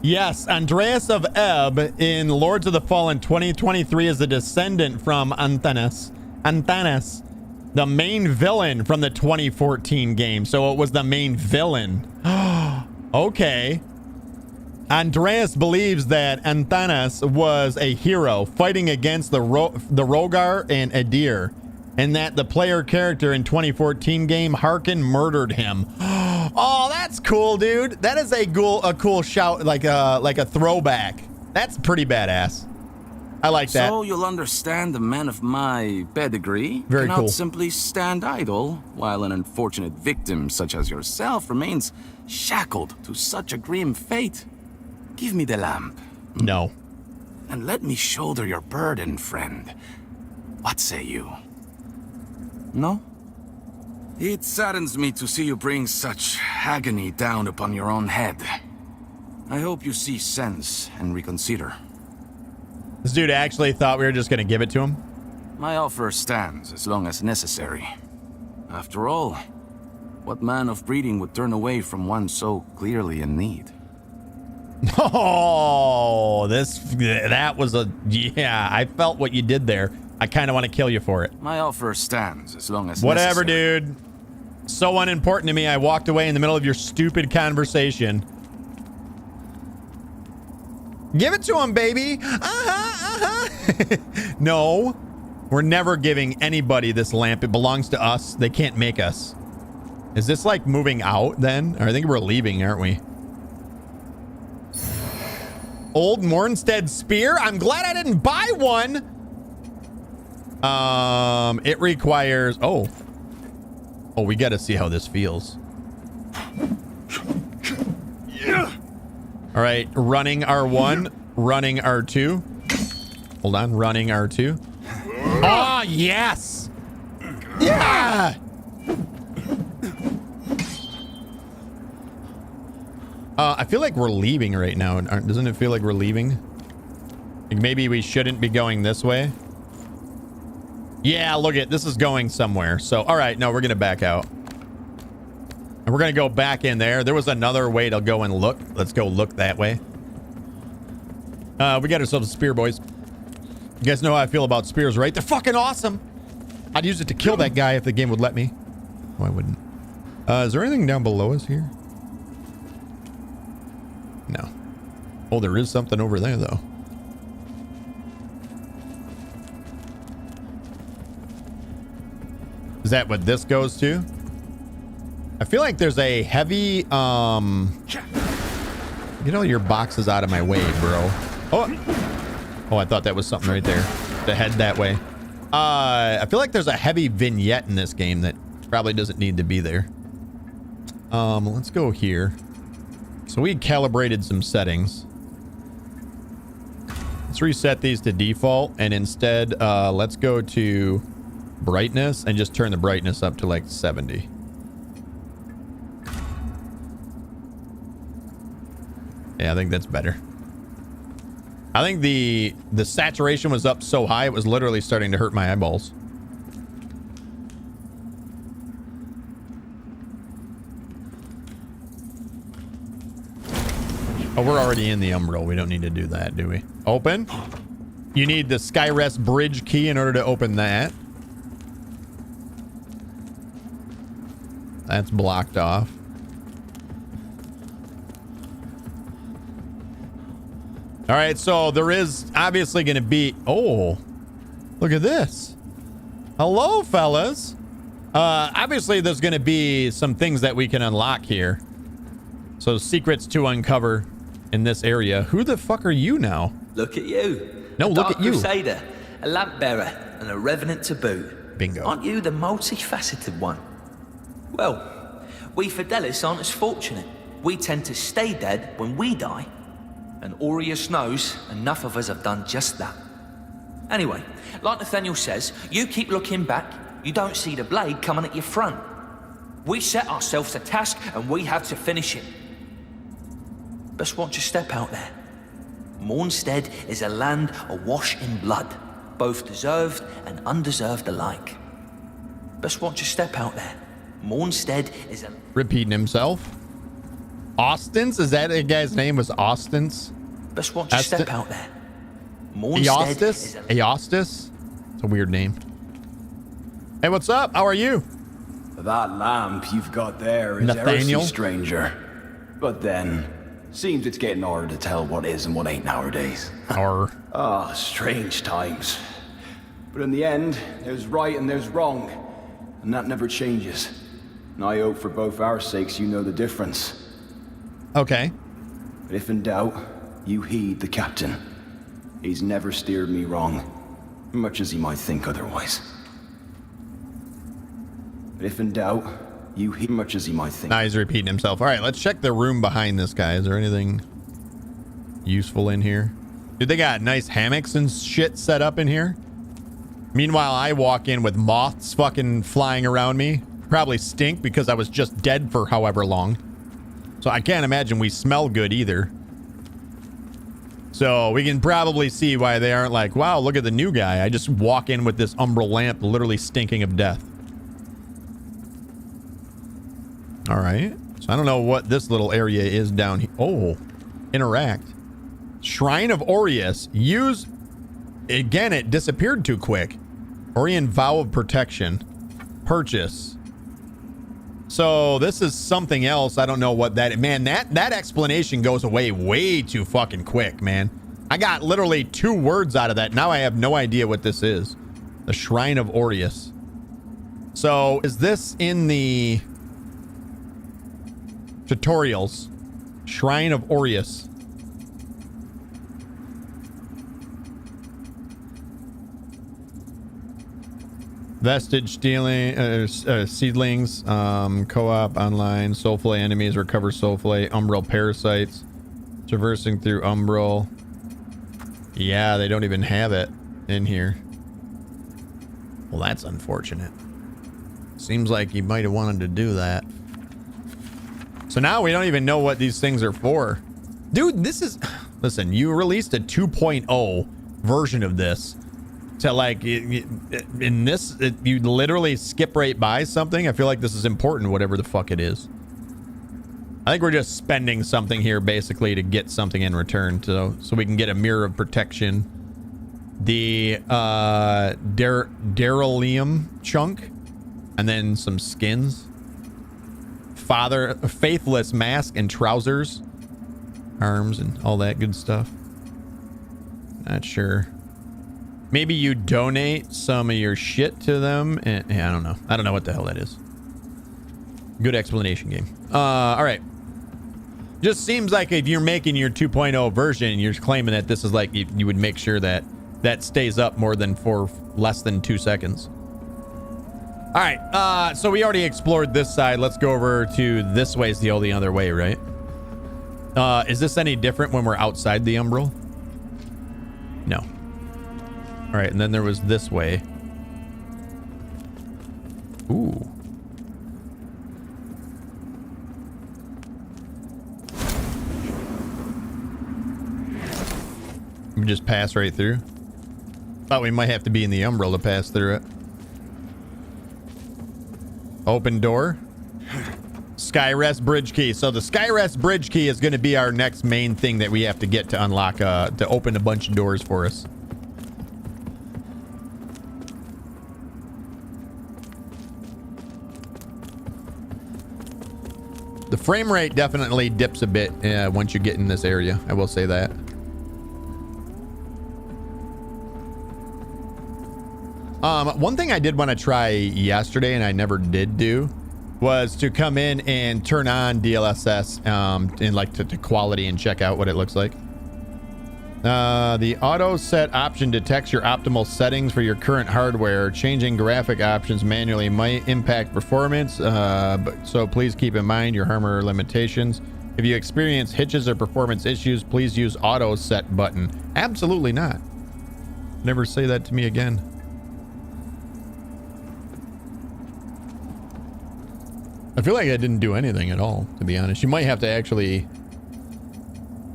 Yes, Andreas of Ebb in Lords of the Fallen 2023 is a descendant from Antanas. Antanas, the main villain from the 2014 game. So it was the main villain. Okay. Andreas believes that Antanas was a hero fighting against the Rogar and Adir, and that the player character in 2014 game Harkin murdered him. Oh, that's cool, dude. That is a cool shout, like a throwback. That's pretty badass. I like that. So you'll understand a man of my pedigree Very cannot cool. simply stand idle while an unfortunate victim such as yourself remains shackled to such a grim fate. Give me the lamp. No. And let me shoulder your burden, friend. What say you? No? It saddens me to see you bring such agony down upon your own head. I hope you see sense and reconsider. This dude actually thought we were just going to give it to him. My offer stands as long as necessary. After all, what man of breeding would turn away from one so clearly in need? Oh, that was yeah, I felt what you did there. I kind of want to kill you for it. My offer stands as long as Whatever, necessary. dude. So unimportant to me, I walked away in the middle of your stupid conversation. Give it to him, baby. No, we're never giving anybody this lamp. It belongs to us. They can't make us. Is this like moving out then? Or I think we're leaving, aren't we? Old Mornstead spear? I'm glad I didn't buy one. It requires... Oh, we got to see how this feels. All right, running R1, running R2. Hold on, running R2. Ah, yes. Yeah. I feel like we're leaving right now. Doesn't it feel like we're leaving? Like maybe we shouldn't be going this way. Yeah, look at this is going somewhere. So, all right, no, we're going to back out. And we're going to go back in there. There was another way to go and look. Let's go look that way. We got ourselves a spear, boys. You guys know how I feel about spears, right? They're fucking awesome. I'd use it to kill that guy if the game would let me. Oh, I wouldn't. Is there anything down below us here? No. Oh, there is something over there, though. Is that what this goes to? I feel like there's a heavy, get all your boxes out of my way, bro. Oh, I thought that was something right there to head that way. I feel like there's a heavy vignette in this game that probably doesn't need to be there. Let's go here. So we calibrated some settings. Let's reset these to default, and instead, let's go to brightness and just turn the brightness up to like 70. Yeah, I think that's better. I think the saturation was up so high it was literally starting to hurt my eyeballs. Oh, we're already in the umbral. We don't need to do that, do we? Open. You need the Skyrest bridge key in order to open that. That's blocked off. All right, so there is obviously going to be... Oh, look at this. Hello, fellas. Obviously, there's going to be some things that we can unlock here. So secrets to uncover in this area. Who the fuck are you now? Look at you. No, look at you. A Crusader, a lamp bearer, and a revenant to boot. Bingo. Aren't you the multifaceted one? Well, we Fidelis aren't as fortunate. We tend to stay dead when we die. And Aureus knows enough of us have done just that. Anyway, like Nathaniel says, you keep looking back, you don't see the blade coming at your front. We set ourselves a task and we have to finish it. Best watch your step out there. Mornstead is a land awash in blood, both deserved and undeserved alike. Best watch your step out there. Mornstead is a... Repeating himself. Austin's? Is that a guy's name? Was Austin's? Best watch your step out there. Mornstead is a... Eostis? It's a weird name. Hey, what's up? How are you? That lamp you've got there is Nathaniel? heresy, stranger. But then, seems it's getting harder to tell what is and what ain't nowadays. Ah, strange times. But in the end, there's right and there's wrong. And that never changes. And I hope for both our sakes you know the difference. Okay. But if in doubt, you heed the captain. He's never steered me wrong, much as he might think otherwise. But if in doubt, you heed much as he might think. Now he's repeating himself. All right, let's check the room behind this guy. Is there anything useful in here? Dude, they got nice hammocks and shit set up in here. Meanwhile, I walk in with moths fucking flying around me. Probably stink because I was just dead for however long. So I can't imagine we smell good either. So we can probably see why they aren't like, wow, look at the new guy. I just walk in with this umbral lamp literally stinking of death. All right. So I don't know what this little area is down here. Oh, interact. Shrine of Aureus. Use... Again, it disappeared too quick. Orion Vow of Protection. Purchase. So this is something else. I don't know what that... Man, that explanation goes away way too fucking quick, man. I got literally 2 words out of that. Now I have no idea what this is. The Shrine of Aureus. So is this in the tutorials? Shrine of Aureus. Vestige stealing, seedlings, co-op, online, soulflay enemies, recover soulflay, umbral parasites, traversing through umbral. Yeah, they don't even have it in here. Well, that's unfortunate. Seems like he might have wanted to do that. So now we don't even know what these things are for. Dude, this is... Listen, you released a 2.0 version of this. To like in this you literally skip right by something. I feel like this is important, whatever the fuck it is. I think we're just spending something here basically to get something in return, so we can get a mirror of protection, the Derelium chunk, and then some skins. Faithless mask and trousers, arms and all that good stuff. Not sure. Maybe you donate some of your shit to them. And, yeah, I don't know. I don't know what the hell that is. Good explanation, game. All right. Just seems like if you're making your 2.0 version, you're claiming that this is like you would make sure that that stays up more than for less than 2 seconds. All right. So we already explored this side. Let's go over to this way. Is the only other way, right? Is this any different when we're outside the umbral? No. All right, and then there was this way. Ooh. We just pass right through. Thought we might have to be in the umbral to pass through it. Open door. Skyrest bridge key. So the Skyrest bridge key is going to be our next main thing that we have to get to unlock, to open a bunch of doors for us. Frame rate definitely dips a bit once you get in this area. I will say that. One thing I did want to try yesterday and I never did do was to come in and turn on DLSS in like to quality and check out what it looks like. The auto set option detects your optimal settings for your current hardware. Changing graphic options manually might impact performance, so please keep in mind your hardware limitations. If you experience hitches or performance issues, please use auto set button. Absolutely not. Never say that to me again. I feel like I didn't do anything at all, to be honest. You might have to actually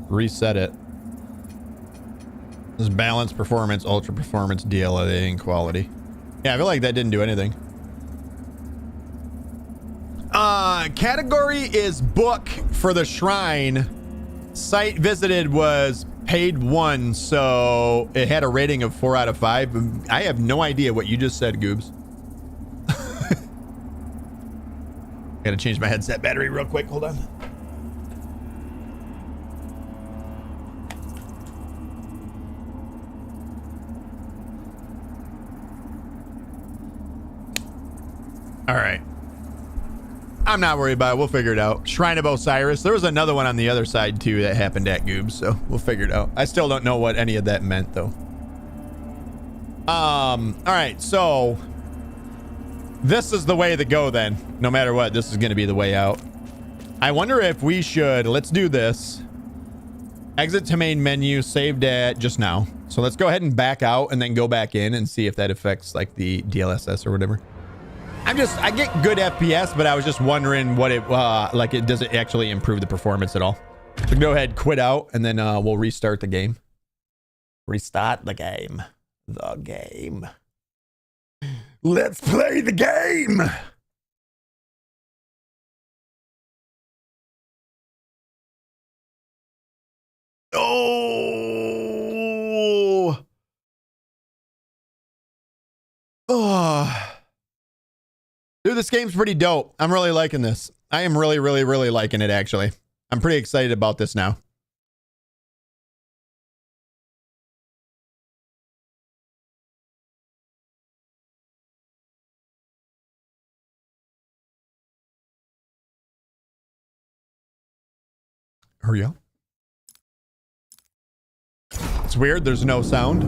reset it. This is balance, performance, ultra performance, DLA, and quality. Yeah, I feel like that didn't do anything. Category is book for the shrine. Site visited was paid 1, so it had a rating of 4 out of 5. I have no idea what you just said, Goobs. Gotta change my headset battery real quick. Hold on. All right. I'm not worried about it. We'll figure it out. Shrine of Osiris. There was another one on the other side too that happened at Goobs, so we'll figure it out. I still don't know what any of that meant though. All right, so this is the way to go then. No matter what, this is going to be the way out. I wonder if we should, let's do this. Exit to main menu, saved at just now. So let's go ahead and back out and then go back in and see if that affects like the DLSS or whatever. I get good FPS, but I was just wondering what it, does it actually improve the performance at all? So go ahead, quit out, and then we'll restart the game. Restart the game. The game. Let's play the game. Oh. Oh. Dude, this game's pretty dope. I'm really liking this. I am really, really, really liking it, actually. I'm pretty excited about this now. Hurry up. It's weird. There's no sound.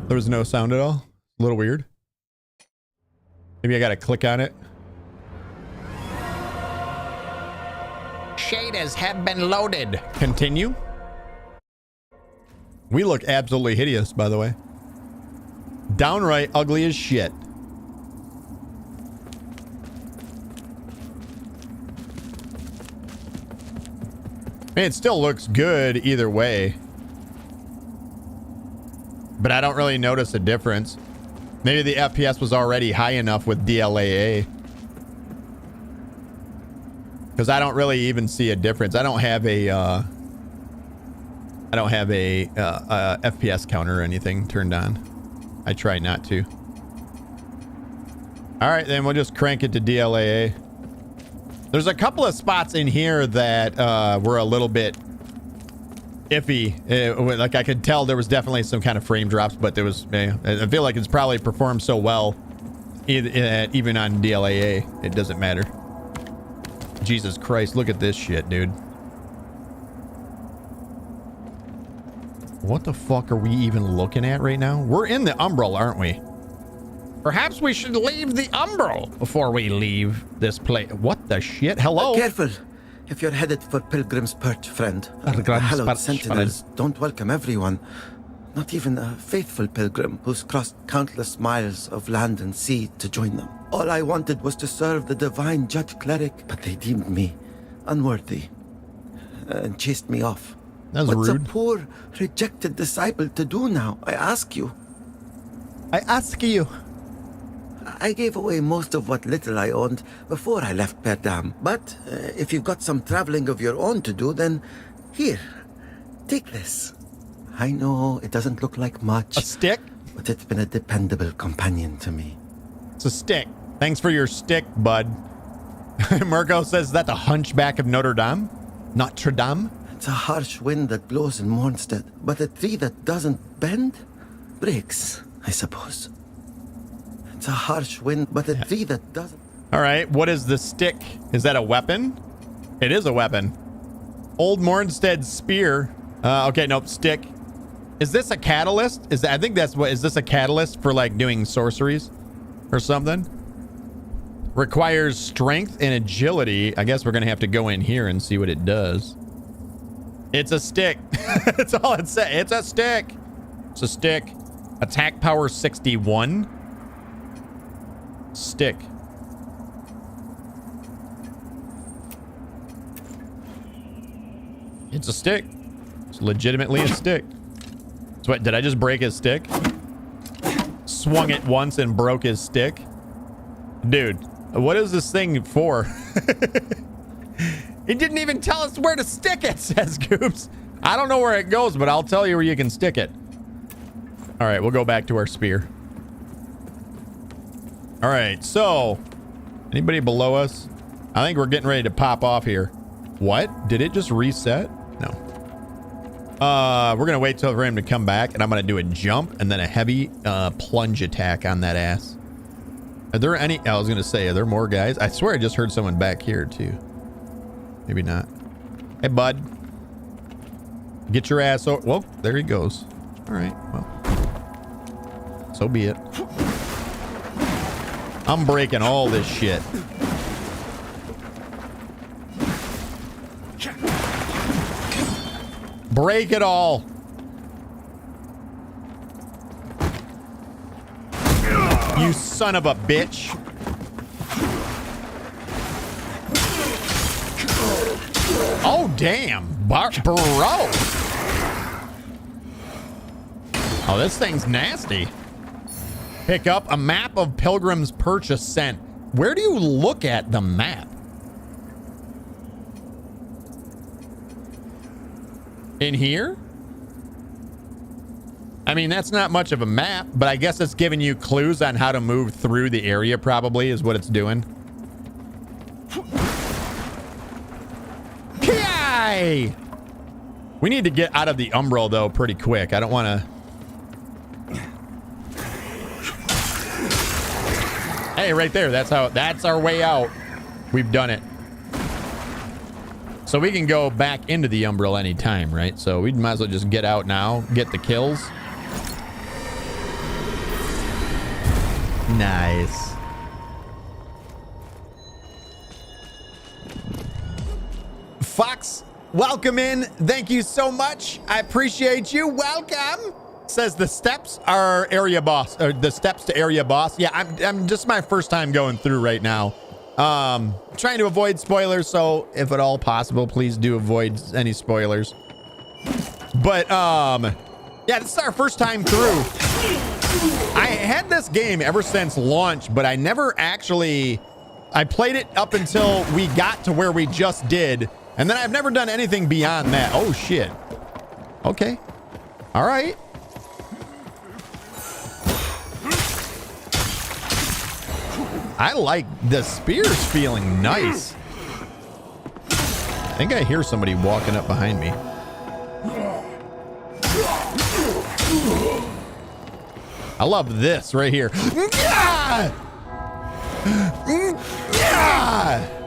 There was no sound at all. A little weird. Maybe I gotta click on it. Shaders have been loaded. Continue. We look absolutely hideous, by the way. Downright ugly as shit. I mean, it still looks good either way. But I don't really notice a difference. Maybe the FPS was already high enough with DLAA. Because I don't really even see a difference. I don't have a FPS counter or anything turned on. I try not to. All right, then we'll just crank it to DLAA. There's a couple of spots in here that were a little bit iffy. Like I could tell there was definitely some kind of frame drops, but there was, I feel like it's probably performed so well even on DLAA, it doesn't matter. Jesus Christ, look at this shit, dude. What the fuck are we even looking at right now? We're in the Umbral, aren't we? Perhaps we should leave the Umbral before we leave this place. What the shit? Hello? Careful. If you're headed for Pilgrim's Perch, friend. The hallowed sentinels don't welcome everyone. Not even a faithful pilgrim who's crossed countless miles of land and sea to join them. All I wanted was to serve the divine judge cleric, but they deemed me unworthy and chased me off. That was What's rude. a poor, rejected disciple to do now? I ask you. I ask you. I gave away most of what little I owned before I left Perdam. But if you've got some traveling of your own to do, then here, take this. I know it doesn't look like much. A stick? But it's been a dependable companion to me. It's a stick. Thanks for your stick, bud. Mirko says that the hunchback of Notre Dame? Notre Dame? It's a harsh wind that blows in Mornstead, but a tree that doesn't bend breaks, I suppose. It's a harsh wind, but a tree that doesn't... All right, what is the stick? Is that a weapon? It is a weapon. Old Mornstead spear. Okay, nope, stick. Is this a catalyst? I think that's what... Is this a catalyst for, like, doing sorceries or something? Requires strength and agility. I guess we're going to have to go in here and see what it does. It's a stick. That's all it says. It's a stick. It's a stick. Attack power 61. Stick. It's a stick. It's legitimately a stick. So what, did I just break his stick? Swung it once and broke his stick? Dude, what is this thing for? He didn't even tell us where to stick it, says Goops. I don't know where it goes, but I'll tell you where you can stick it. All right, we'll go back to our spear. All right, so anybody below us? I think we're getting ready to pop off here. What? Did it just reset? No. We're going to wait till for him to come back, and I'm going to do a jump and then a heavy plunge attack on that ass. Are there any... I was going to say, are there more guys? I swear I just heard someone back here, too. Maybe not. Hey, bud. Get your ass over... Well, there he goes. All right, well. So be it. I'm breaking all this shit. Break it all. You son of a bitch. Oh, damn. Bro. Oh, this thing's nasty. Pick up a map of Pilgrim's Perch Ascent. Where do you look at the map? In here? I mean, that's not much of a map, but I guess it's giving you clues on how to move through the area, probably, is what it's doing. Ki! We need to get out of the Umbral, though, pretty quick. I don't want to... Hey, right there. That's our way out. We've done it. So we can go back into the Umbral anytime, right? So we might as well just get out now, get the kills. Nice. Fox, welcome in. Thank you so much. I appreciate you. Welcome. Says the steps are area boss, or the steps to area boss. Yeah, I'm just my first time going through right now. Trying to avoid spoilers, so if at all possible, please do avoid any spoilers. But yeah, this is our first time through. I had this game ever since launch, but I never actually... I played it up until we got to where we just did, and then I've never done anything beyond that. Oh, shit. Okay. All right. I like the spears feeling nice. I think I hear somebody walking up behind me. I love this right here. Yeah! Yeah!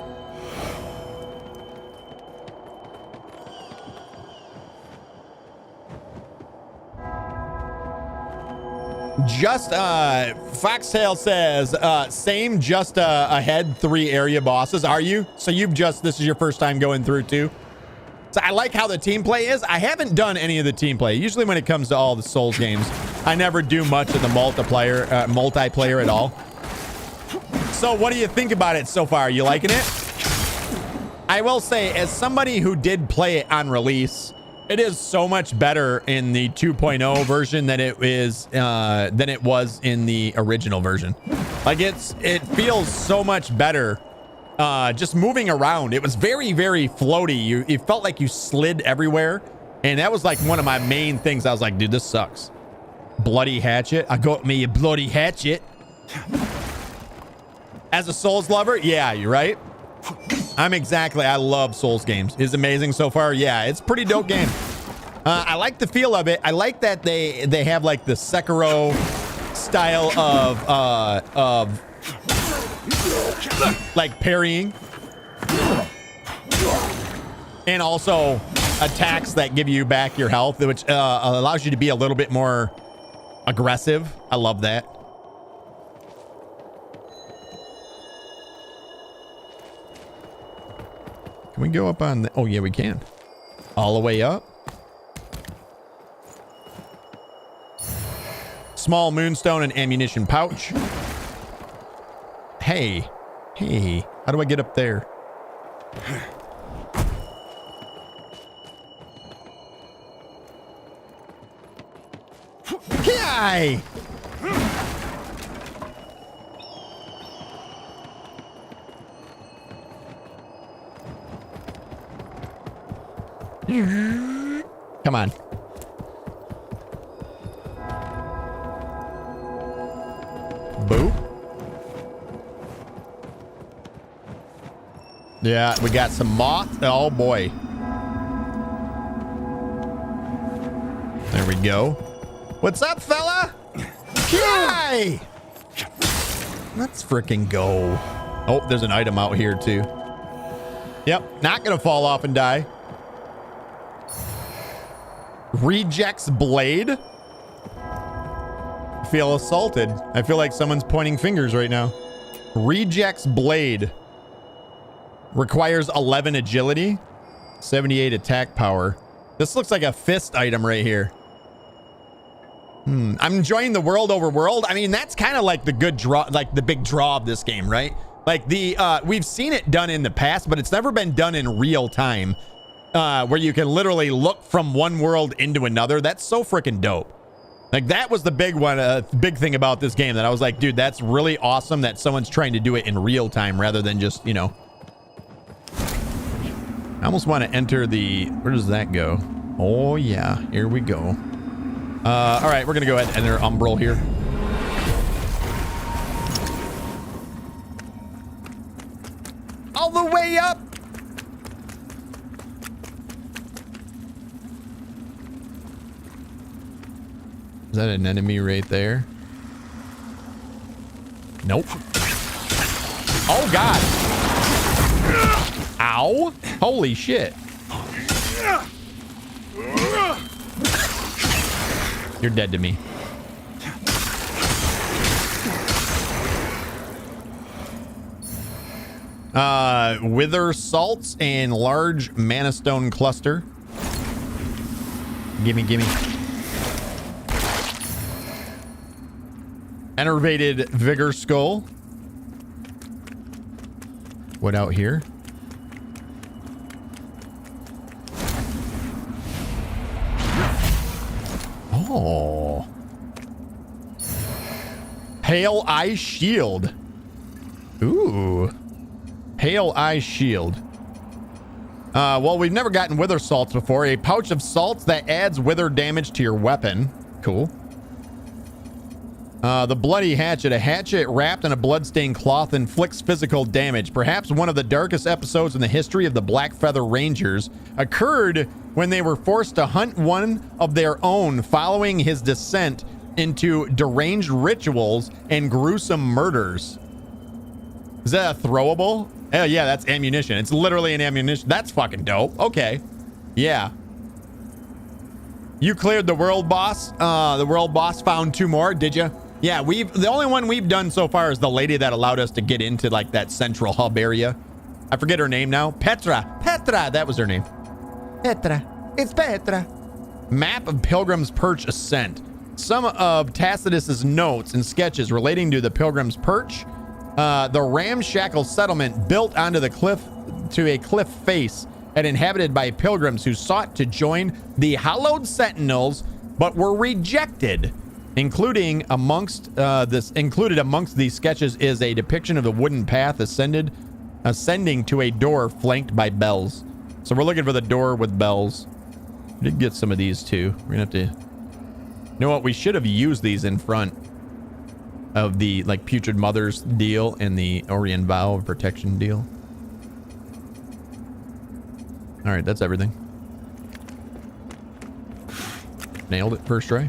Just Foxtail says same, just ahead 3 area bosses. Are you? So this is your first time going through too? So I like how the team play is. I haven't done any of the team play. Usually when it comes to all the Souls games, I never do much of the multiplayer at all. So what do you think about it so far? You liking it? I will say, as somebody who did play it on release, it is so much better in the 2.0 version than it was in the original version. Like it feels so much better just moving around. It was very, very floaty. It felt like you slid everywhere, and that was like one of my main things. I was like, dude, this sucks. Bloody hatchet. I got me a bloody hatchet. As a Souls lover, yeah, you're right. I love Souls games. It's amazing so far. Yeah, it's a pretty dope game. I like the feel of it. I like that they have like the Sekiro style of like parrying, and also attacks that give you back your health, which allows you to be a little bit more aggressive. I love that. Can we go up on the... Oh, yeah, we can. All the way up. Small moonstone and ammunition pouch. Hey. Hey. How do I get up there? Hi. Come on. Boop. Yeah, we got some moth. Oh boy. There we go. What's up, fella? Yay! Let's freaking go. Oh, there's an item out here too. Yep, not gonna fall off and die. Rejects blade. I feel assaulted. I feel like someone's pointing fingers right now. Rejects blade. Requires 11 agility, 78 attack power. This looks like a fist item right here. I'm enjoying the world over world. I mean, that's kind of like the good draw, like the big draw of this game, right? Like the we've seen it done in the past, but it's never been done in real time. Where you can literally look from one world into another. That's so freaking dope. Like that was the big one, big thing about this game that I was like, dude, that's really awesome that someone's trying to do it in real time rather than just, you know. I almost want to enter the, where does that go? Oh yeah, here we go. All right, we're gonna go ahead and enter Umbral here. All the way up. Is that an enemy right there? Nope. Oh, God. Ow. Holy shit. You're dead to me. Wither salts and large mana stone cluster. Gimme, gimme. Enervated vigor skull. What out here? Oh. Pale eye shield. Ooh. Pale eye shield. Well, we've never gotten wither salts before. A pouch of salts that adds wither damage to your weapon. Cool. The bloody hatchet. A hatchet wrapped in a bloodstained cloth inflicts physical damage. Perhaps one of the darkest episodes in the history of the Black Feather Rangers occurred when they were forced to hunt one of their own following his descent into deranged rituals and gruesome murders. Is that a throwable? Hell yeah, that's ammunition. It's literally an ammunition. That's fucking dope. Okay. Yeah. You cleared the world boss. The world boss found 2 more, did you? Yeah, the only one we've done so far is the lady that allowed us to get into like that central hub area. I forget her name now. Petra, that was her name. Petra, it's Petra. Map of Pilgrim's Perch Ascent. Some of Tacitus's notes and sketches relating to the Pilgrim's Perch. The ramshackle settlement built onto the cliff to a cliff face and inhabited by pilgrims who sought to join the Hallowed Sentinels but were rejected. Included amongst these sketches is a depiction of the wooden path ascending to a door flanked by bells. So we're looking for the door with bells. We did get some of these too. We're gonna have to. You know what? We should have used these in front of the like Putrid Mothers deal and the Orient Vow of Protection deal. All right, that's everything. Nailed it first try.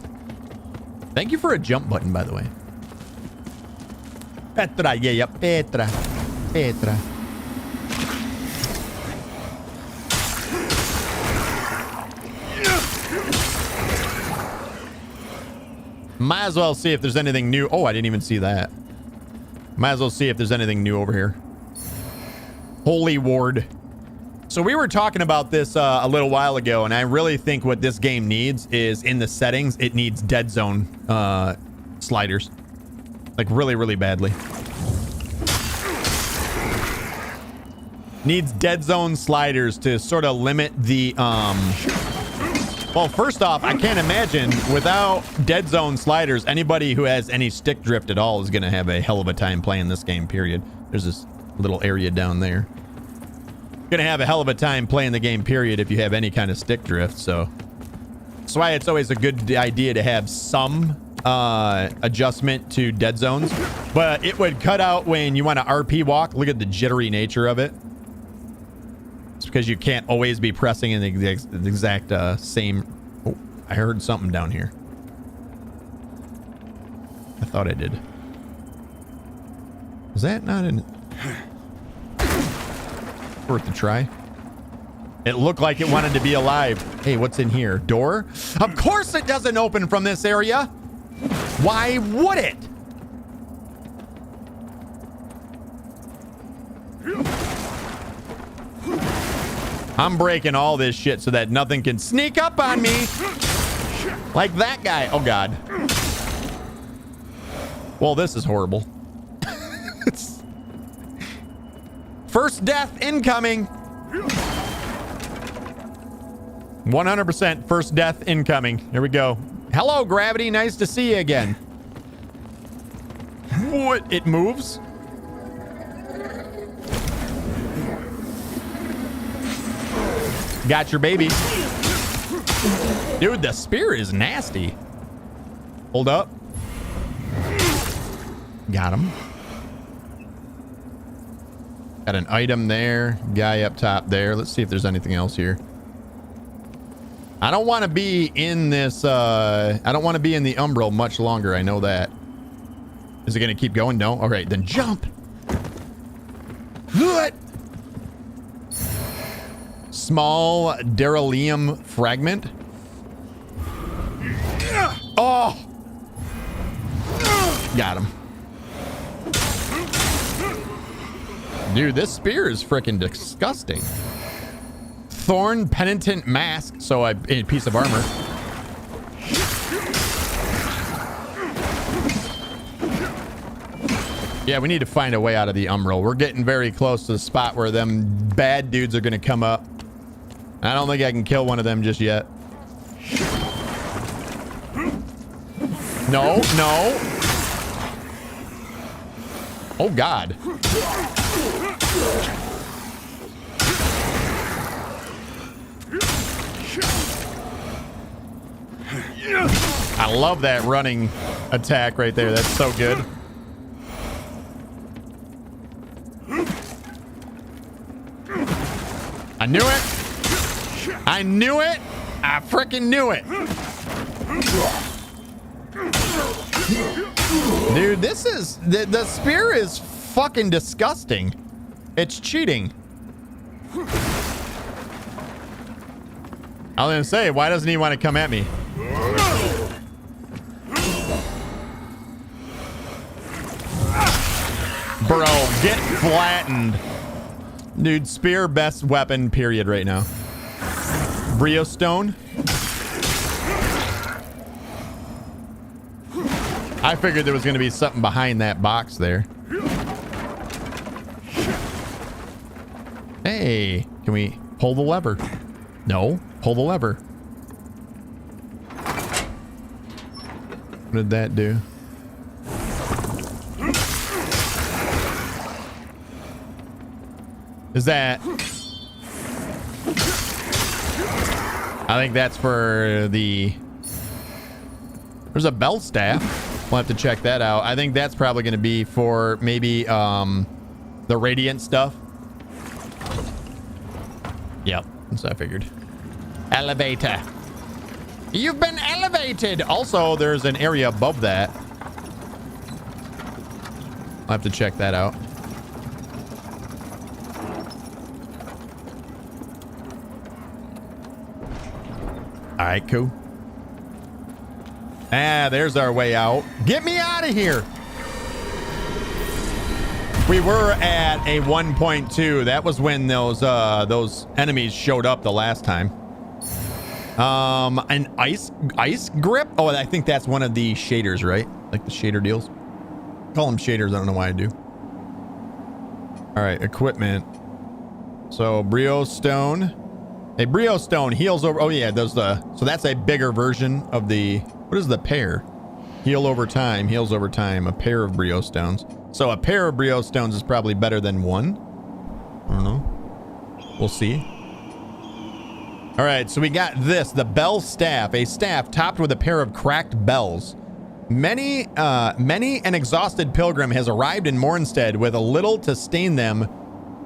Thank you for a jump button, by the way. Petra, yeah, Petra. Petra. Might as well see if there's anything new. Oh, I didn't even see that. Might as well see if there's anything new over here. Holy Ward. So we were talking about this a little while ago, and I really think what this game needs is in the settings, it needs dead zone sliders. Like really, really badly. Needs dead zone sliders to sort of limit the well, first off, I can't imagine without dead zone sliders, anybody who has any stick drift at all is going to have a hell of a time playing this game, period. There's this little area down there. Going to have a hell of a time playing the game, period, if you have any kind of stick drift. So that's why it's always a good idea to have some adjustment to dead zones. But it would cut out when you want to RP walk. Look at the jittery nature of it. It's because you can't always be pressing in the exact same... Oh, I heard something down here. I thought I did. Is that not in... Worth a try. It looked like it wanted to be alive. Hey, what's in here? Door? Of course it doesn't open from this area. Why would it? I'm breaking all this shit so that nothing can sneak up on me. Like that guy. Oh, God. Well, this is horrible. First death incoming. 100% first death incoming. Here we go. Hello, Gravity. Nice to see you again. What? It moves? Got your baby. Dude, the spear is nasty. Hold up. Got him. Got an item there. Guy up top there. Let's see if there's anything else here. I don't want to be in this. I don't want to be in the Umbral much longer. I know that. Is it going to keep going? No? All right, then jump. What? Small beryllium fragment. Oh! Got him. Dude, this spear is freaking disgusting. Thorn penitent mask. So a piece of armor. Yeah, we need to find a way out of the Umbral. We're getting very close to the spot where them bad dudes are going to come up. I don't think I can kill one of them just yet. No, no. Oh, God. I love that running attack right there. That's so good. I knew it. I knew it. I freaking knew it. Dude, this is... The spear is fucking disgusting. It's cheating. I was gonna say, why doesn't he want to come at me? Bro, get flattened. Dude, spear best weapon, period, right now. Brio stone. I figured there was going to be something behind that box there. Hey, can we pull the lever? No, pull the lever. What did that do? Is that... I think that's for the... There's a bell staff. We'll have to check that out. I think that's probably going to be for maybe the radiant stuff. Yep. So I figured. Elevator. You've been elevated. Also, there's an area above that. I'll have to check that out. All right, cool. Ah, there's our way out. Get me out of here. We were at a 1.2. That was when those enemies showed up the last time. An ice grip. Oh, I think that's one of the shaders, right? Like the shader deals. Call them shaders. I don't know why I do. All right, equipment. So Brio Stone. A Brio Stone heals over. Oh yeah, so that's a bigger version of the. What is the pair? Heal over time. Heals over time. A pair of Brio Stones. So a pair of Brio Stones is probably better than one. I don't know. We'll see. All right, so we got this, the bell staff, a staff topped with a pair of cracked bells. Many an exhausted pilgrim has arrived in Mornstead with a little to sustain them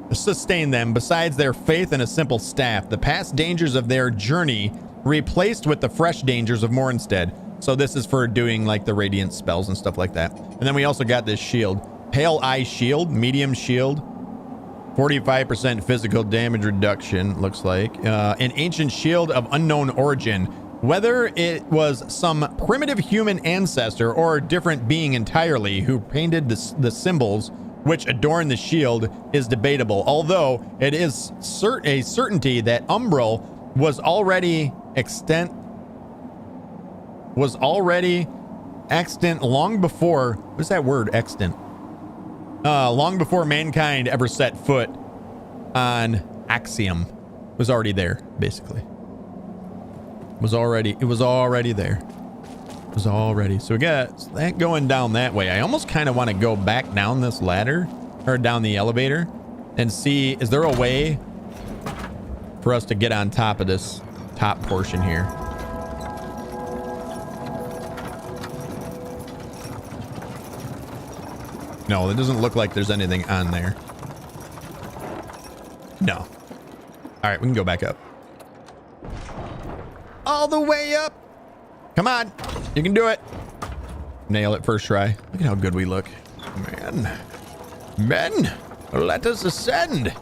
besides their faith in a simple staff. The past dangers of their journey replaced with the fresh dangers of Mornstead. So this is for doing like the radiant spells and stuff like that. And then we also got this shield. Pale Eye Shield, medium shield, 45% physical damage reduction, looks like. An ancient shield of unknown origin. Whether it was some primitive human ancestor or a different being entirely who painted the symbols which adorn the shield is debatable, although it is a certainty that Umbral was already extant long before, what's that word, extant? Long before mankind ever set foot on Axiom. Was already there, basically. It was already there. It was already. So we got that going down that way. I almost kind of want to go back down this ladder or down the elevator and see, is there a way for us to get on top of this top portion here? No, it doesn't look like there's anything on there. No. All right, we can go back up. All the way up. Come on. You can do it. Nail it first try. Look at how good we look. Man. Men, let us ascend.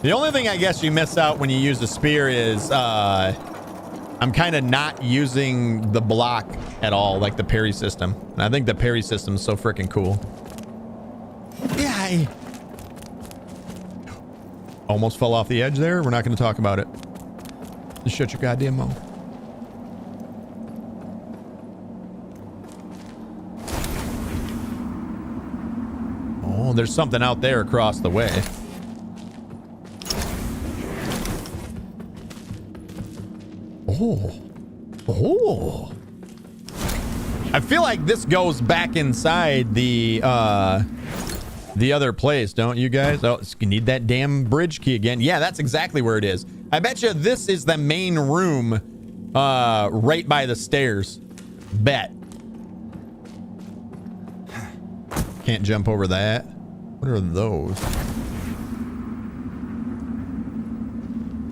The only thing I guess you miss out when you use the spear is I'm kind of not using the block at all, like the parry system. And I think the parry system is so freaking cool. Yeah, I almost fell off the edge there. We're not going to talk about it. Just shut your goddamn mouth. Oh, there's something out there across the way. Oh. I feel like this goes back inside the other place, don't you guys? Oh, you need that damn bridge key again. Yeah, that's exactly where it is. I bet you this is the main room right by the stairs. Bet. Can't jump over that. What are those?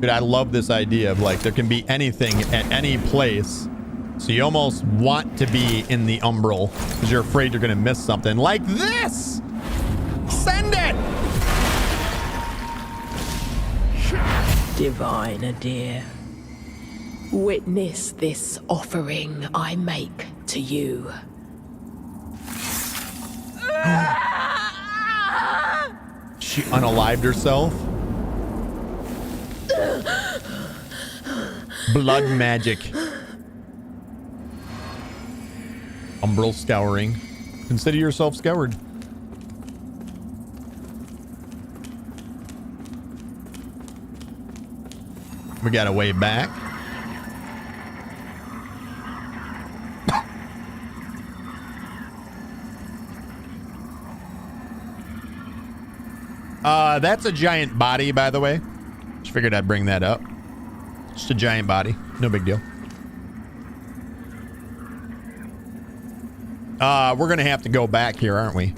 Dude, I love this idea of like there can be anything at any place. So you almost want to be in the umbral because you're afraid you're going to miss something like this. Send it. Divine dear, witness this offering I make to you. She unalived herself. Blood magic. Umbral scouring. Consider yourself scoured. We got a way back. That's a giant body, by the way. Just figured I'd bring that up. Just a giant body. No big deal. We're going to have to go back here, aren't we?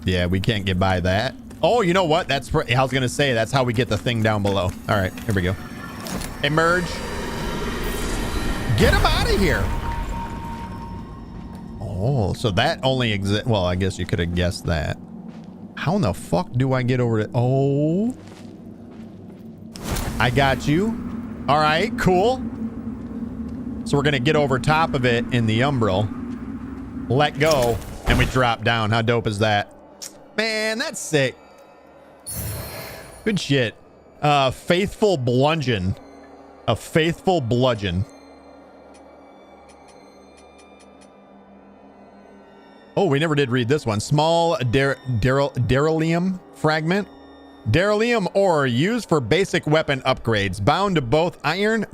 Yeah, we can't get by that. Oh, you know what? I was going to say, that's how we get the thing down below. All right, here we go. Emerge. Get him out of here. Oh, so that only exists. Well, I guess you could have guessed that. How in the fuck do I get over to... Oh. I got you. All right, cool. So we're going to get over top of it in the Umbral. Let go. And we drop down. How dope is that? Man, that's sick. Good shit. Faithful bludgeon. A faithful bludgeon. Oh, we never did read this one. Small beryllium fragment. Beryllium ore used for basic weapon upgrades, bound to both iron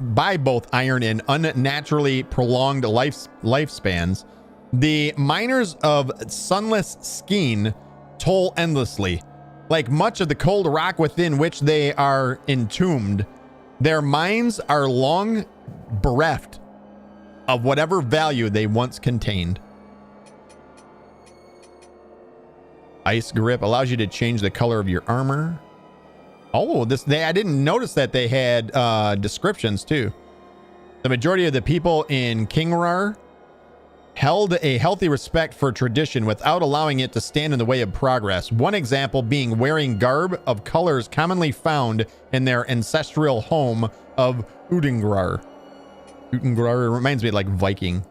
and unnaturally prolonged lifespans. The miners of Sunless Skeen toll endlessly. Like much of the cold rock within which they are entombed, their minds are long bereft of whatever value they once contained. Ice grip allows you to change the color of your armor. Oh, I didn't notice that they had descriptions too. The majority of the people in Kingrar held a healthy respect for tradition without allowing it to stand in the way of progress. One example being wearing garb of colors commonly found in their ancestral home of Udengrar. Udengrar reminds me of like Viking.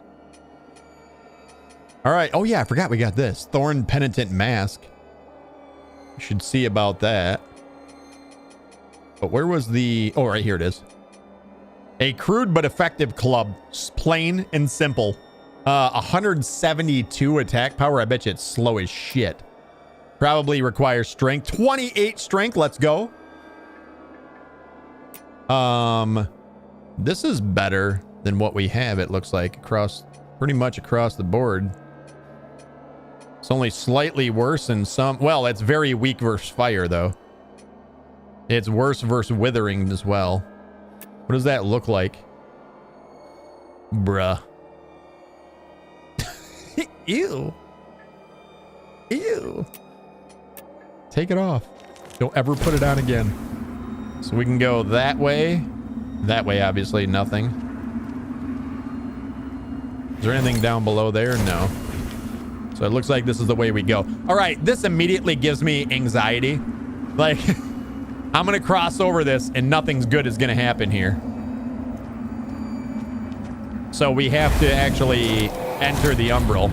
All right. Oh yeah, I forgot we got this. Thorn Penitent Mask. You should see about that. But where was the... Oh, right here it is. A crude but effective club. Plain and simple. 172 attack power. I bet you it's slow as shit. Probably requires strength. 28 strength. Let's go. This is better than what we have, it looks like, pretty much across the board. It's only slightly worse in some... Well, it's very weak versus fire, though. It's worse versus withering as well. What does that look like? Bruh. Ew. Ew. Take it off. Don't ever put it on again. So we can go that way. That way, obviously, nothing. Is there anything down below there? No. So it looks like this is the way we go. All right, this immediately gives me anxiety. Like, I'm going to cross over this and nothing's good is going to happen here. So we have to actually enter the Umbral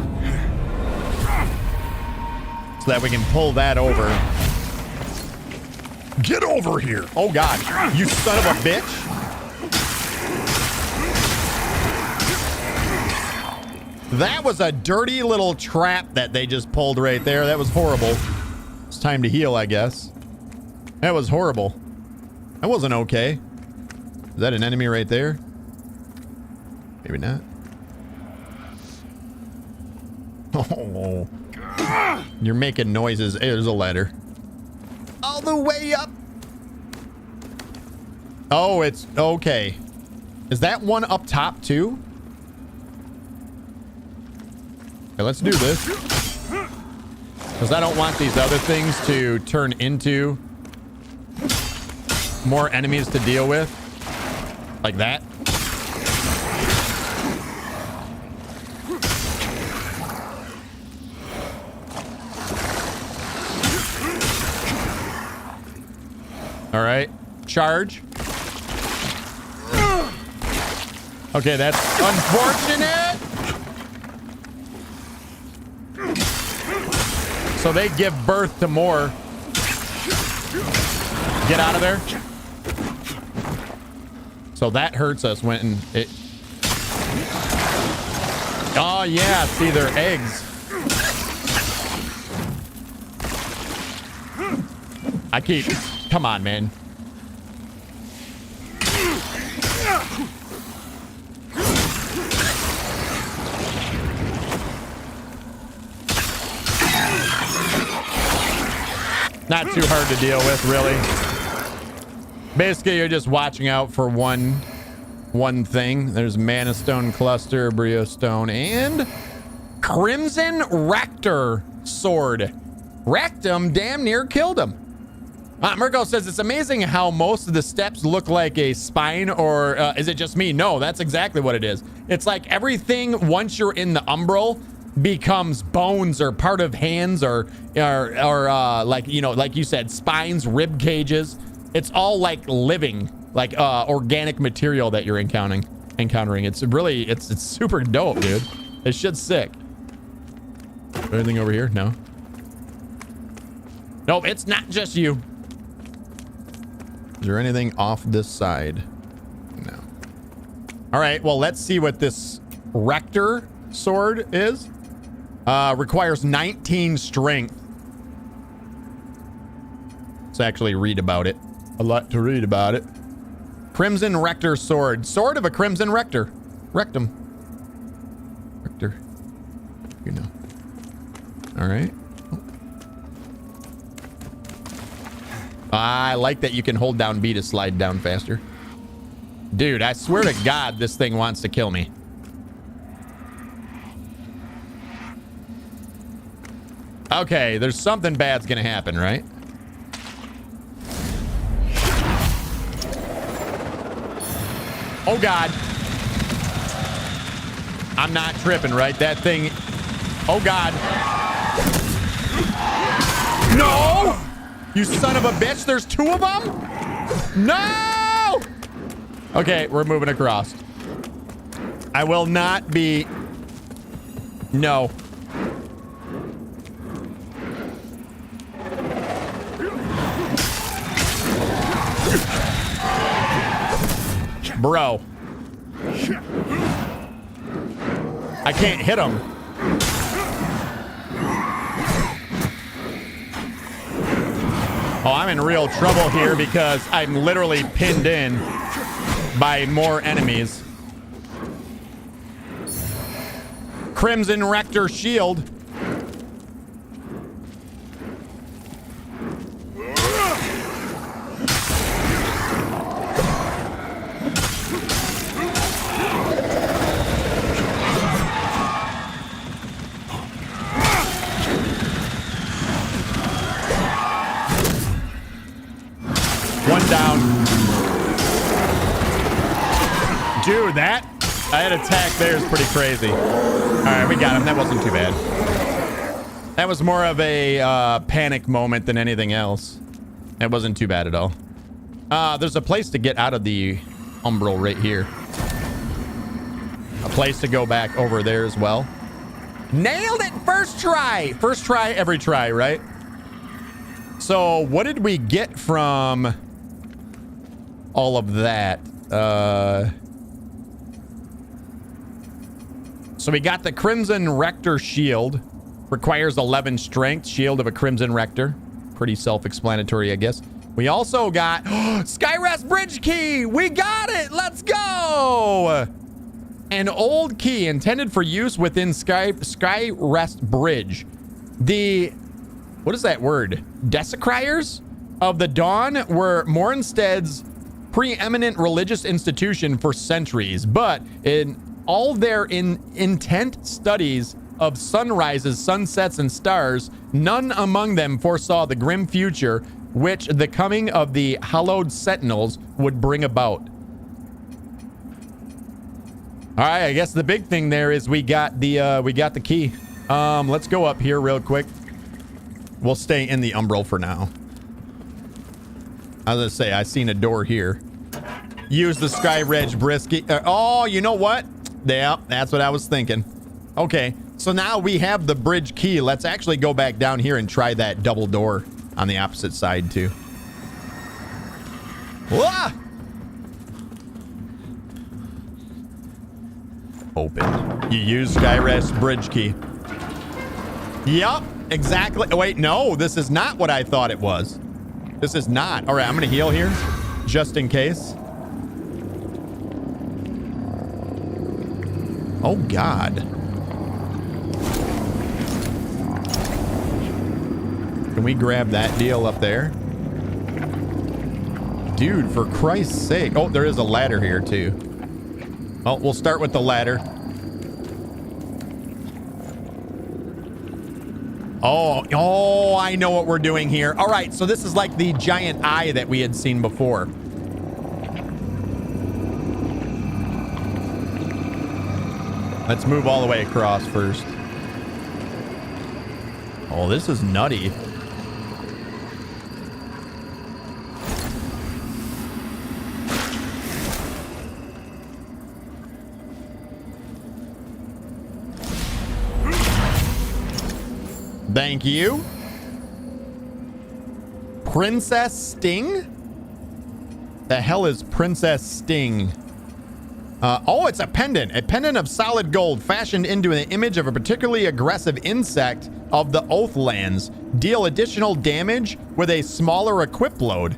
so that we can pull that over. Get over here. Oh, God. You son of a bitch. That was a dirty little trap that they just pulled right there. That was horrible. It's time to heal, I guess. That was horrible. That wasn't okay. Is that an enemy right there? Maybe not. Oh. You're making noises. Hey, there's a ladder. All the way up. Oh, it's okay. Is that one up top too? Okay, let's do this. Because I don't want these other things to turn into more enemies to deal with. Like that. All right. Charge. Okay, that's unfortunate. So they give birth to more. Get out of there. So that hurts us when it... Oh, yeah. See, they're eggs. I keep... Come on, man. Not too hard to deal with, really. Basically, you're just watching out for one thing. There's Mana Stone Cluster, Brio Stone, and Crimson Rector Sword. Wrecked him, damn near killed him. Mirko says it's amazing how most of the steps look like a spine, or is it just me? No, that's exactly what it is. It's like everything once you're in the umbral becomes bones or part of hands or like, you know, like you said, spines, rib cages. It's all like living, like organic material that you're encountering. It's really, it's super dope, dude. This shit's sick. Anything over here? No. Nope, it's not just you. Is there anything off this side? No. All right, well, let's see what this Rector sword is. Requires 19 strength. Let's actually read about it. A lot to read about it. Crimson Rector sword. Sword of a Crimson Rector. Rectum. Rector. You know. All right. I like that you can hold down B to slide down faster. Dude, I swear to God, this thing wants to kill me. Okay, there's something bad's gonna happen, right? Oh God. I'm not tripping, right? That thing. Oh God. No! You son of a bitch, there's two of them? No! Okay, we're moving across. I will not be... No. Bro. I can't hit him. Oh, I'm in real trouble here because I'm literally pinned in by more enemies. Crimson Rector shield. One down. Dude, that attack there is pretty crazy. All right, we got him. That wasn't too bad. That was more of a panic moment than anything else. It wasn't too bad at all. There's a place to get out of the umbral right here. A place to go back over there as well. Nailed it first try. First try, every try, right? So what did we get from all of that? So we got the Crimson Rector shield. Requires 11 strength. Shield of a Crimson Rector. Pretty self-explanatory, I guess. We also got Skyrest Bridge Key. We got it. Let's go. An old key intended for use within Skyrest Bridge. The, what is that word? Desecrators of the Dawn were Mornstead's preeminent religious institution for centuries, but in all their intent studies of sunrises, sunsets, and stars, none among them foresaw the grim future which the coming of the hallowed sentinels would bring about. All right, I guess the big thing there is we got the key. Let's go up here real quick. We'll stay in the umbral for now. I was gonna say, I seen a door here. Use the Skyrest Brisky. Oh, you know what? Yeah, that's what I was thinking. Okay, so now we have the bridge key. Let's actually go back down here and try that double door on the opposite side too. Whoa! Open. You use Skyrest Bridge Key. Yup, exactly. Oh, wait, no, this is not what I thought it was. This is not. All right, I'm gonna heal here just in case. Oh God. Can we grab that deal up there? Dude, for Christ's sake. Oh, there is a ladder here too. Oh, we'll start with the ladder. Oh, I know what we're doing here. All right, so this is like the giant eye that we had seen before. Let's move all the way across first. Oh, this is nutty. Thank you. Princess Sting? The hell is Princess Sting? Oh, it's a pendant. A pendant of solid gold fashioned into an image of a particularly aggressive insect of the Oathlands. Deal additional damage with a smaller equip load.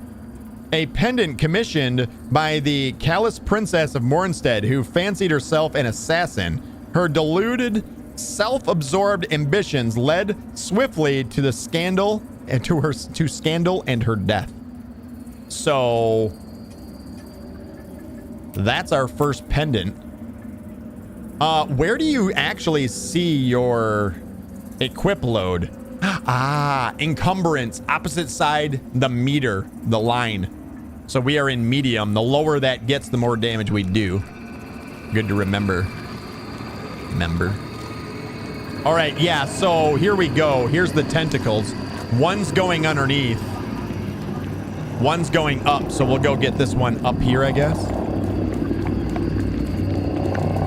A pendant commissioned by the callous princess of Mornstead, who fancied herself an assassin. Her deluded, self-absorbed ambitions led swiftly to the scandal and to scandal and her death. So that's our first pendant. Where do you actually see your equip load? Ah, encumbrance, opposite side, the meter, the line. So we are in medium. The lower that gets, the more damage we do. Good to remember. All right, yeah, so here we go. Here's the tentacles. One's going underneath. One's going up, so we'll go get this one up here, I guess.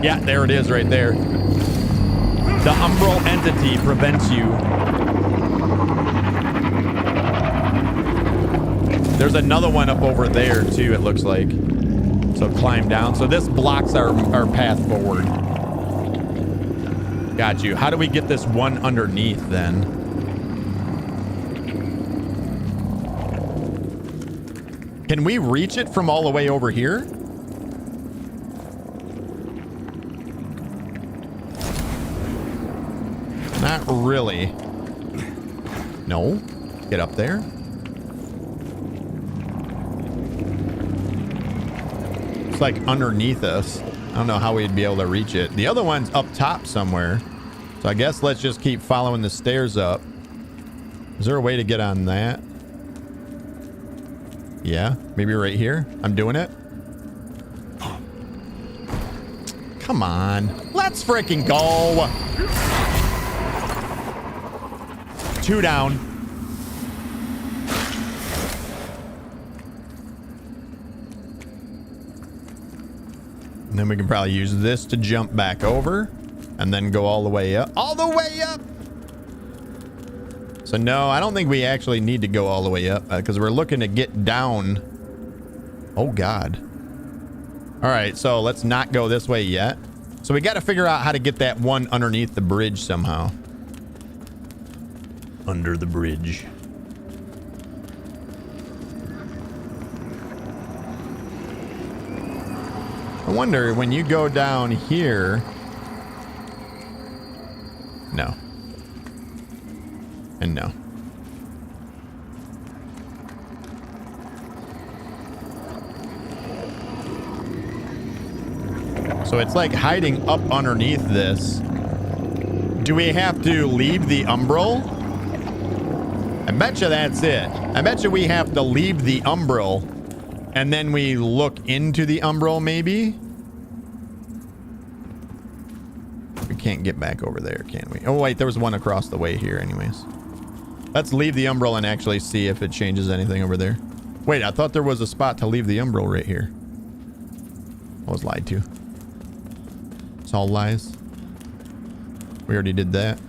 Yeah, there it is right there. The umbral entity prevents you. There's another one up over there, too, it looks like. So climb down. So this blocks our path forward. Got you. How do we get this one underneath then? Can we reach it from all the way over here? Not really. No. Get up there. It's like underneath us. I don't know how we'd be able to reach it. The other one's up top somewhere. So I guess let's just keep following the stairs up. Is there a way to get on that? Yeah, maybe right here. I'm doing it. Come on. Let's freaking go. 2 down. And then we can probably use this to jump back over and then go all the way up. All the way up! So no, I don't think we actually need to go all the way up because we're looking to get down. Oh, God. All right, so let's not go this way yet. So we got to figure out how to get that one underneath the bridge somehow. Under the bridge. I wonder when you go down here. No. And no. So it's like hiding up underneath this. Do we have to leave the umbral? I bet you that's it. I bet you we have to leave the umbral and then we look into the umbral maybe. We can't get back over there, can we? Oh, wait, there was one across the way here anyways. Let's leave the umbral and actually see if it changes anything over there. Wait, I thought there was a spot to leave the umbral right here. I was lied to. It's all lies. We already did that.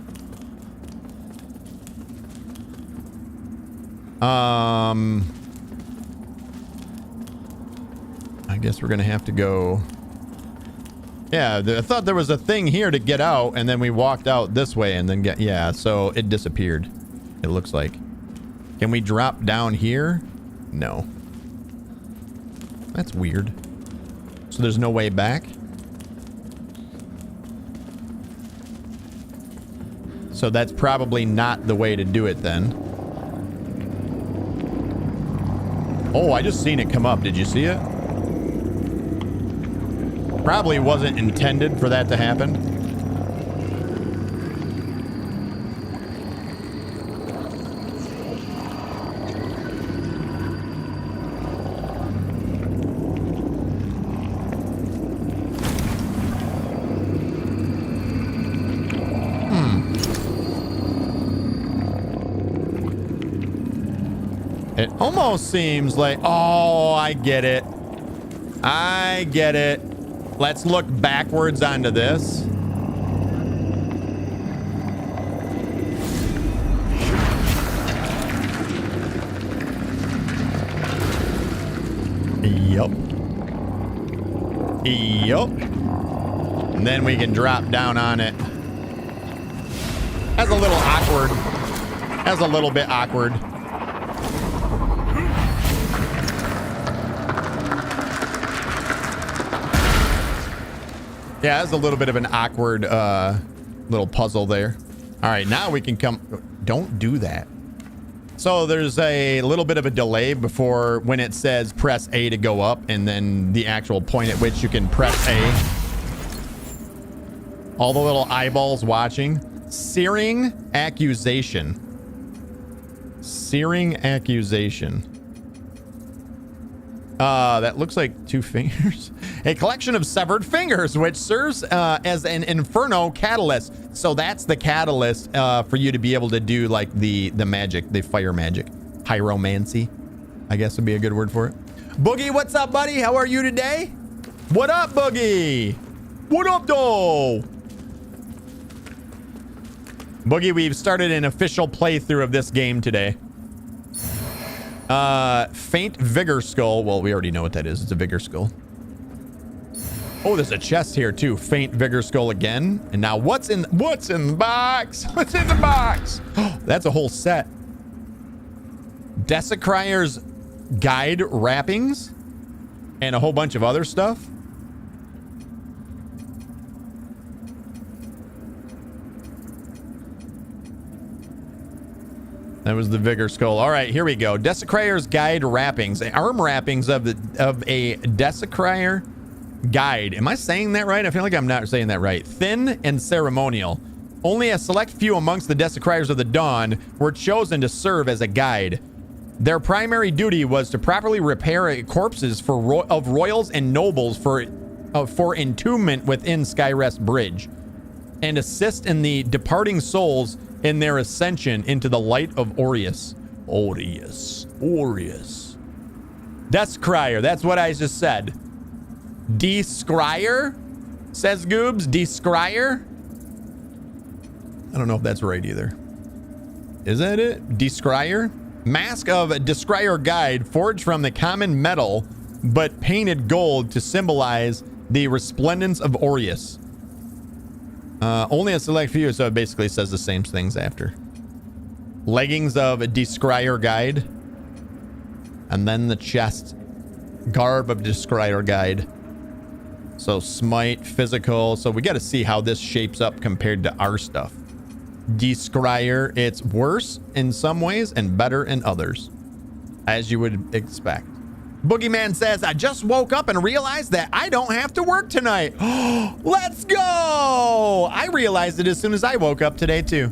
I guess we're gonna have to go. Yeah, I thought there was a thing here to get out, and then we walked out this way and then yeah, so it disappeared. It looks like. Can we drop down here? No. That's weird. So there's no way back? So that's probably not the way to do it then. Oh, I just seen it come up. Did you see it? Probably wasn't intended for that to happen. It almost seems like, oh, I get it. I get it. Let's look backwards onto this. Yup. Yup. And then we can drop down on it. That's a little awkward. That's a little bit awkward. Yeah, that's a little bit of an awkward little puzzle there. All right, now we can come. Don't do that. So there's a little bit of a delay before when it says press A to go up, and then the actual point at which you can press A. All the little eyeballs watching. Searing accusation. Searing accusation. That looks like 2 fingers. A collection of severed fingers, which serves as an inferno catalyst. So that's the catalyst for you to be able to do like the magic, the fire magic. Pyromancy, I guess would be a good word for it. Boogie, what's up, buddy? How are you today? What up, Boogie? What up, though? Boogie, we've started an official playthrough of this game today. Faint vigor skull. Well, we already know what that is. It's a vigor skull. Oh, there's a chest here too. Faint vigor skull again. And now what's in the box? What's in the box? Oh, that's a whole set. Desecrier's guide wrappings and a whole bunch of other stuff. That was the vigor skull. All right, here we go. Desecrier's guide wrappings, arm wrappings of a Desecrier guide. Am I saying that right? I feel like I'm not saying that right. Thin and ceremonial. Only a select few amongst the Desecriers of the Dawn were chosen to serve as a guide. Their primary duty was to properly repair corpses of royals and nobles for entombment within Skyrest Bridge, and assist in the departing souls in their ascension into the light of Aureus. Aureus. Descrier, that's what I just said. Descrier, says Goobs. Descrier. I don't know if that's right either. Is that it? Descrier? Mask of a Descrier guide forged from the common metal, but painted gold to symbolize the resplendence of Aureus. Only a select few, so it basically says the same things after. Leggings of a Descrier guide. And then the chest. Garb of Descrier guide. So smite, physical. So we got to see how this shapes up compared to our stuff. Descrier, it's worse in some ways and better in others, as you would expect. Boogeyman says, I just woke up and realized that I don't have to work tonight. Let's go! I realized it as soon as I woke up today, too.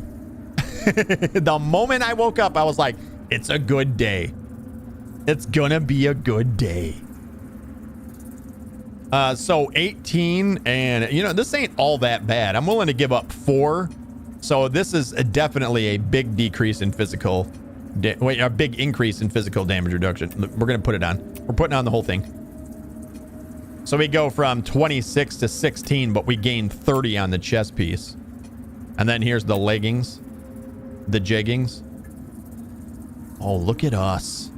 The moment I woke up, I was like, it's a good day. It's gonna be a good day. So 18, and you know, this ain't all that bad. I'm willing to give up 4. So this is definitely a big decrease in physical. A big increase in physical damage reduction. We're going to put it on. We're putting on the whole thing. So we go from 26 to 16, but we gain 30 on the chest piece. And then here's the leggings. The jeggings. Oh, look at us.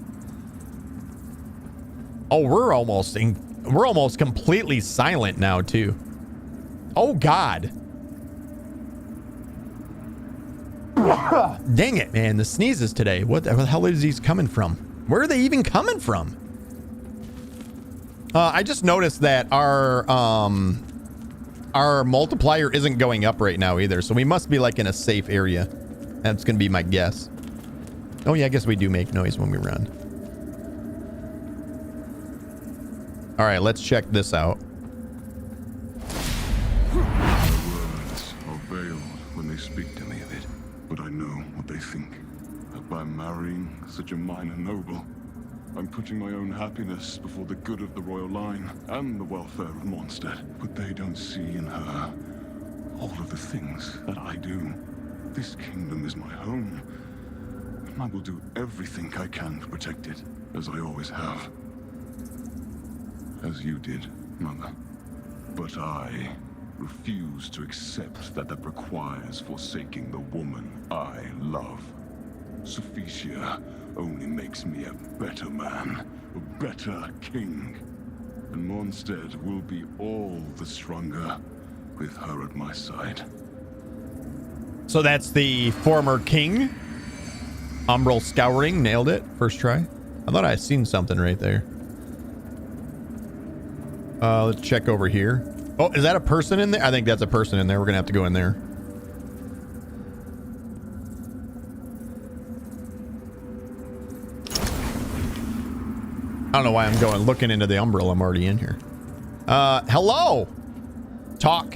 Oh, we're almost completely silent now, too. Oh, God. Dang it, man. The sneezes today. What the hell is these coming from? Where are they even coming from? I just noticed that our multiplier isn't going up right now either. So we must be like in a safe area. That's going to be my guess. Oh, yeah, I guess we do make noise when we run. All right, let's check this out. Words are veiled when they speak to me of it, but I know what they think. That by marrying such a minor noble, I'm putting my own happiness before the good of the royal line and the welfare of Mondstadt. But they don't see in her all of the things that I do. This kingdom is my home. I will do everything I can to protect it, as I always have. As you did, Mother. But I refuse to accept that requires forsaking the woman I love. Sophicia only makes me a better man, a better king. And Mondstadt will be all the stronger with her at my side. So that's the former king. Umbral Scouring, nailed it. First try. I thought I seen something right there. Let's check over here. Oh, is that a person in there? I think that's a person in there. We're gonna have to go in there. I don't know why I'm going looking into the Umbral. I'm already in here. Hello. Talk.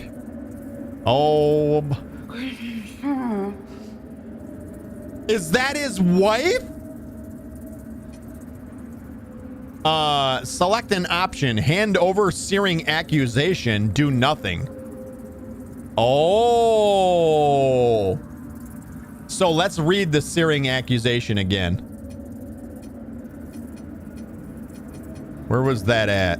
Oh. Is that his wife? Select an option. Hand over searing accusation. Do nothing. Oh. So let's read the searing accusation again. Where was that at?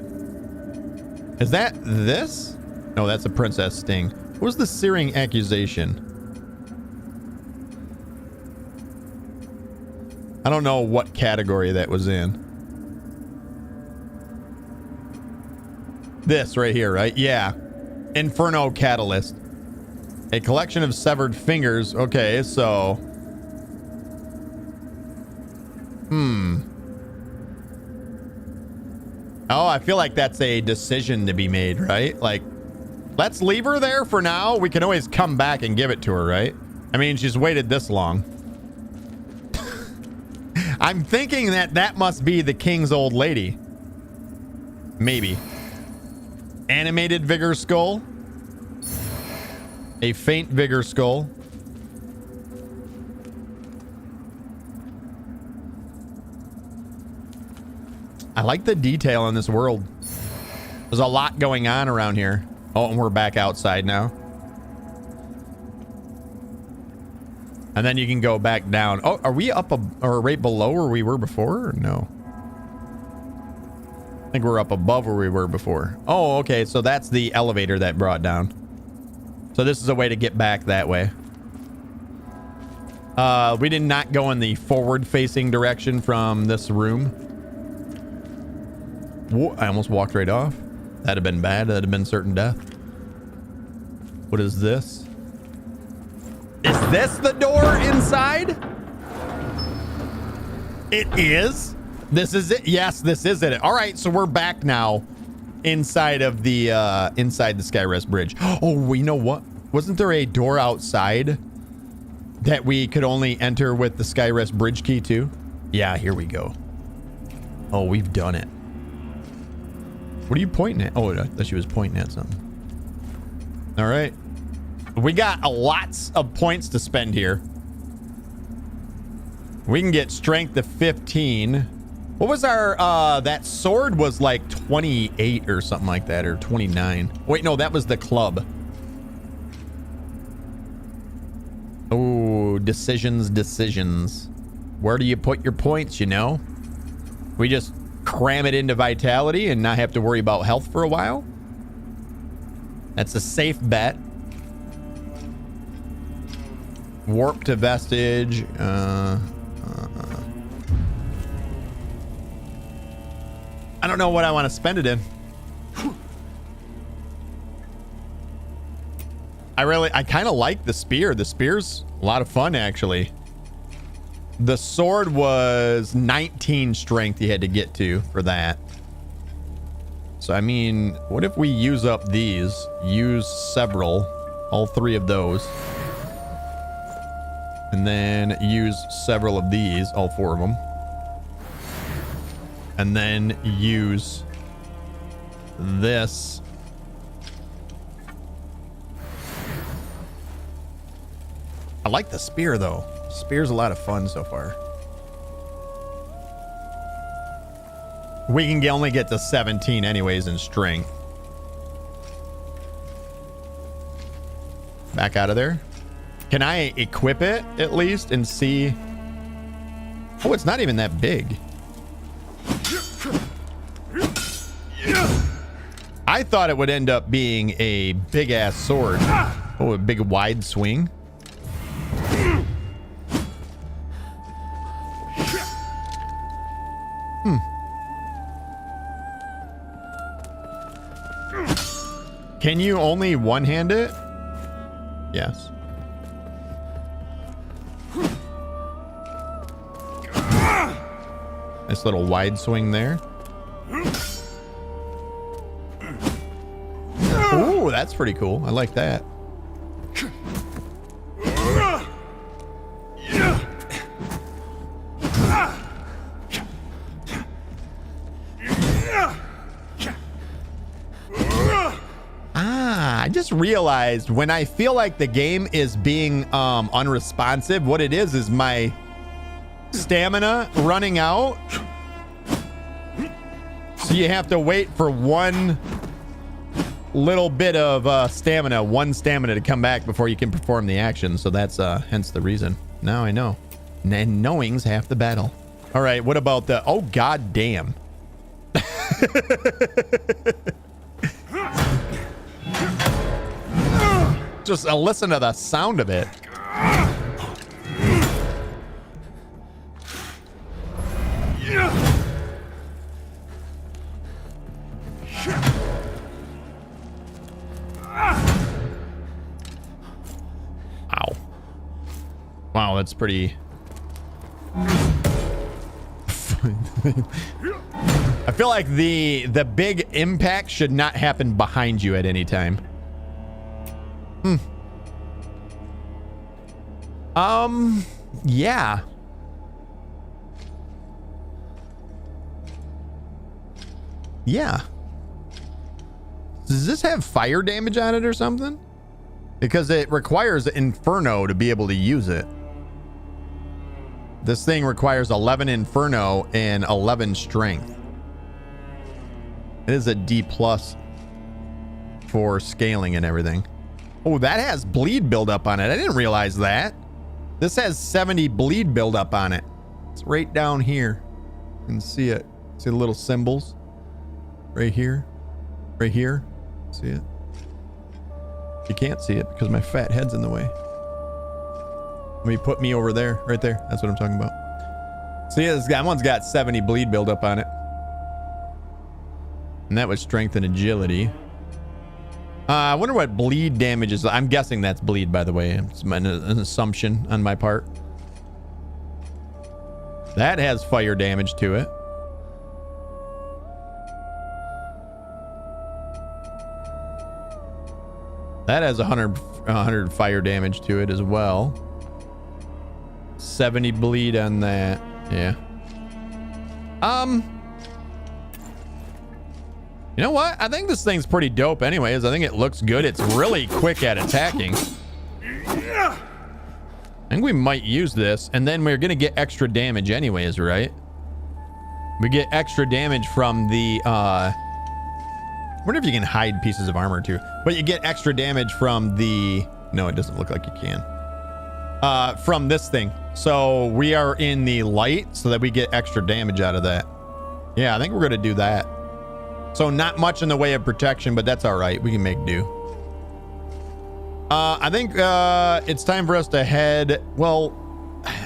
Is that this? No, that's a princess sting. What was the searing accusation? I don't know what category that was in. This right here, right? Yeah. Inferno Catalyst. A collection of severed fingers. Okay, so... Oh, I feel like that's a decision to be made, right? Like, let's leave her there for now. We can always come back and give it to her, right? I mean, she's waited this long. I'm thinking that must be the king's old lady. Maybe. Animated vigor skull. A faint vigor skull. I like the detail in this world. There's a lot going on around here. Oh, and we're back outside now. And then you can go back down. Oh, are we up or right below where we were before or no? I think we're up above where we were before. Oh, okay. So that's the elevator that brought down. So this is a way to get back that way. We did not go in the forward facing direction from this room. Whoa, I almost walked right off. That'd have been bad. That'd have been certain death. What is this? Is this the door inside? It is. This is it. Yes, this is it. All right, so we're back now inside of the inside the Skyrest Bridge. Oh, you know what? Wasn't there a door outside that we could only enter with the Skyrest Bridge key too? Yeah, here we go. Oh, we've done it. What are you pointing at? Oh, I thought she was pointing at something. All right. We got lots of points to spend here. We can get strength to 15. What was our, that sword was like 28 or something like that, or 29. Wait, no, that was the club. Oh, decisions. Where do you put your points, you know? We just cram it into vitality and not have to worry about health for a while. That's a safe bet. Warp to vestige. I don't know what I want to spend it in. I kind of like the spear. The spear's a lot of fun, actually. The sword was 19 strength you had to get to for that. So, I mean, what if we use up these? Use several. All three of those. And then use several of these. All four of them. And then use this. I like the spear, though. Spear's a lot of fun so far. We can only get to 17 anyways in strength. Back out of there. Can I equip it at least and see Oh, it's not even that big. I thought it would end up being a big ass sword. Oh, a big wide swing. Can you only one-hand it? Yes. Nice little wide swing there. Ooh, that's pretty cool. I like that. I just realized when I feel like the game is being unresponsive, what it is my stamina running out. So you have to wait for one little bit of one stamina to come back before you can perform the action. So that's hence the reason. Now I know. And knowing's half the battle. All right, what about the... Oh, god damn. Just listen to the sound of it. Ow. Wow, that's pretty... I feel like the big impact should not happen behind you at any time. Yeah. Yeah. Does this have fire damage on it or something? Because it requires Inferno to be able to use it. This thing requires 11 Inferno and 11 Strength. It is a D+ for scaling and everything. Oh, that has bleed buildup on it. I didn't realize that. This has 70 bleed buildup on it. It's right down here. You can see it. See the little symbols? Right here. Right here. See it? You can't see it because my fat head's in the way. Let me put me over there. Right there. That's what I'm talking about. See, that one's got 70 bleed buildup on it. And that was strength and agility. I wonder what bleed damage is. I'm guessing that's bleed, by the way. It's an assumption on my part. That has fire damage to it. That has 100 fire damage to it as well. 70 bleed on that. Yeah. You know what? I think this thing's pretty dope anyways. I think it looks good. It's really quick at attacking. I think we might use this, and then we're going to get extra damage anyways, right? We get extra damage from the... I wonder if you can hide pieces of armor too. But you get extra damage from the... No, it doesn't look like you can. From this thing. So we are in the light so that we get extra damage out of that. Yeah, I think we're going to do that. So not much in the way of protection, but that's all right. We can make do. I think it's time for us to head... Well,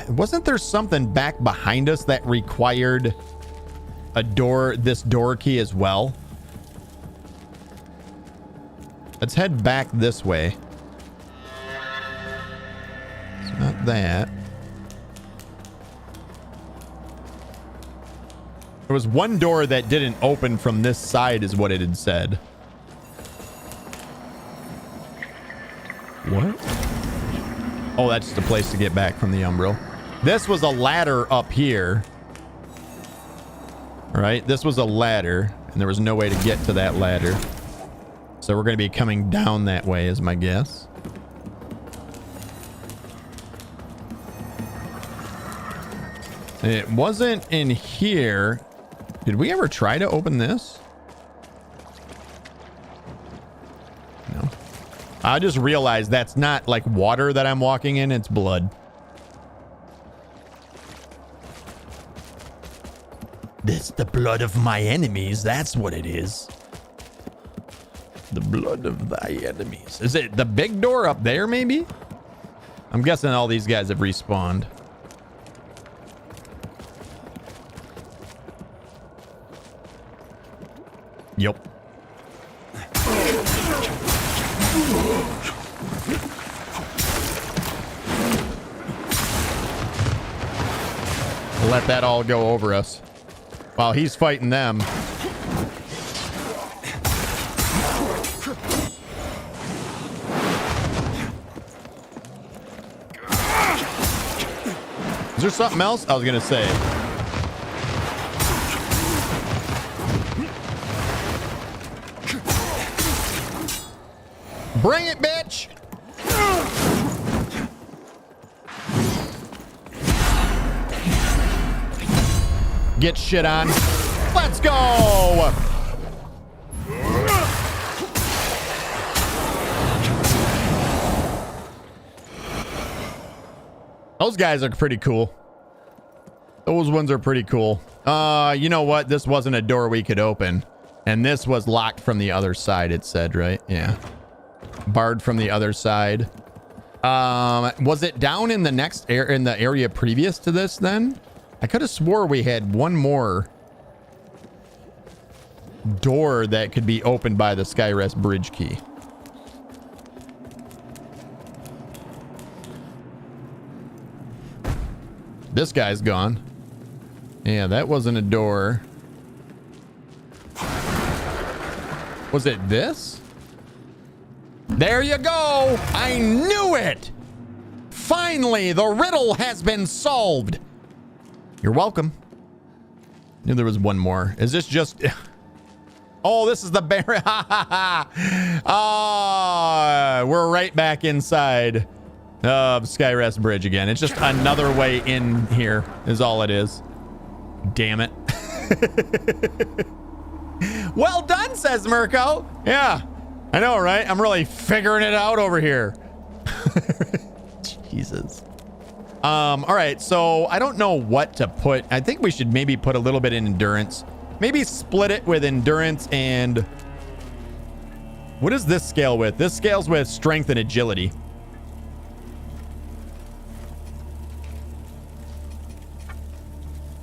wasn't there something back behind us that required a door, this door key as well? Let's head back this way. It's not that. There was one door that didn't open from this side is what it had said. What? Oh, that's the place to get back from the Umbral. This was a ladder up here. All right, this was a ladder, and there was no way to get to that ladder. So we're going to be coming down that way is my guess. It wasn't in here. Did we ever try to open this? No. I just realized that's not like water that I'm walking in. It's blood. It's the blood of my enemies. That's what it is. The blood of thy enemies. Is it the big door up there, maybe? I'm guessing all these guys have respawned. Yep. Let that all go over us while he's fighting them. Is there something else? I was gonna say. Bring it, bitch! Get shit on. Let's go! Those guys are pretty cool. Those ones are pretty cool. You know what? This wasn't a door we could open. And this was locked from the other side, it said, right? Yeah. Barred from the other side. Was it down in the next in the area previous to this then? I could have swore we had one more door that could be opened by the Skyrest bridge key. This guy's gone. Yeah, that wasn't a door. Was it this? There you go. I knew it. Finally, the riddle has been solved. You're welcome. Knew there was one more. Is this just... Oh, this is the bear. Ah, we're right back inside of Skyrest Bridge again. It's just another way in here is all it is. Damn it. Well done, says Mirko. Yeah, I know, right? I'm really figuring it out over here. Jesus. All right, so I don't know what to put. I think we should maybe put a little bit in endurance. Maybe split it with endurance and... What does this scale with? This scales with strength and agility.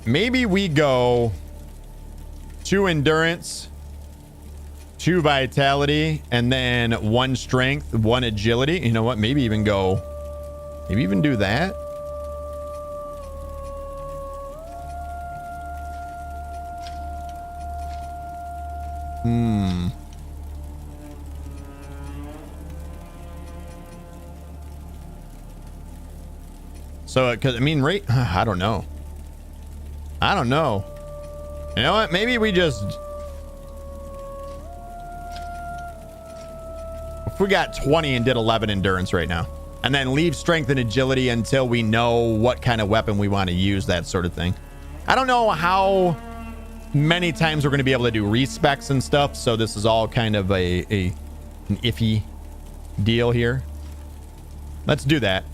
Maybe we go 2 endurance, 2 vitality, and then 1 strength, 1 agility. You know what? Maybe even do that. So, because I mean, right? I don't know. You know what? Maybe we just... If we got 20 and did 11 endurance right now, and then leave strength and agility until we know what kind of weapon we want to use, that sort of thing. I don't know how many times we're going to be able to do respecs and stuff, so this is all kind of an iffy deal here. Let's do that.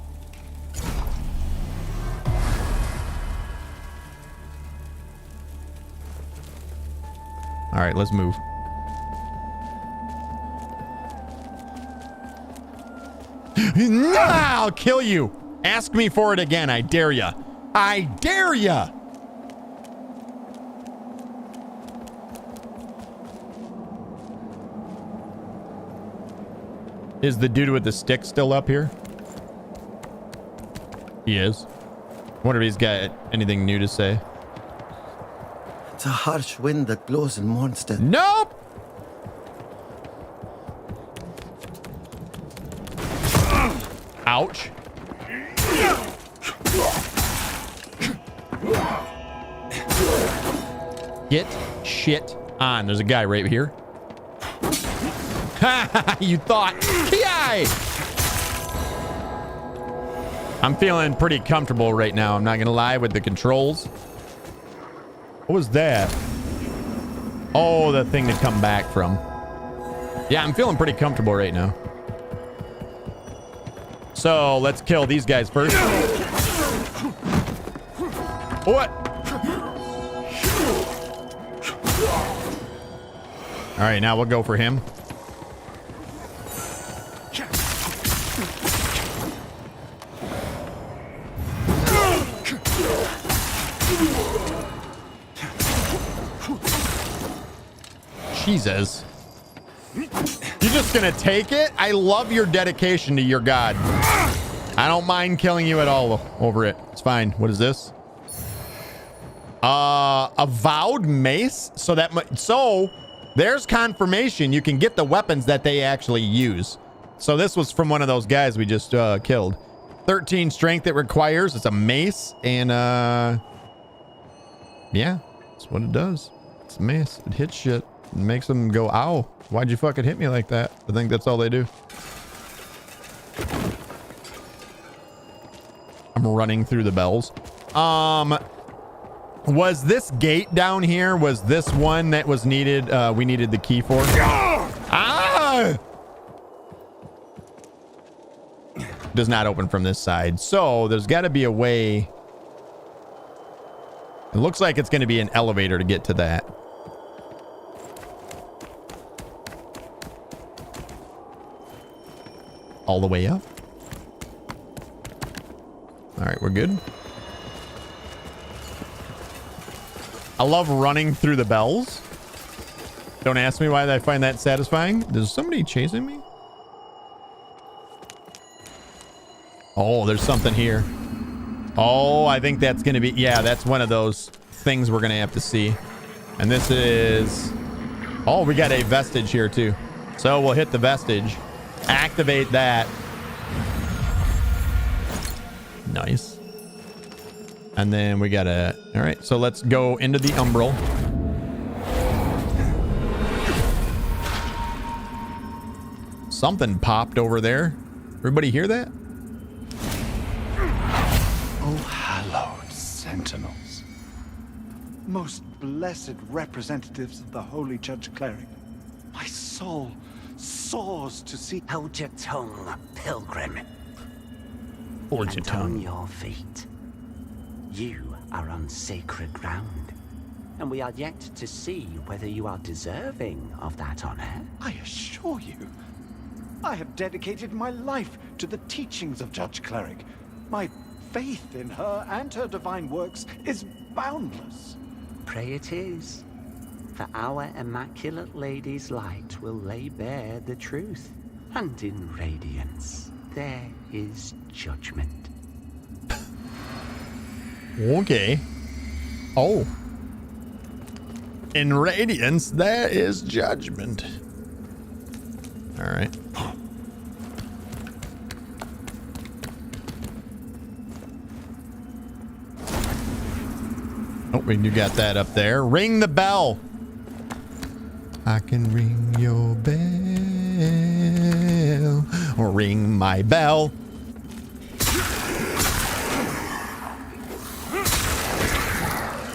All right, let's move. I'll kill you. Ask me for it again. I dare ya. I dare ya. Is the dude with the stick still up here? He is. Wonder if he's got anything new to say. It's a harsh wind that blows in Mornstead. Nope. Ouch. Get shit on. There's a guy right here. You thought. Ki! I'm feeling pretty comfortable right now. I'm not going to lie with the controls. What was that? Oh, the thing to come back from. Yeah, I'm feeling pretty comfortable right now. So let's kill these guys first. What? All right, now we'll go for him. Jesus. You're just gonna take it? I love your dedication to your god. I don't mind killing you at all over it. It's fine. What is this? A vowed mace? So there's confirmation you can get the weapons that they actually use. So this was from one of those guys we just killed. 13 strength it requires. It's a mace. And yeah, that's what it does. It's a mace. It hits shit. It makes them go, ow. Why'd you fucking hit me like that? I think that's all they do. I'm running through the bells. Was this gate down here? Was this one that was needed? We needed the key for? Ah! Does not open from this side. So there's got to be a way. It looks like it's going to be an elevator to get to that. All the way up. All right, we're good. I love running through the bells. Don't ask me why I find that satisfying. There's somebody chasing me? Oh, there's something here. Oh, I think that's going to be... Yeah, that's one of those things we're going to have to see. And this is... Oh, we got a vestige here too. So we'll hit the vestige. Activate that. Nice. And then we gotta... All right, so let's go into the umbral. Something popped over there. Everybody hear that? Oh, hallowed sentinels. Most blessed representatives of the Holy Judge Cleric. My soul soars to see... Hold your tongue, pilgrim. Hold your tongue. On your feet. You are on sacred ground, and we are yet to see whether you are deserving of that honor. I assure you, I have dedicated my life to the teachings of Judge Cleric. My faith in her and her divine works is boundless. Pray it is, for our immaculate lady's light will lay bare the truth, and in radiance there is judgment. Okay. Oh. In radiance, there is judgment. All right. Oh, we do got that up there. Ring the bell. I can ring your bell. Or ring my bell.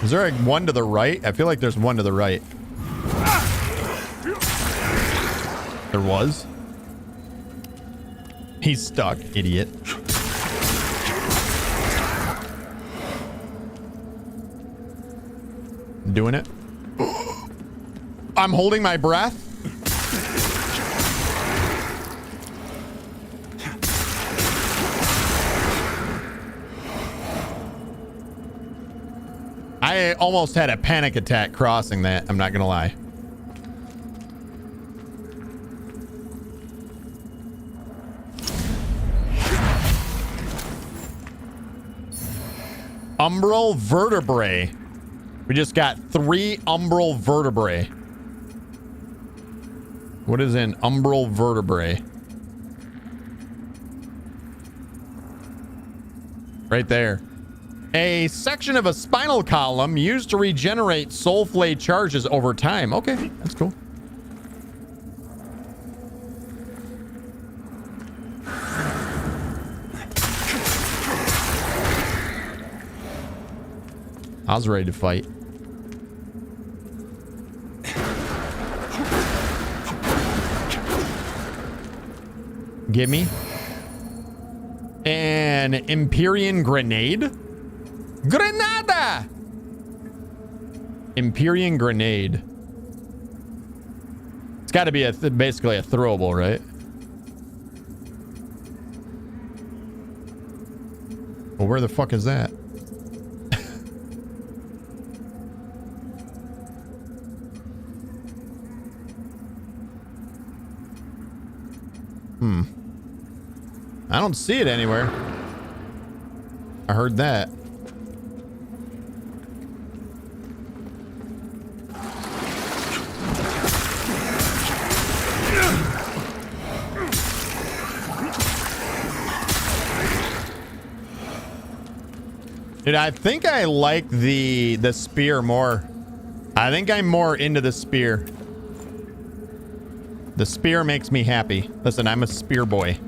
Is there one to the right? I feel like there's one to the right. There was. He's stuck, idiot. Doing it. I'm holding my breath. I almost had a panic attack crossing that. I'm not gonna lie. Umbral vertebrae. We just got 3 umbral vertebrae. What is an umbral vertebrae? Right there. A section of a spinal column used to regenerate soul flay charges over time. Okay, that's cool. I was ready to fight. Give me an Empyrean grenade. Grenada! Empyrean grenade. It's got to be basically a throwable, right? Well, where the fuck is that? I don't see it anywhere. I heard that. Dude, I think I like the spear more. I think I'm more into the spear. The spear makes me happy. Listen, I'm a spear boy.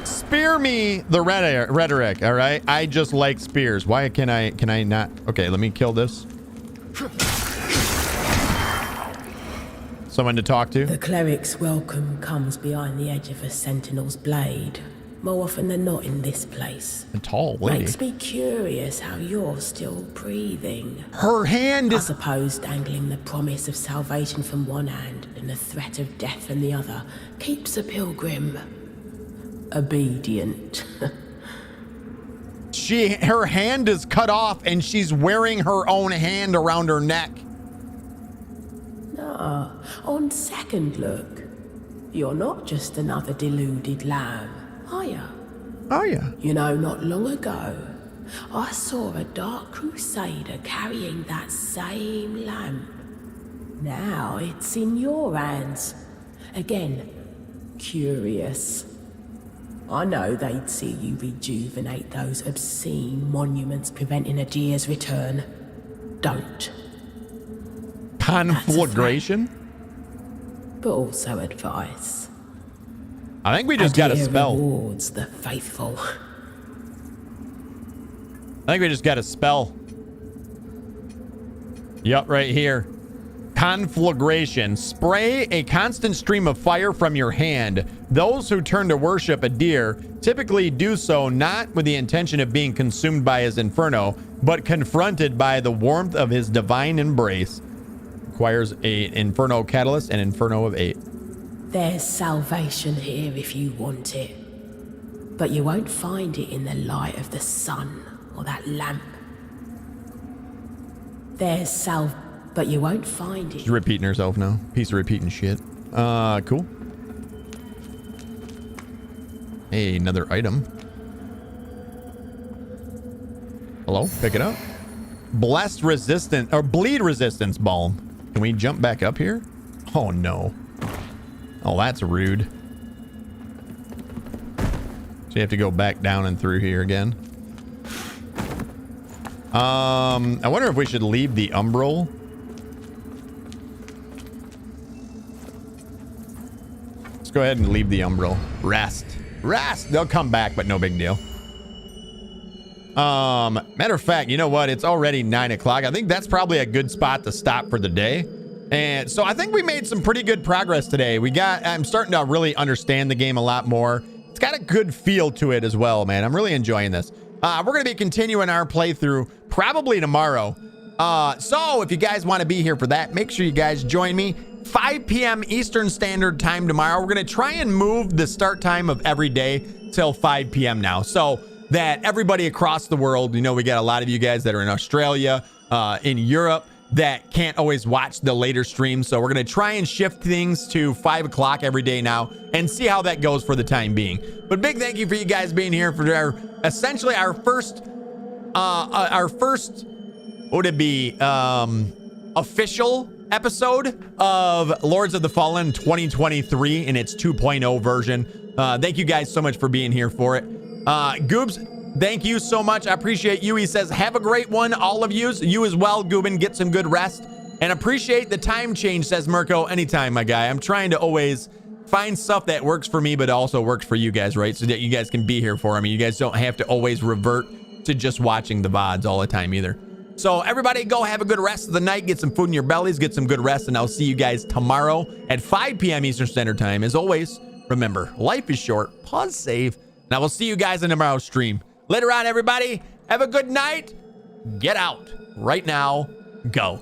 Spear me the rhetoric, all right? I just like spears. Why can I not? Okay, let me kill this. Someone to talk to? The cleric's welcome comes behind the edge of a sentinel's blade. More often than not in this place. A tall lady. Makes me curious how you're still breathing. Her hand is... I suppose dangling the promise of salvation from one hand and the threat of death from the other keeps a pilgrim obedient. Her hand is cut off and she's wearing her own hand around her neck. Nah, on second look, you're not just another deluded lamb. Are ya? Are ya? You know, not long ago, I saw a dark crusader carrying that same lamp. Now it's in your hands. Again, curious. I know they'd see you rejuvenate those obscene monuments preventing a deer's return. Don't. Conflagration? But also advice. I think we just got a spell. Rewards the faithful. I think we just got a spell. Yup, right here. Conflagration. Spray a constant stream of fire from your hand. Those who turn to worship a deer typically do so not with the intention of being consumed by his inferno, but confronted by the warmth of his divine embrace. Requires an inferno catalyst and inferno of 8. There's salvation here if you want it. But you won't find it in the light of the sun or that lamp. But you won't find it. She's repeating herself now. Piece of repeating shit. Cool. Hey, another item. Hello, pick it up. Blessed resistant or bleed resistance balm. Can we jump back up here? Oh no. Oh, that's rude. So you have to go back down and through here again. I wonder if we should leave the umbral. Let's go ahead and leave the umbral. Rest. They'll come back, but no big deal. Matter of fact, you know what? It's already 9 o'clock. I think that's probably a good spot to stop for the day. And so I think we made some pretty good progress today. I'm starting to really understand the game a lot more. It's got a good feel to it as well, man. I'm really enjoying this. We're going to be continuing our playthrough probably tomorrow. So if you guys want to be here for that, make sure you guys join me. 5 p.m. Eastern Standard Time tomorrow. We're going to try and move the start time of every day till 5 p.m. now. So that everybody across the world, you know, we got a lot of you guys that are in Australia, in Europe, that can't always watch the later streams. So we're going to try and shift things to 5 o'clock every day now and see how that goes for the time being. But big thank you for you guys being here for essentially our first, what would it be, official episode of Lords of the Fallen 2023 in its 2.0 version. Thank you guys so much for being here for it. Goobs, thank you so much. I appreciate you. He says, have a great one, all of you. You as well, Goobin. Get some good rest. And appreciate the time change, says Mirko. Anytime, my guy. I'm trying to always find stuff that works for me, but also works for you guys, right? So that you guys can be here for me. You guys don't have to always revert to just watching the VODs all the time either. So everybody go have a good rest of the night. Get some food in your bellies. Get some good rest. And I'll see you guys tomorrow at 5 p.m. Eastern Standard Time. As always, remember, life is short. Pause, save. And I will see you guys in tomorrow's stream. Later on, everybody, have a good night. Get out. right now. Go.